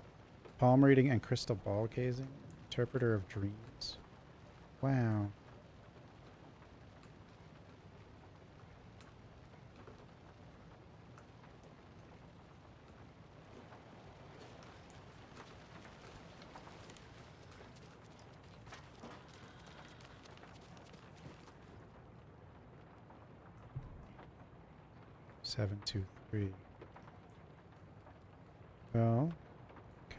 Palm reading and crystal ball gazing. Interpreter of dreams. Wow. Seven, 2, 3. Well, okay.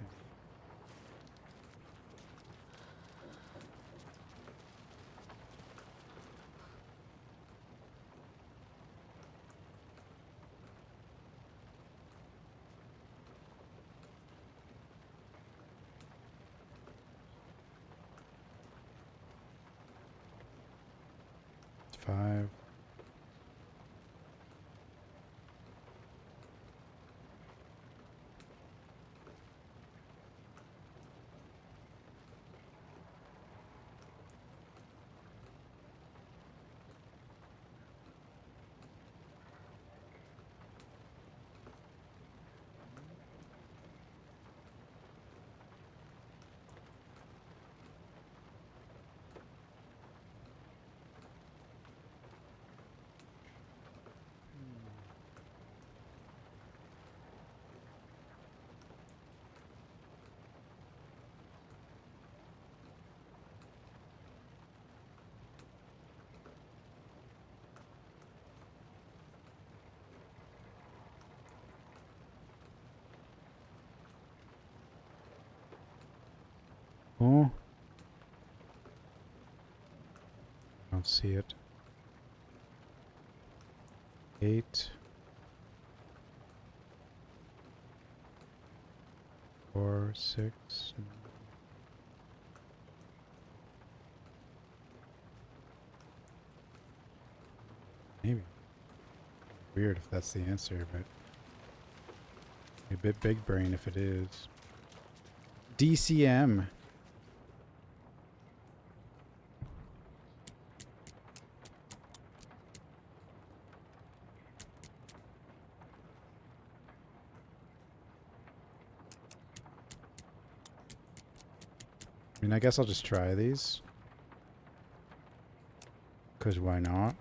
It's 5. Oh. Don't see it. 8. 4, 6. Maybe. Weird if that's the answer, but a bit big brain if it is. DCM. I mean, I guess I'll just try these. 'Cause why not?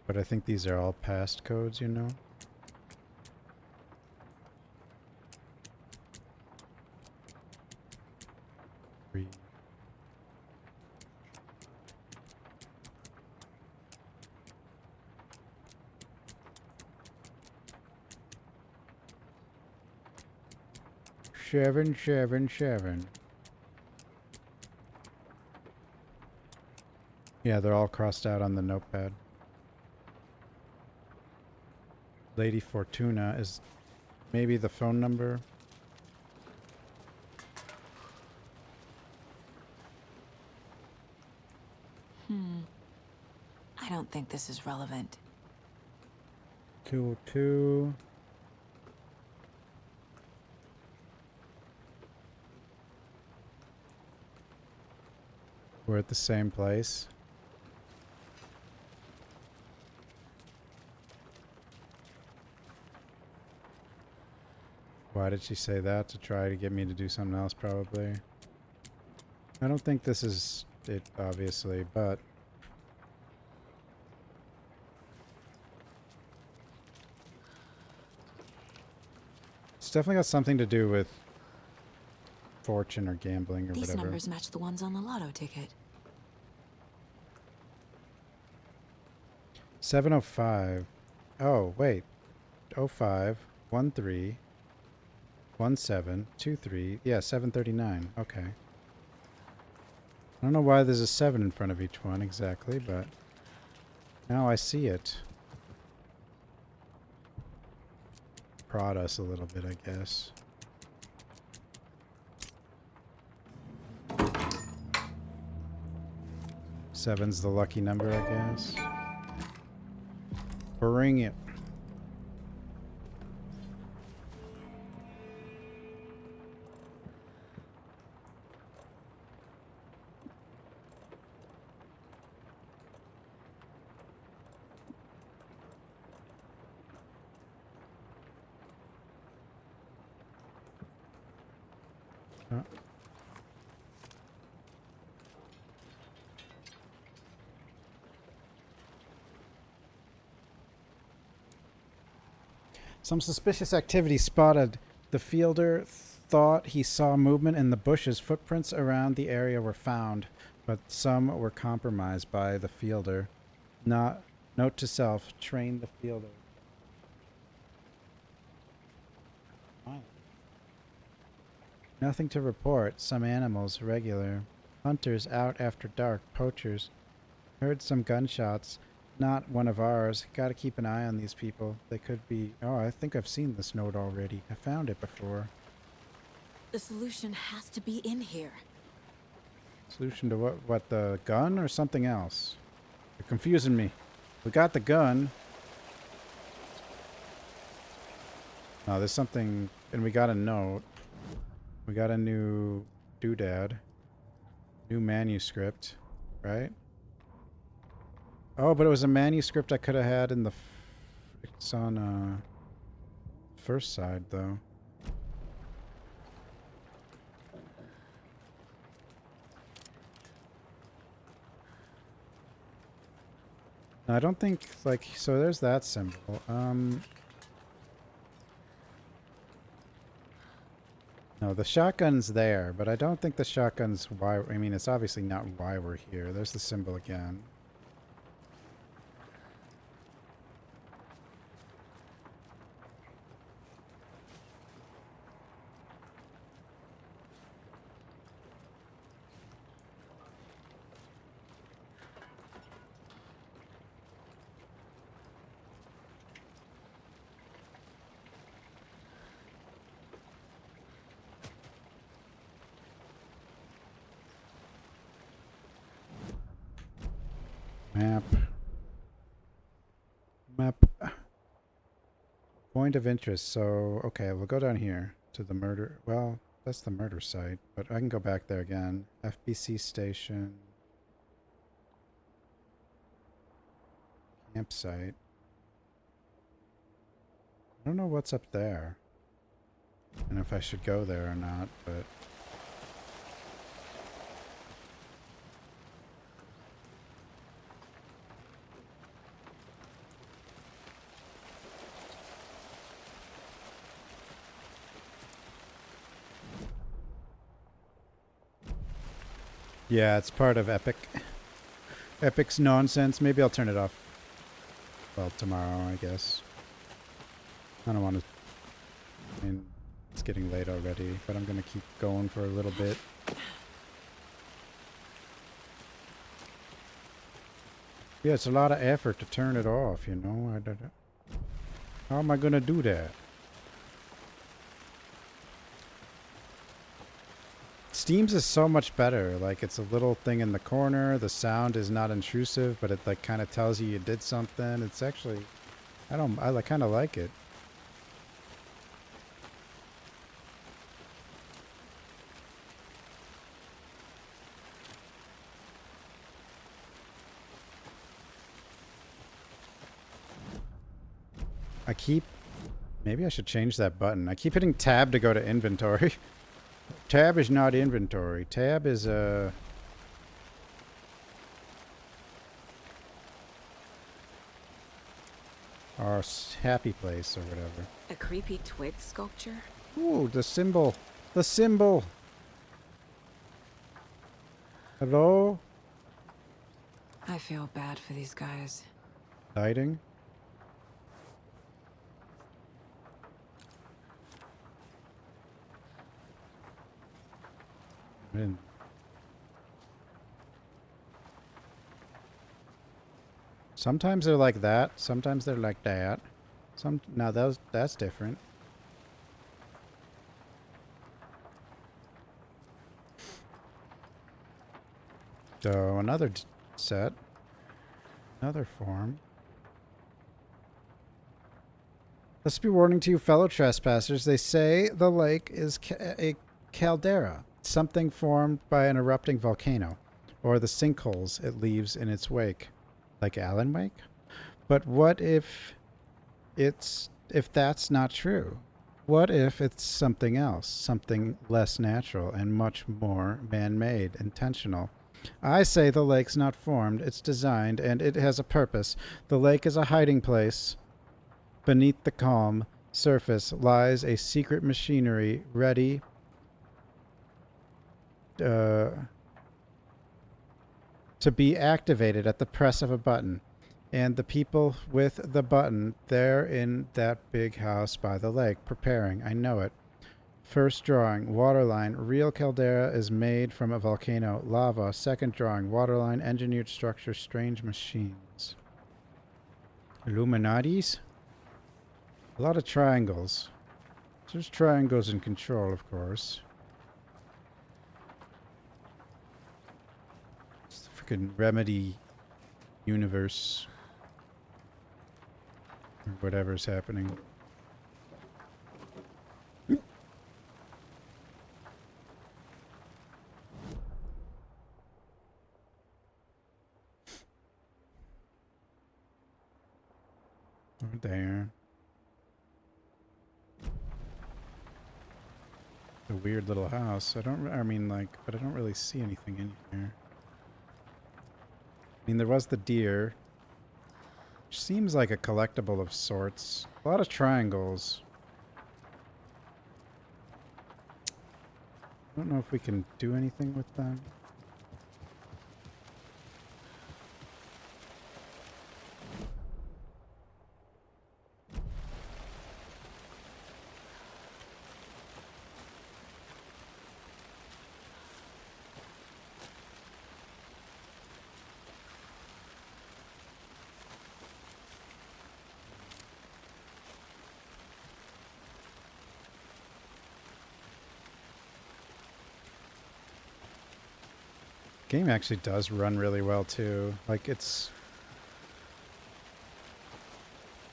But I think these are all past codes, you know? Three. Seven. Yeah, they're all crossed out on the notepad. Lady Fortuna is maybe the phone number. I don't think this is relevant. 202. We're at the same place. Why did she say that? To try to get me to do something else, probably. I don't think this is it, obviously, but... It's definitely got something to do with fortune or gambling or These whatever. numbers match the ones on the lotto ticket. 705. Oh, wait. 05, 13, 17, 23. Yeah, 739. Okay. I don't know why there's a 7 in front of each one exactly, but now I see it. Prod us a little bit, I guess. Seven's the lucky number, I guess. Bring it. Some suspicious activity spotted. The fielder thought he saw movement in the bushes. Footprints around the area were found, but some were compromised by the fielder. Note to self, train the fielder. Nothing to report. Some animals, regular. Hunters out after dark. Poachers. Heard some gunshots. Not one of ours. Gotta keep an eye on these people. They could be... Oh, I think I've seen this note already. I found it before. The solution has to be in here. Solution to what? What, the gun or something else? You're confusing me. We got the gun. No, there's something... And we got a note. We got a new doodad. New manuscript. Right? Oh, but it was a manuscript I could have had in the... It's on, first side, though. I don't think, like... So there's that symbol. No, the shotgun's there, but I don't think the shotgun's why... I mean, it's obviously not why we're here. There's the symbol again. Map. Map. Point of interest. So, okay, we'll go down here to the murder. Well, that's the murder site, but I can go back there again. FBC station. Campsite. I don't know what's up there. And if I should go there or not, but... Yeah, it's part of Epic. Epic's nonsense. Maybe I'll turn it off. Well, tomorrow, I guess. I don't want to... I mean, it's getting late already, but I'm going to keep going for a little bit. Yeah, it's a lot of effort to turn it off, you know? How am I going to do that? Steam's is so much better. Like, it's a little thing in the corner. The sound is not intrusive, but it like kind of tells you did something. It's actually, I kind of like it. Maybe I should change that button. I keep hitting tab to go to inventory. Tab is not inventory. Tab is our happy place or whatever. A creepy twig sculpture? Ooh, the symbol. The symbol. Hello? I feel bad for these guys. Lighting? Sometimes they're like that. Sometimes they're like that. Now that's different. So another set, another form. Let's be warning to you, fellow trespassers. They say the lake is a caldera. Something formed by an erupting volcano, or the sinkholes it leaves in its wake, like Alan Wake. But what if that's not true? What if it's something else, something less natural and much more man-made, intentional? I say the lake's not formed, it's designed, and it has a purpose. The lake is a hiding place. Beneath the calm surface lies a secret machinery ready to be activated at the press of a button. And the people with the button, they're in that big house by the lake, preparing. I know it. First drawing, waterline. Real caldera is made from a volcano. Lava. Second drawing, waterline. Engineered structure. Strange machines. Illuminatis? A lot of triangles. There's triangles in Control, of course. Remedy universe or whatever's happening. Over there. A weird little house. But I don't really see anything in here. I mean, there was the deer, which seems like a collectible of sorts. A lot of triangles. I don't know if we can do anything with them. Game actually does run really well too. Like, it's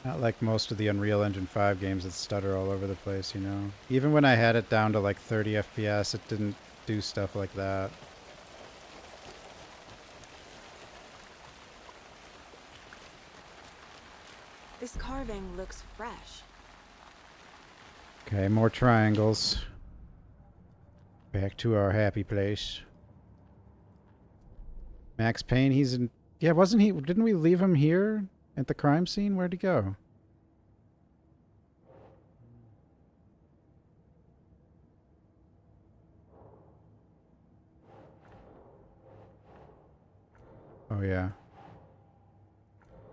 Not like most of the Unreal Engine 5 games that stutter all over the place, you know? Even when I had it down to like 30 FPS, it didn't do stuff like that. This carving looks fresh. Okay, more triangles. Back to our happy place. Max Payne, he's in... Yeah, wasn't he... Didn't we leave him here at the crime scene? Where'd he go? Oh, yeah.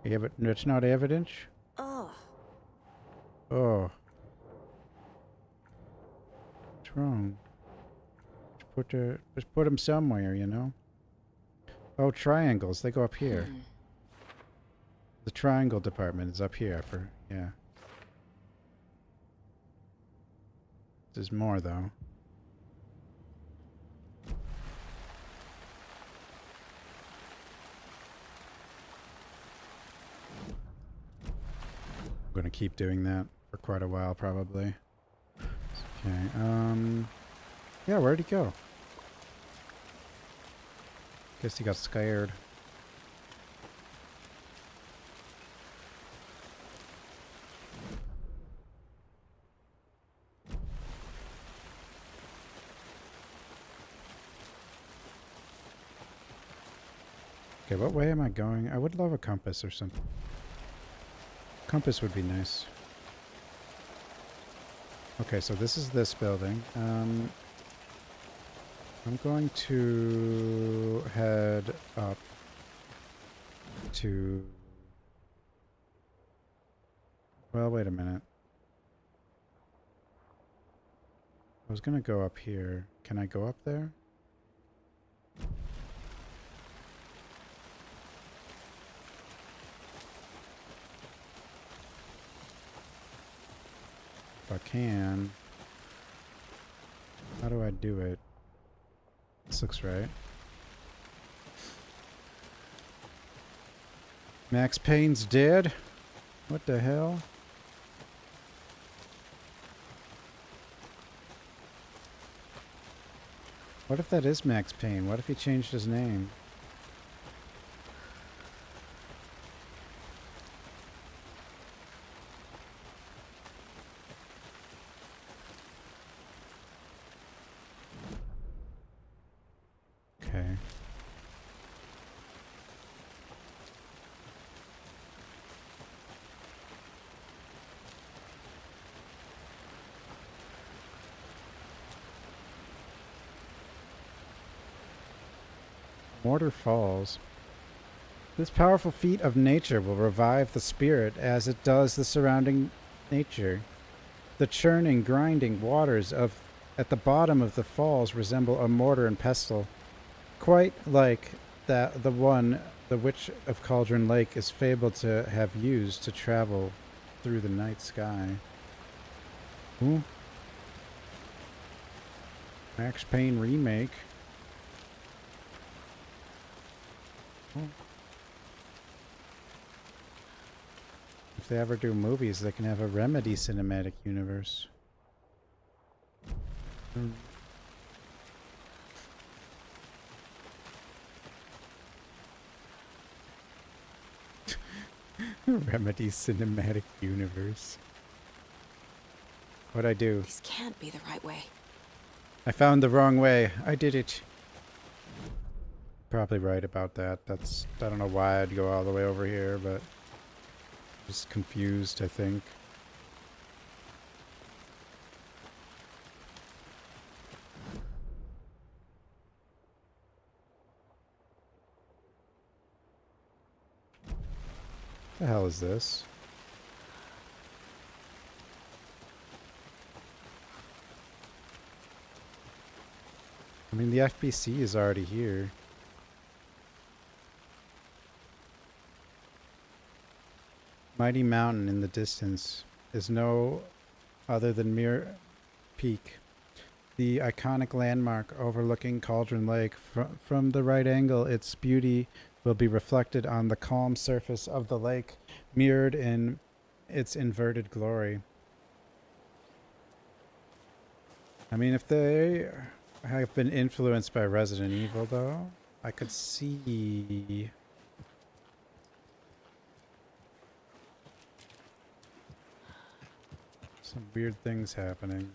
It's not evidence? Ugh. Oh. What's wrong? Just put him somewhere, you know? Oh, triangles. They go up here. The triangle department is up here for... Yeah. There's more, though. I'm gonna keep doing that for quite a while, probably. Okay, yeah, where'd he go? Guess he got scared. Okay, what way am I going? I would love a compass or something. Compass would be nice. Okay, so this is this building. I'm going to head up to... Well, wait a minute. I was going to go up here. Can I go up there? If I can. How do I do it? This looks right. Max Payne's dead? What the hell? What if that is Max Payne? What if he changed his name? Okay. Mortar Falls. This powerful feat of nature will revive the spirit as it does the surrounding nature. The churning, grinding waters at the bottom of the falls resemble a mortar and pestle, quite like the one the Witch of Cauldron Lake is fabled to have used to travel through the night sky. Ooh. Max Payne remake. Oh. If they ever do movies, they can have a Remedy cinematic universe. Remedy cinematic universe. What'd I do? This can't be the right way. I found the wrong way. I did it. Probably right about that. I don't know why I'd go all the way over here, but just confused, I think. The hell is this? I mean, the FBC is already here. Mighty Mountain in the distance is no other than Mere Peak, the iconic landmark overlooking Cauldron Lake. From the right angle, its beauty will be reflected on the calm surface of the lake, mirrored in its inverted glory. I mean, if they have been influenced by Resident Evil, though, I could see some weird things happening.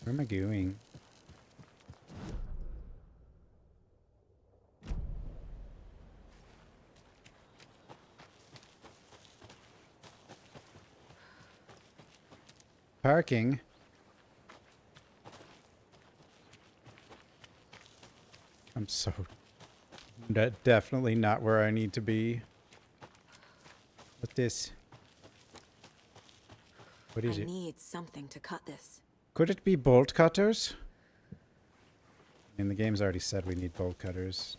Where am I going? Parking. I'm so definitely not where I need to be. What's this? What is I it? need something to cut this. Could it be bolt cutters? I mean, the game's already said we need bolt cutters.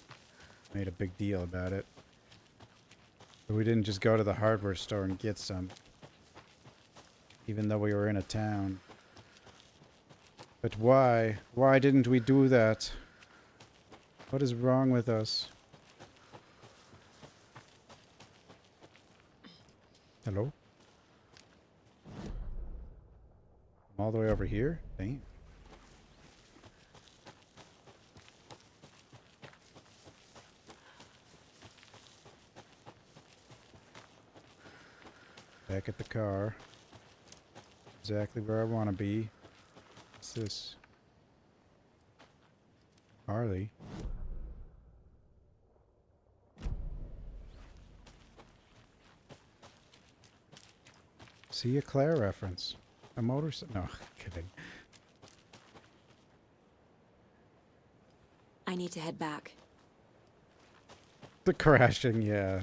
Made a big deal about it. But we didn't just go to the hardware store and get some. Even though we were in a town. But why? Why didn't we do that? What is wrong with us? Hello? I'm all the way over here? Damn. Back at the car. Exactly where I want to be. What's this? Harley. See a Claire reference. A motorcycle. No, kidding. I need to head back. The crashing, yeah.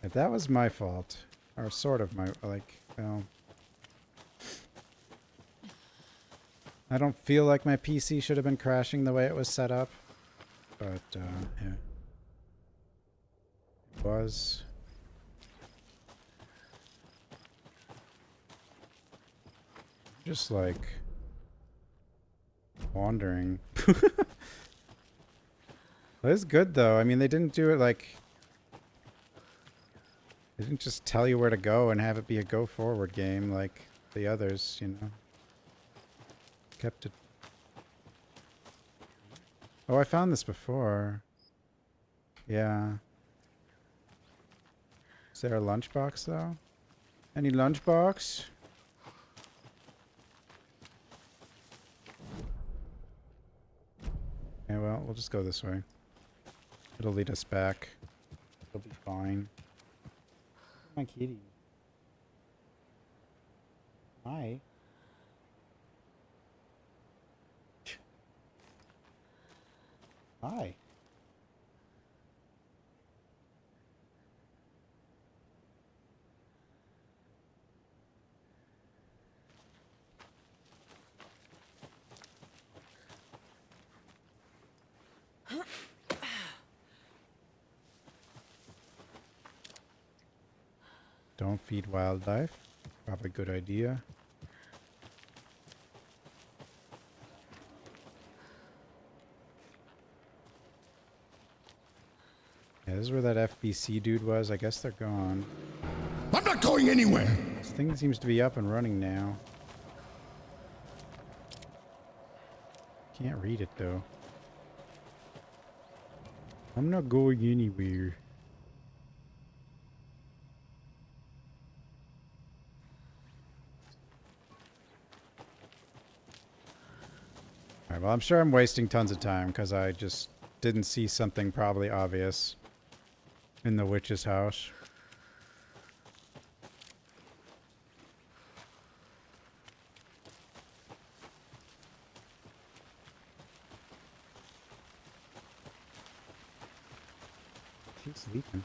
That was my fault. Or sort of my, like, well. I don't feel like my PC should have been crashing the way it was set up. But, yeah. It was. Just like wandering. It's good though. I mean, they didn't do it like they didn't just tell you where to go and have it be a go forward game like the others, you know. Kept it. Oh, I found this before. Yeah. Is there a lunchbox though? Any lunchbox? Okay, well, we'll just go this way. It'll lead us back. It'll be fine. My kitty. Hi. Hi. Don't feed wildlife. Probably a good idea. Yeah, this is where that FBC dude was. I guess they're gone. I'm not going anywhere! This thing seems to be up and running now. Can't read it though. I'm not going anywhere. Alright, well, I'm sure I'm wasting tons of time because I just didn't see something probably obvious in the witch's house. She's sleeping.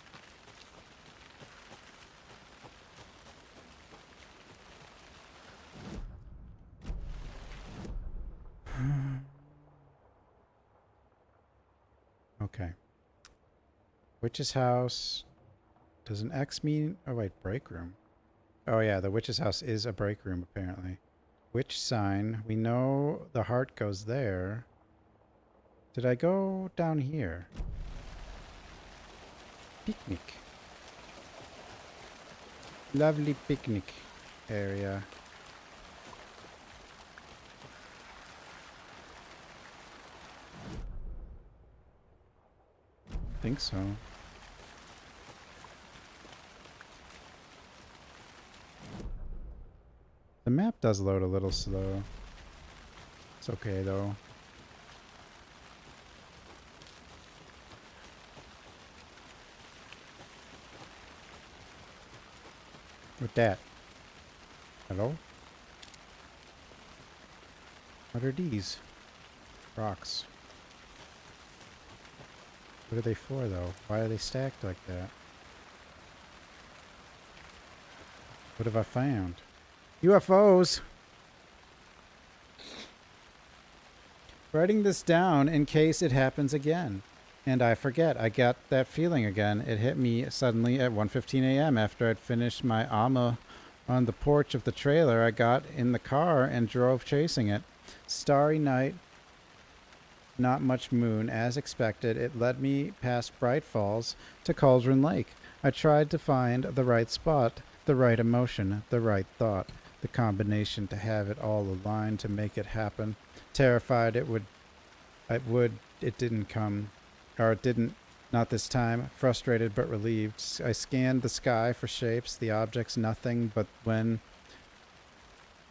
Okay. Witch's house. Does an X mean... Oh, wait. Break room. Oh, yeah. The witch's house is a break room, apparently. Witch sign. We know the heart goes there. Did I go down here? picnic. Lovely picnic area. I think so. The map does load a little slow. It's okay though. With that. Hello? What are these? Rocks. What are they for though? Why are they stacked like that? What have I found? UFOs! Writing this down in case it happens again. And I forget. I got that feeling again. It hit me suddenly at 1:15 a.m. after I'd finished my AMA on the porch of the trailer. I got in the car and drove chasing it. Starry night. Not much moon. As expected, it led me past Bright Falls to Cauldron Lake. I tried to find the right spot, the right emotion, the right thought. The combination to have it all aligned to make it happen. Terrified it didn't come. Or it didn't, not this time. Frustrated but relieved. I scanned the sky for shapes, the objects, nothing. But when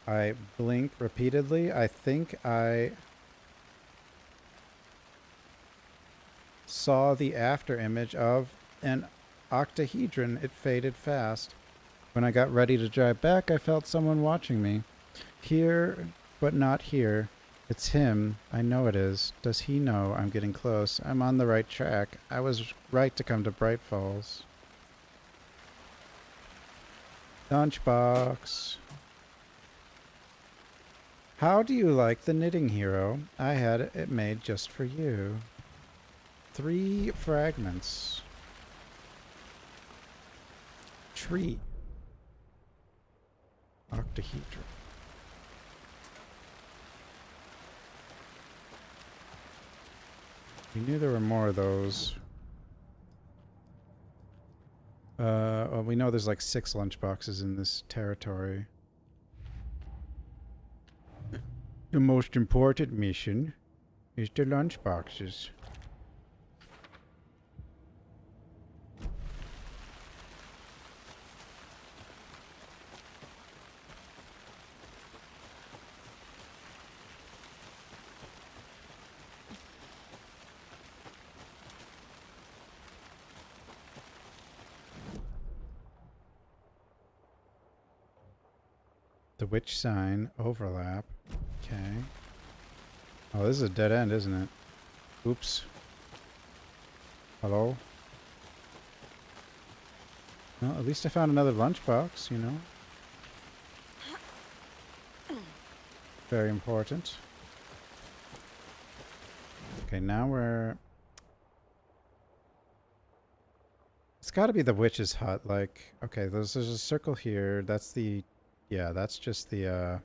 I blink repeatedly, I think I saw the after image of an octahedron. It faded fast. When I got ready to drive back, I felt someone watching me. Here, but not here. It's him. I know it is. Does he know I'm getting close? I'm on the right track. I was right to come to Bright Falls. Lunchbox. How do you like the knitting hero? I had it made just for you. 3 fragments. Tree. Octahedron. We knew there were more of those. Well, we know there's like 6 lunchboxes in this territory. The most important mission is the lunchboxes. The witch sign overlap. Okay. Oh, this is a dead end, isn't it? Oops. Hello? Well, at least I found another lunchbox, you know. Very important. Okay, now we're... It's gotta be the witch's hut, like... Okay, there's a circle here. That's the... Yeah, that's just the,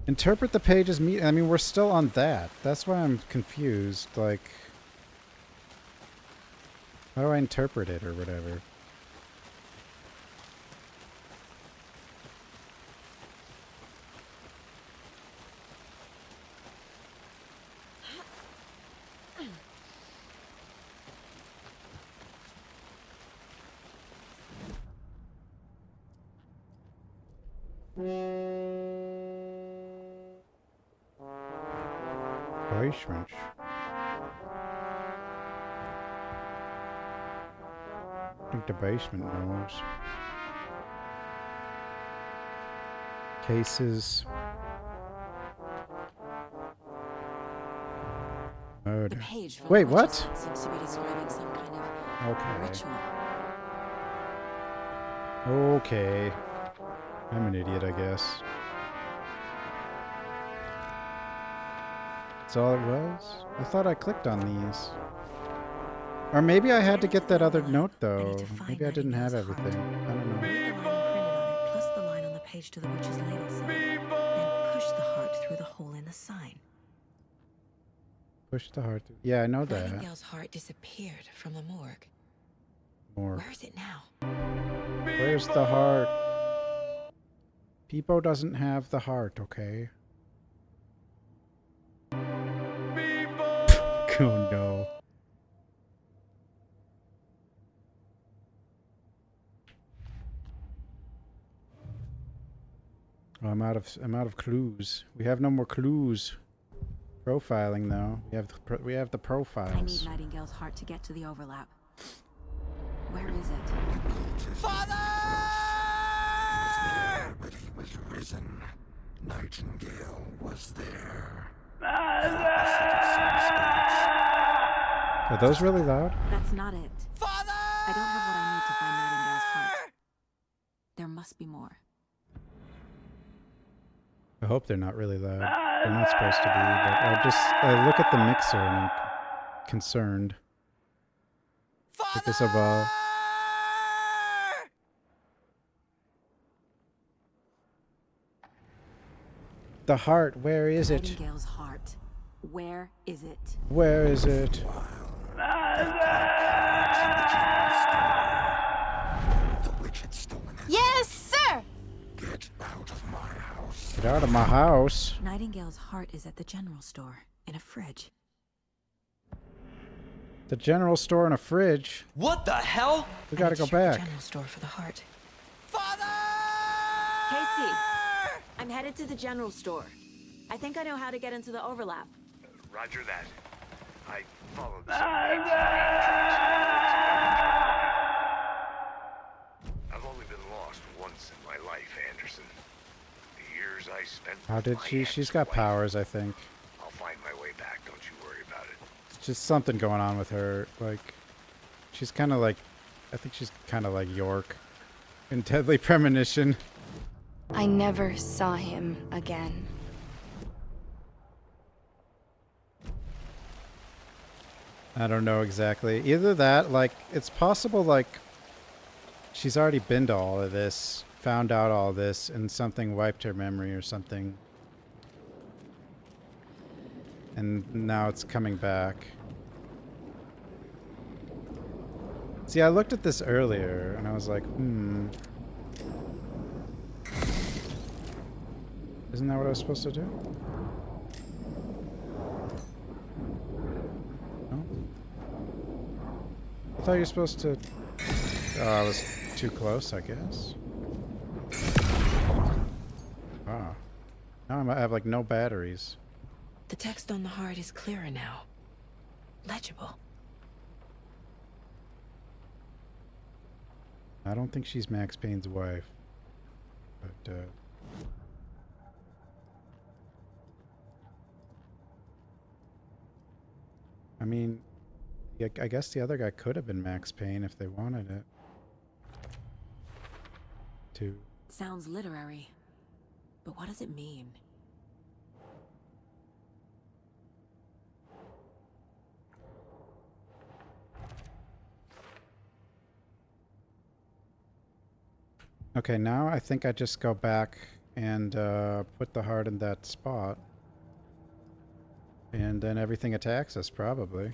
Interpret the pages I mean, we're still on that. That's why I'm confused. Like... How do I interpret it or whatever? Basement. I think the basement knows. Cases. Murder. The page from Wait, the what? witch's hut seems to be describing some kind of Okay. ritual. Okay. I'm an idiot, I guess. That's all it was? I thought I clicked on these. Or maybe I had to get that other note, though. Maybe I didn't have everything. I don't know. Read the line imprinted on it, plus the line on the page to the witch's ladle sign. Then push the heart through the hole in the sign. Push the heart. Yeah, I know that. Nightingale's heart disappeared from the morgue. More. Where is it now? Where's the heart? Peepo doesn't have the heart, okay? Oh no. Oh, I'm out of clues. We have no more clues. Profiling though. We have the profiles. I need Nightingale's heart to get to the overlap. Where is it? But he was risen. Nightingale was there. Are those really loud? That's not it. Father! I don't have what I need to find Nightingale's heart. There must be more. I hope they're not really loud. They're not supposed to be, but I look at the mixer and I'm concerned. Because of the heart, where is it? Nightingale's heart. Where is it? Where is it? The witch had stolen it. Yes, sir! Get out of my house. Get out of my house. Nightingale's heart is at the general store, in a fridge. The general store and a fridge. What the hell? We gotta go The back. general store for the heart. Casey, I'm headed to the general store. I think I know how to get into the overlap. Roger that. I followed some names I've only been lost once in my life, Anderson. The years I spent. How did she? She's got powers, I think. I'll find my way back. Don't you worry about it. It's just something going on with her. Like, she's kind of like, I think she's kind of like York in Deadly Premonition. I never saw him again. I don't know exactly. Either that, like, it's possible, like, she's already been to all of this, found out all this, and something wiped her memory or something. And now it's coming back. See, I looked at this earlier, and I was like, Isn't that what I was supposed to do? No? I thought you were supposed to... Oh, I was too close, I guess. Wow. Now I have, like, no batteries. The text on the heart is clearer now. Legible. I don't think she's Max Payne's wife. But, I mean, I guess the other guy could have been Max Payne if they wanted it. Sounds literary. But what does it mean? Okay, now I think I just go back and put the heart in that spot. And then everything attacks us, probably.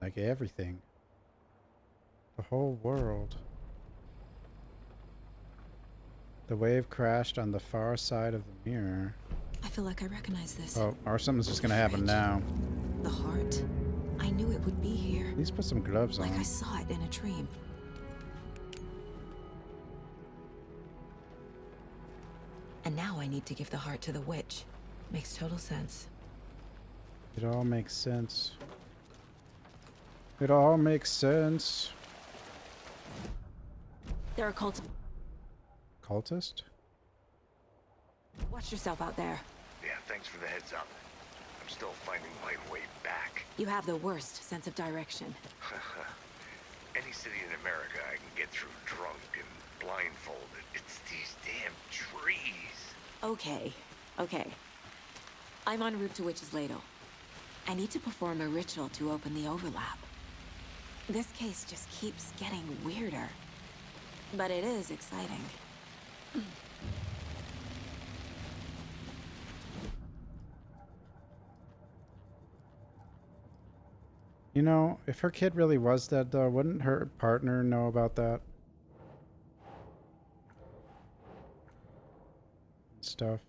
Like everything. The whole world. The wave crashed on the far side of the mirror. I feel like I recognize this. Oh, or something's just gonna happen now. The heart. I knew it would be here. Please put some gloves on. Like I saw it in a dream. And now I need to give the heart to the witch. Makes total sense. It all makes sense. It all makes sense. There are cultists. Cultist? Watch yourself out there. Yeah, thanks for the heads up. I'm still finding my way back. You have the worst sense of direction. Any city in America I can get through drunk and blindfolded. It's these damn trees. Okay. I'm en route to Witch's Ladle. I need to perform a ritual to open the overlap. This case just keeps getting weirder. But it is exciting. You know, if her kid really was dead, though, wouldn't her partner know about that? Stuff.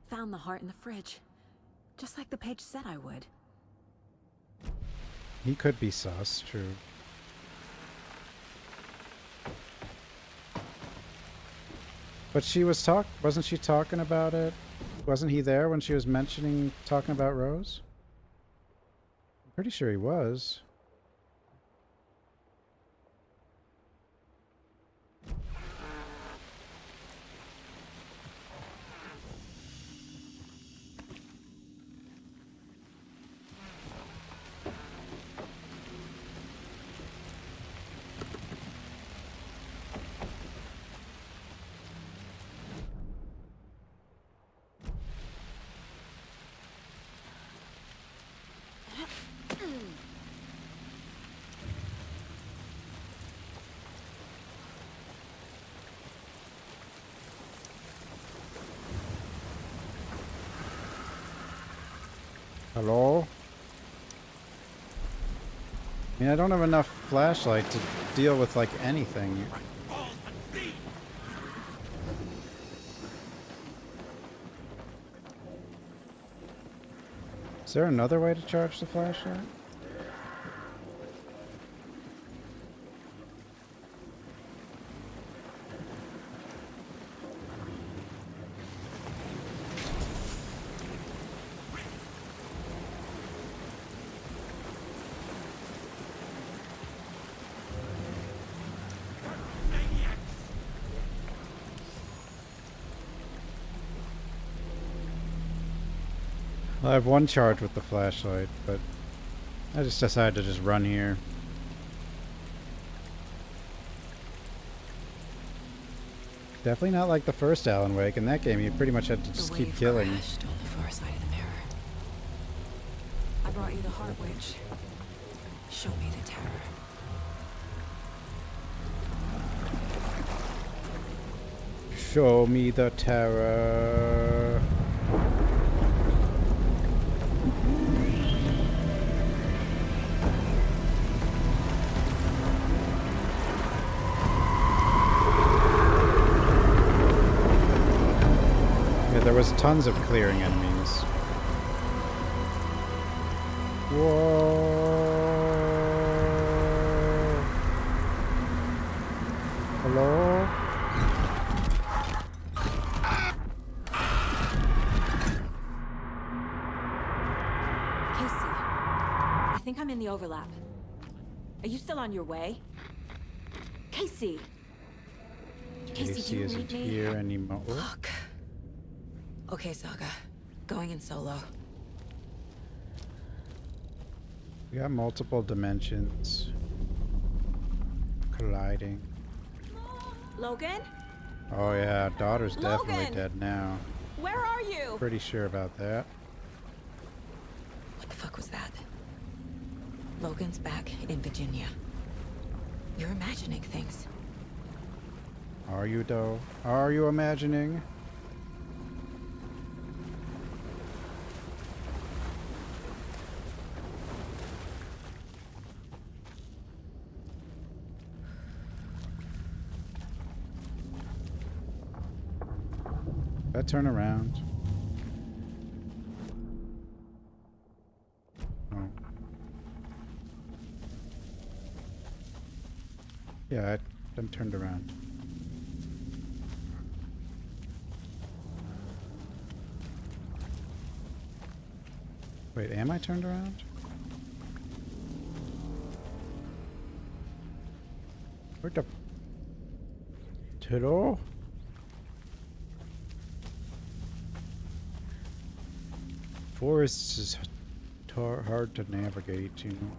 Found the heart in the fridge. Just like the page said I would. He could be sus, true. But she was wasn't she talking about it? Wasn't he there when she was talking about Rose? I'm pretty sure he was. Hello? I mean, I don't have enough flashlight to deal with, like, anything. Is there another way to charge the flashlight? I have one charge with the flashlight, but I just decided to just run here. Definitely not like the first Alan Wake. In that game, you pretty much had to just keep killing. On the far side of the mirror. I brought you the heart, witch. Show me the terror. Show me the terror. There was tons of clearing enemies. Whoa. Hello? Casey, I think I'm in the overlap. Are you still on your way? Casey! Casey, do you isn't need me? here anymore. Fuck. Okay, Saga. Going in solo. We got multiple dimensions colliding. Logan? Oh yeah, daughter's definitely Logan! dead now. Where are you? Pretty sure about that. What the fuck was that? Logan's back in Virginia. You're imagining things. Are you though? Are you imagining? I turn around. Oh. Yeah, I'm turned around. Wait, am I turned around? Where the... Hello? Forests is hard to navigate, you know.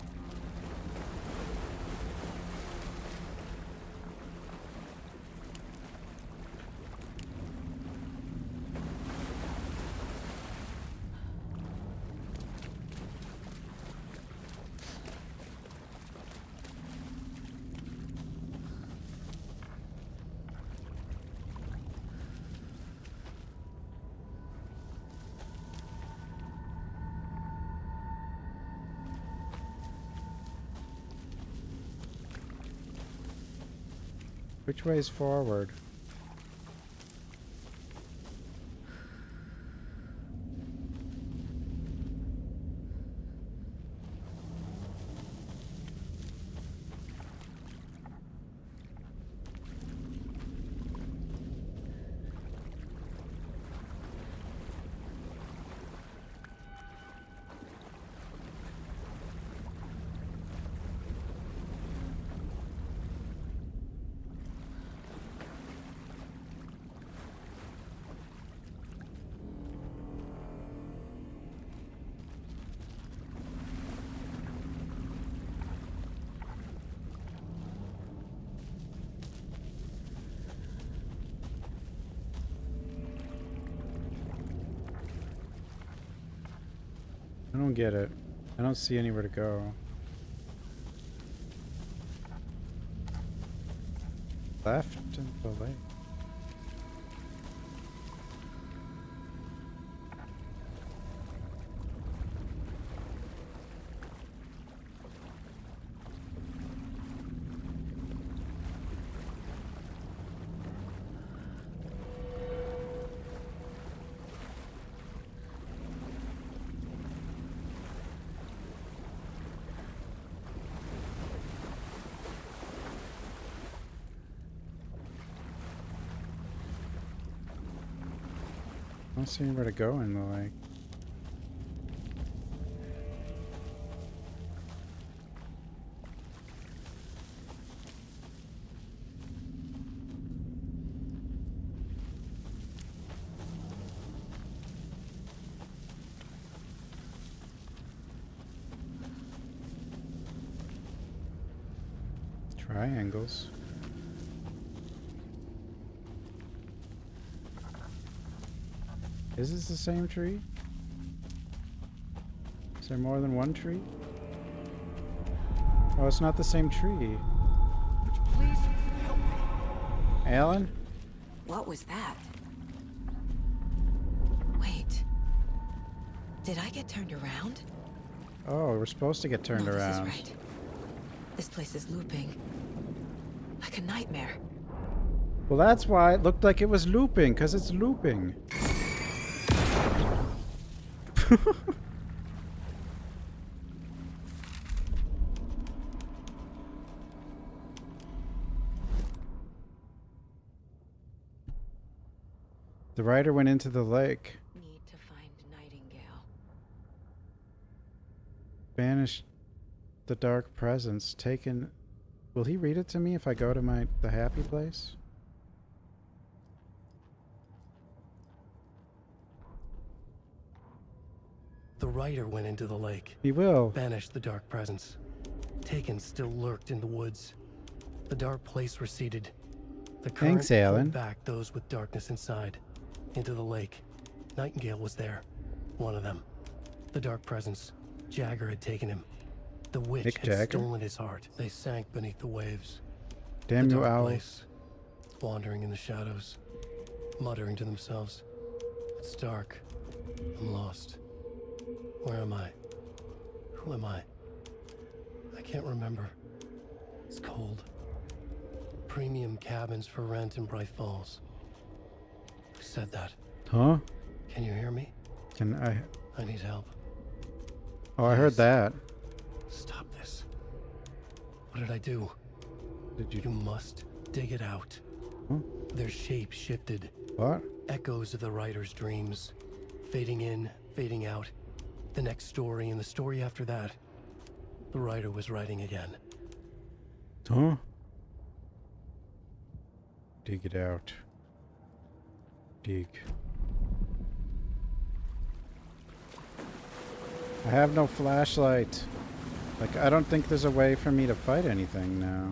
Which way is forward? I don't get it. I don't see anywhere to go. Left into the lake. I don't see anywhere to go in the lake. Triangles. Is this the same tree? Is there more than one tree? Oh, it's not the same tree. Please help me. Alan? What was that? Wait. Did I get turned around? Oh, we're supposed to get turned No, around. This is right. This place is looping. Like a nightmare. Well, that's why it looked like it was looping, because it's looping. The rider went into the lake. Need to find Nightingale. Banished the dark presence. Taken. Will he read it to me if I go to the happy place? The rider went into the lake. He will. Banished the dark presence. Taken still lurked in the woods. The dark place receded. The current Thanks, Alan. pulled back those with darkness inside. Into the lake. Nightingale was there. One of them. The dark presence. Jagger had taken him. The witch Mick had Jagger? stolen his heart. They sank beneath the waves. Damn the you, dark owl. place, wandering in the shadows, muttering to themselves. It's dark. I'm lost. Where am I? Who am I? I can't remember. It's cold. Premium cabins for rent in Bright Falls. Who said that? Huh? Can you hear me? Can I? I need help. Oh, I heard that. Stop this. What did I do? Did you? You must dig it out. Huh? Their shape shifted. What? Echoes of the writer's dreams. Fading in, fading out. The next story and the story after that. The writer was writing again. Huh? Dig it out. Dig. I have no flashlight. Like, I don't think there's a way for me to fight anything now.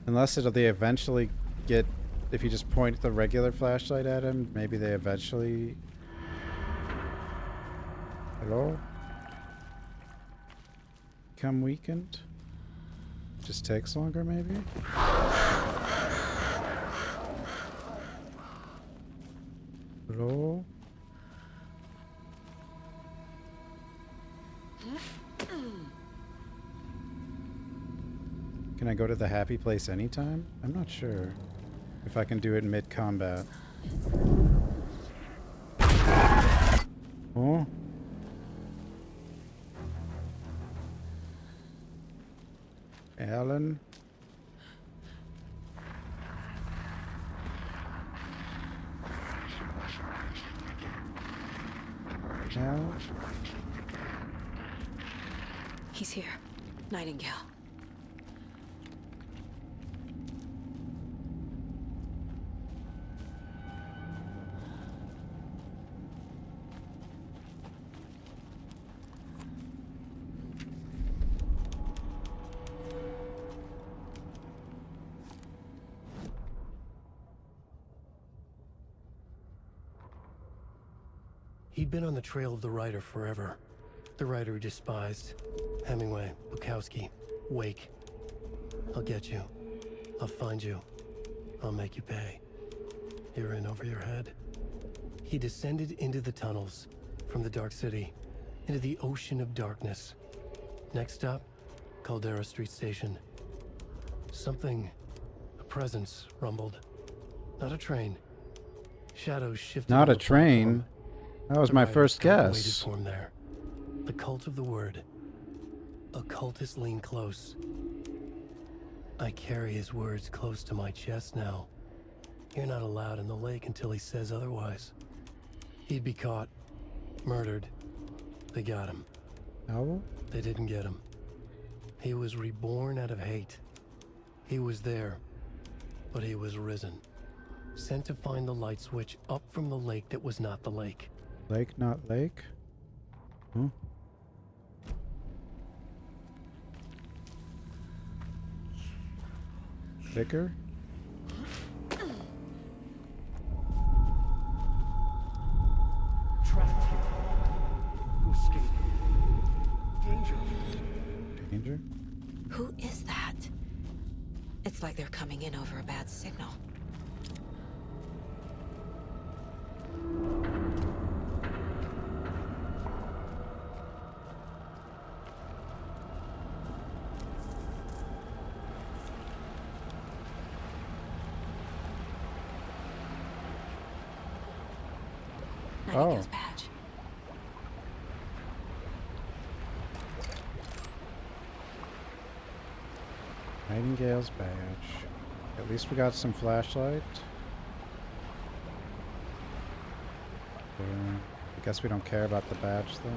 Unless they eventually get... If you just point the regular flashlight at him, maybe they eventually... Hello? Become weakened? Just takes longer, maybe? Hello? Can I go to the happy place anytime? I'm not sure if I can do it mid-combat. Oh. Alan. Al. He's here. Nightingale. He'd been on the trail of the writer forever. The writer he despised. Hemingway, Bukowski, Wake. I'll get you. I'll find you. I'll make you pay. You're in over your head. He descended into the tunnels, from the Dark City, into the ocean of darkness. Next stop, Caldera Street Station. Something, a presence, rumbled. Not a train. Shadows shifted. Not on a the train. platform. That was The my writer first waited guess. for him there. The cult of the word. Occultists lean close. I carry his words close to my chest now. You're not allowed in the lake until he says otherwise. He'd be caught. Murdered. They got him. Owl? They didn't get him. He was reborn out of hate. He was there, but he was risen. Sent to find the light switch up from the lake that was not the lake. Lake, not lake? Huh? Vicar? Trapped here. Who escaped? Danger. Danger? Who is that? It's like they're coming in over a bad signal. Nightingale's badge. Nightingale's badge. At least we got some flashlight. I guess we don't care about the badge though.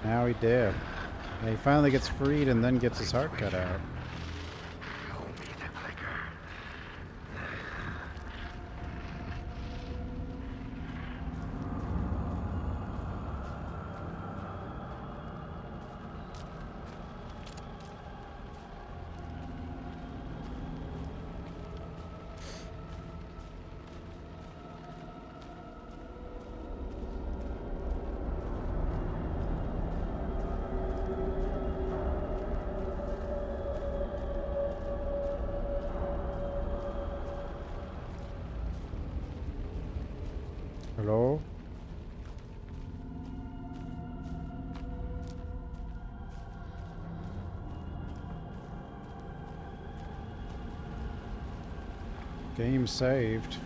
Now he did. Yeah, he finally gets freed and then gets his heart cut out. Hello? Game saved.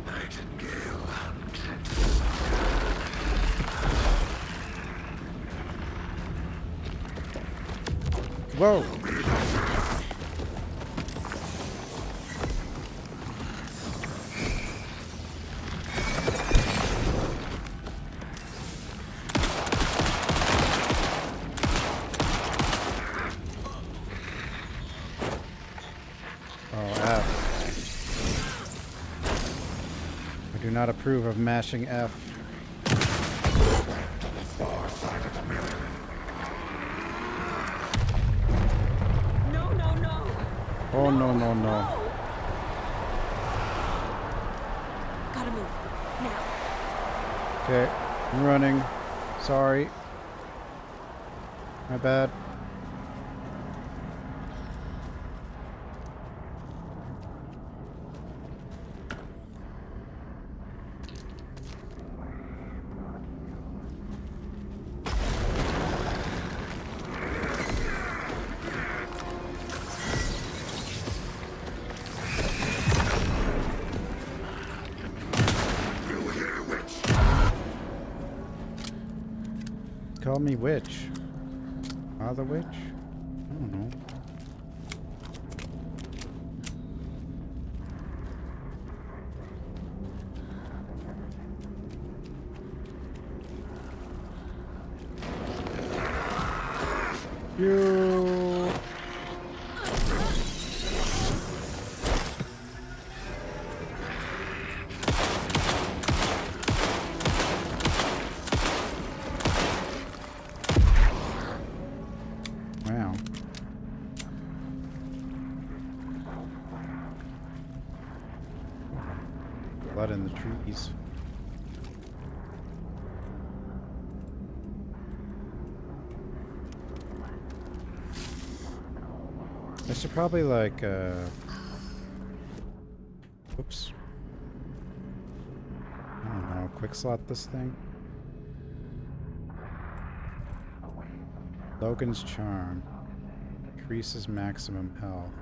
Nightingale hunt. Whoa! I do not approve of mashing F. No, no, no. Oh no no no. Gotta move. Now. Okay, I'm running. Sorry. My bad. call me witch. Father witch? I don't know. You. Wow. Blood in the trees. I should probably like, oops. I don't know, quick slot this thing. Logan's Charm. Increases maximum health.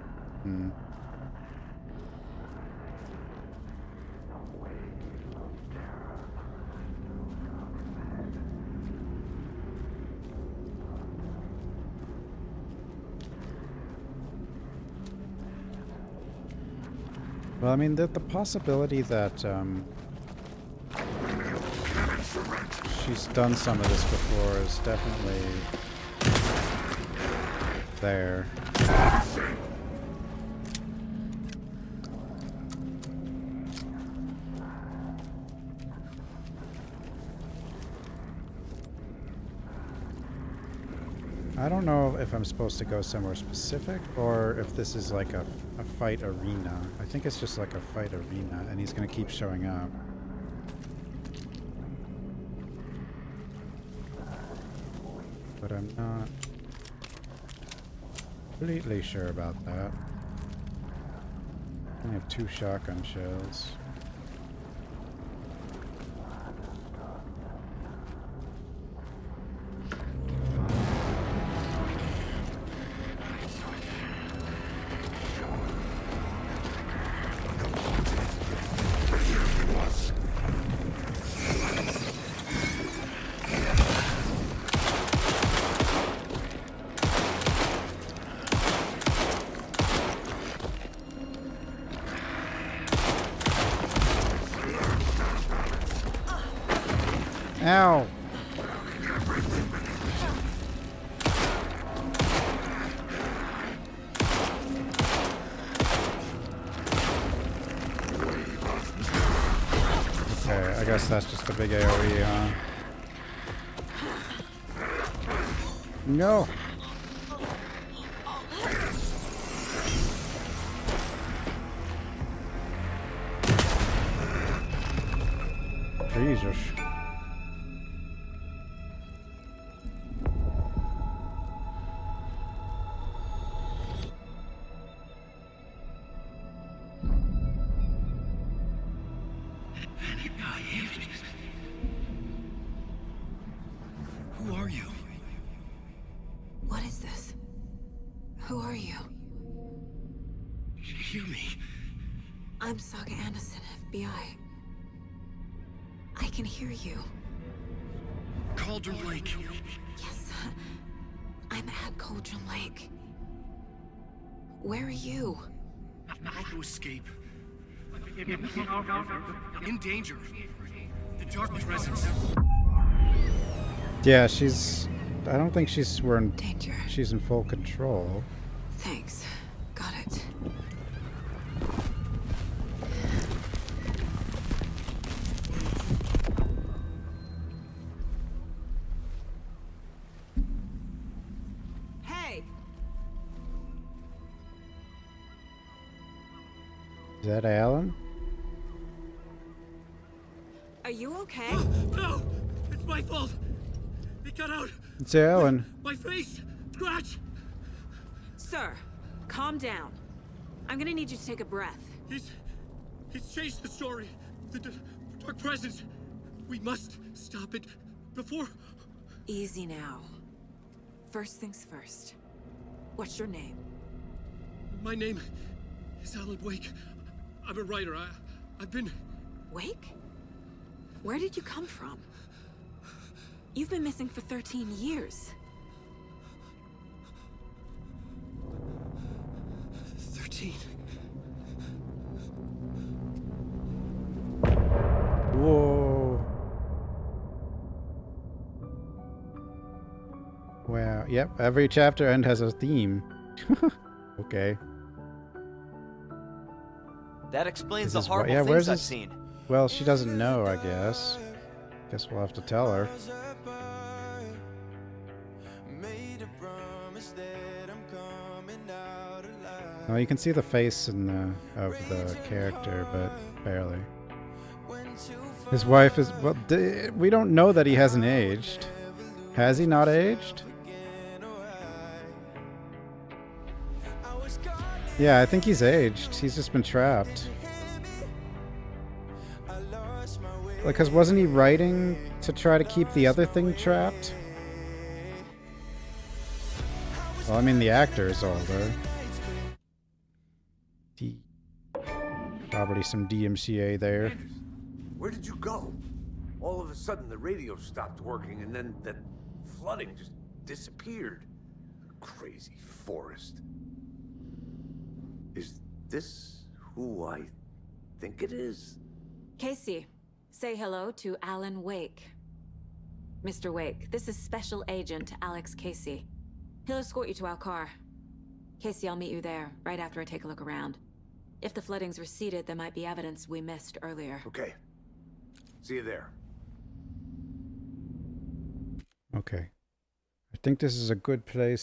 Well, I mean, the possibility that she's done some of this before is definitely there. I don't know if I'm supposed to go somewhere specific or if this is like a fight arena. I think it's just like a fight arena and he's gonna keep showing up. But I'm not completely sure about that. I have 2 shotgun shells. Ow! Okay, I guess that's just a big AoE, huh? No! Jesus. Who are you? What is this? Who are you? Hear me. I'm Saga Anderson, FBI. I can hear you. Cauldron Lake. Yes, I'm at Cauldron Lake. Where are you? How to escape. In danger. The dark presence. Yeah, I don't think we're in danger. She's in full control. Thanks. Got it. Hey! Is that Alan? Are you okay? No! It's my fault! It got out! It's Alan. My face! Scratch! Sir, calm down. I'm gonna need you to take a breath. He's changed the story. The dark presence. We must stop it before... Easy now. First things first. What's your name? My name is Alan Wake. I'm a writer. I've been... Wake? Where did you come from? You've been missing for 13 years. 13. Whoa. Wow. Yep. Every chapter end has a theme. Okay. That explains the This is horrible yeah, things where's I've this? seen. Well, she doesn't know, I guess. Guess we'll have to tell her. Oh, you can see the face in the of the character, but barely. His wife is well. We don't know that he hasn't aged. Has he not aged? Yeah, I think he's aged. He's just been trapped. Like, cause wasn't he writing to try to keep the other thing trapped? Well, I mean, the actor is older. Probably some DMCA there. Where did you go? All of a sudden, the radio stopped working, and then that flooding just disappeared. Crazy forest. Is this who I think it is? Casey, say hello to Alan Wake. Mr. Wake, this is Special Agent Alex Casey. He'll escort you to our car. Casey, I'll meet you there, right after I take a look around. If the flooding's receded, there might be evidence we missed earlier. Okay. See you there. Okay. I think this is a good place